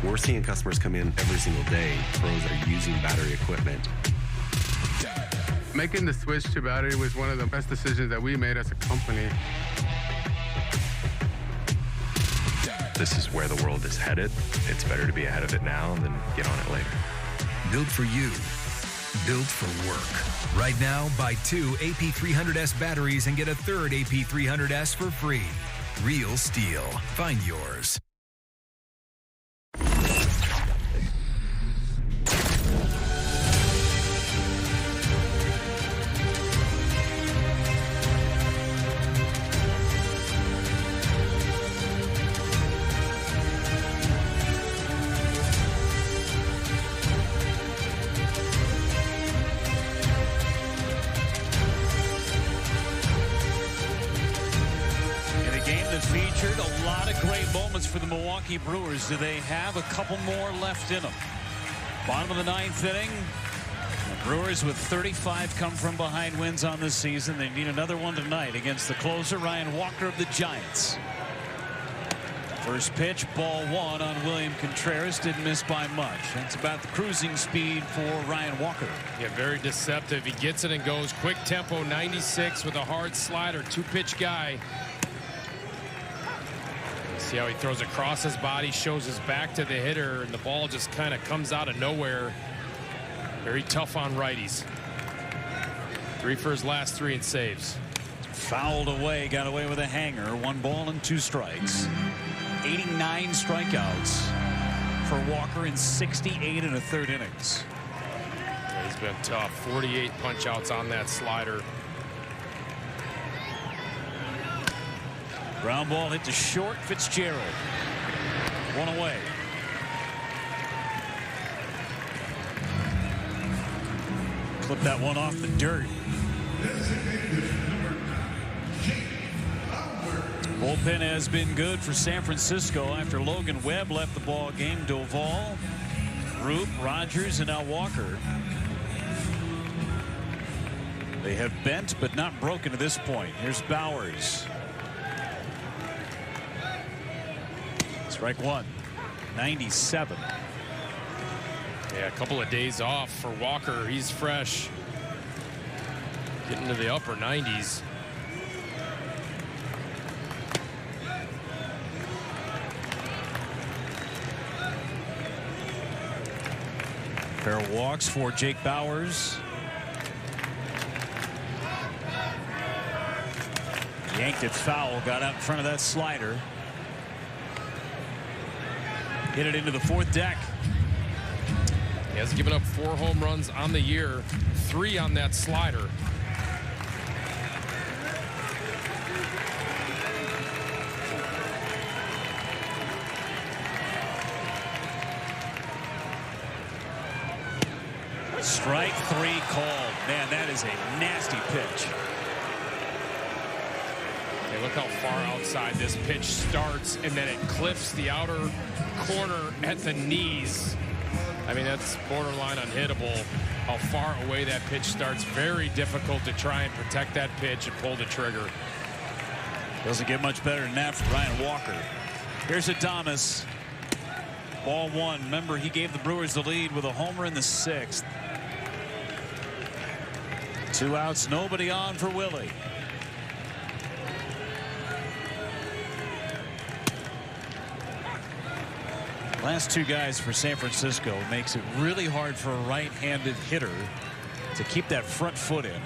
Speaker 13: We're seeing customers come in every single day. Pros are using battery equipment.
Speaker 14: Making the switch to battery was one of the best decisions that we made as a company.
Speaker 13: This is where the world is headed. It's better to be ahead of it now than get on it later.
Speaker 15: Built for you. Built for work. Right now, buy 2 AP300S batteries and get a 3rd AP300S for free. Real steel. Find yours.
Speaker 6: Featured a lot of great moments for the Milwaukee Brewers. Do they have a couple more left in them? Bottom of the 9th inning. The Brewers with 35 come from behind wins on this season. They need another one tonight against the closer, Ryan Walker of the Giants. First pitch, ball 1 on William Contreras. Didn't miss by much. That's about the cruising speed for Ryan Walker.
Speaker 4: Yeah, very deceptive. He gets it and goes quick tempo, 96 with a hard slider, 2-pitch guy. See how he throws across his body, shows his back to the hitter, and the ball just kind of comes out of nowhere. Very tough on righties. 3 for his last 3 and saves.
Speaker 6: Fouled away, got away with a hanger. 1 ball and 2 strikes. 89 strikeouts for Walker in 68 1/3 innings.
Speaker 4: Yeah, he's been tough. 48 punch outs on that slider.
Speaker 6: Ground ball hit to short. Fitzgerald. One away. Clip that one off the dirt. Bullpen has been good for San Francisco after Logan Webb left the ball game. Doval, Roop, Rogers, and now Walker. They have bent but not broken to this point. Here's Bowers. Strike one. 97.
Speaker 4: Yeah, a couple of days off for Walker. He's fresh. Getting to the upper 90s.
Speaker 6: Pair of walks for Jake Bowers. Yanked it foul. Got out in front of that slider. Hit it into the fourth deck.
Speaker 4: He has given up 4 home runs on the year, 3 on that slider.
Speaker 6: Strike 3 called. Man, that is a nasty pitch.
Speaker 4: Hey, look how far outside this pitch starts, and then it clips the outer corner at the knees. I mean, that's borderline unhittable. How far away that pitch starts. Very difficult to try and protect that pitch and pull the trigger.
Speaker 6: Doesn't get much better than that for Ryan Walker. Here's Adames. Ball one. Remember, he gave the Brewers the lead with a homer in the 6th. 2 outs, nobody on for Willie. Last 2 guys for San Francisco makes it really hard for a right-handed hitter to keep that front foot in.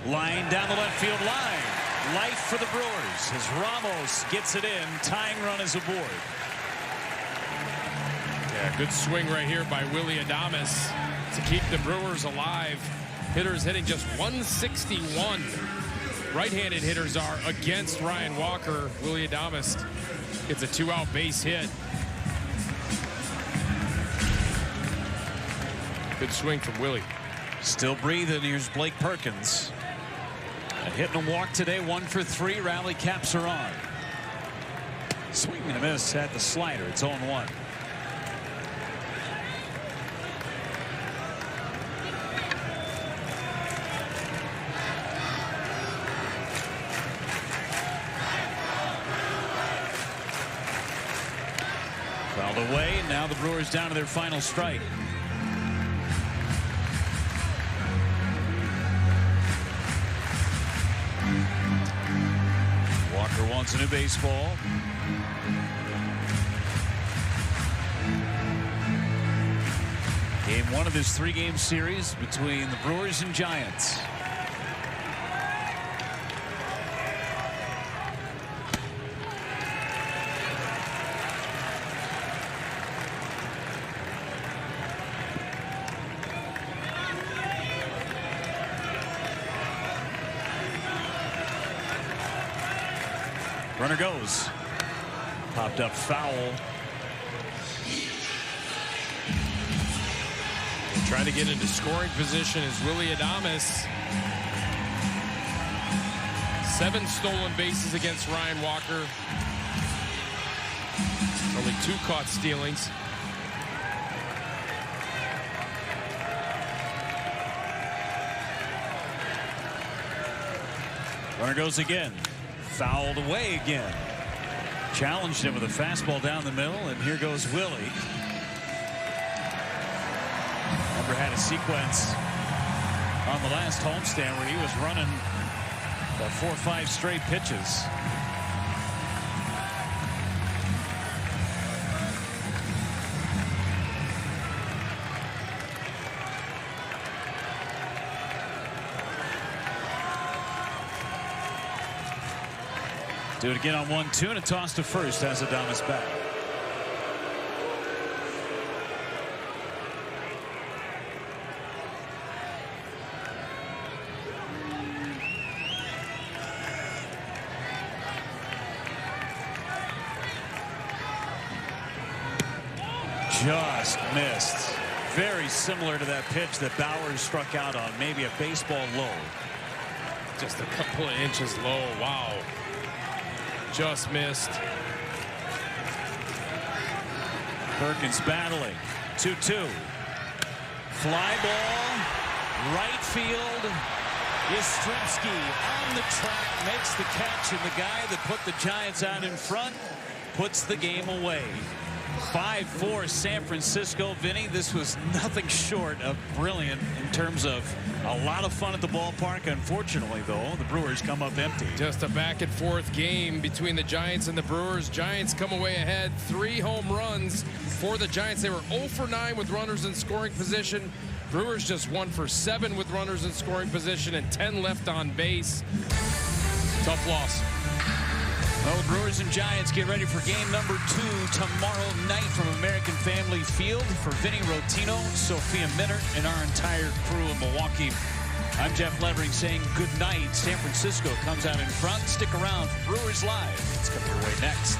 Speaker 6: Line down the left field line. Life for the Brewers as Ramos gets it in. Tying run is aboard.
Speaker 4: Yeah, good swing right here by Willie Adames to keep the Brewers alive. Hitters hitting just 161. Right-handed hitters are against Ryan Walker. Willie Adames gets a 2-out base hit. Good swing from Willie.
Speaker 6: Still breathing. Here's Blake Perkins. A hit and a walk today. 1 for 3. Rally caps are on. Swing and a miss at the slider. It's 0-1. Fouled away, and now the Brewers down to their final strike. Walker wants a new baseball. Game 1 of this 3-game series between the Brewers and Giants. Runner goes. Popped up foul.
Speaker 4: Trying to get into scoring position is Willie Adames. 7 stolen bases against Ryan Walker. Only 2 caught stealings.
Speaker 6: Runner goes again. Fouled away again. Challenged him with a fastball down the middle, and here goes Willie. Remember, had a sequence on the last homestand where he was running about 4 or 5 straight pitches. Do it again on 1-2 and a toss to first. Has Adames back. Just missed. Very similar to that pitch that Bauer struck out on. Maybe a baseball low.
Speaker 4: Just a couple of inches low. Wow. Just missed.
Speaker 6: Perkins battling. 2-2. Fly ball. Right field. Yastrzemski on the track. Makes the catch. And the guy that put the Giants out in front puts the game away. 5-4 San Francisco. Vinny, this was nothing short of brilliant in terms of a lot of fun at the ballpark. Unfortunately, though, the Brewers come up empty.
Speaker 4: Just a back and forth game between the Giants and the Brewers. Giants come away ahead. 3 home runs for the Giants. They were 0 for 9 with runners in scoring position. Brewers just 1 for 7 with runners in scoring position and 10 left on base. Tough loss.
Speaker 6: Well, the Brewers and Giants get ready for game number 2 tomorrow night from American Family Field. For Vinny Rotino, Sophia Minert, and our entire crew in Milwaukee, I'm Jeff Levering saying good night. San Francisco comes out in front. Stick around for Brewers Live. It's coming your way next.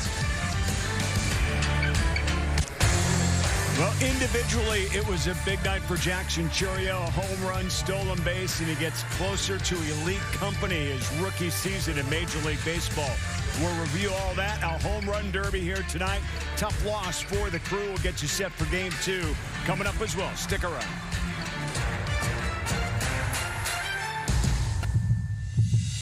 Speaker 9: Well, individually, it was a big night for Jackson Chourio. A home run, stolen base, and he gets closer to elite company his rookie season in Major League Baseball. We'll review all that. Our home run derby here tonight. Tough loss for the crew. We'll get you set for game 2 coming up as well. Stick around.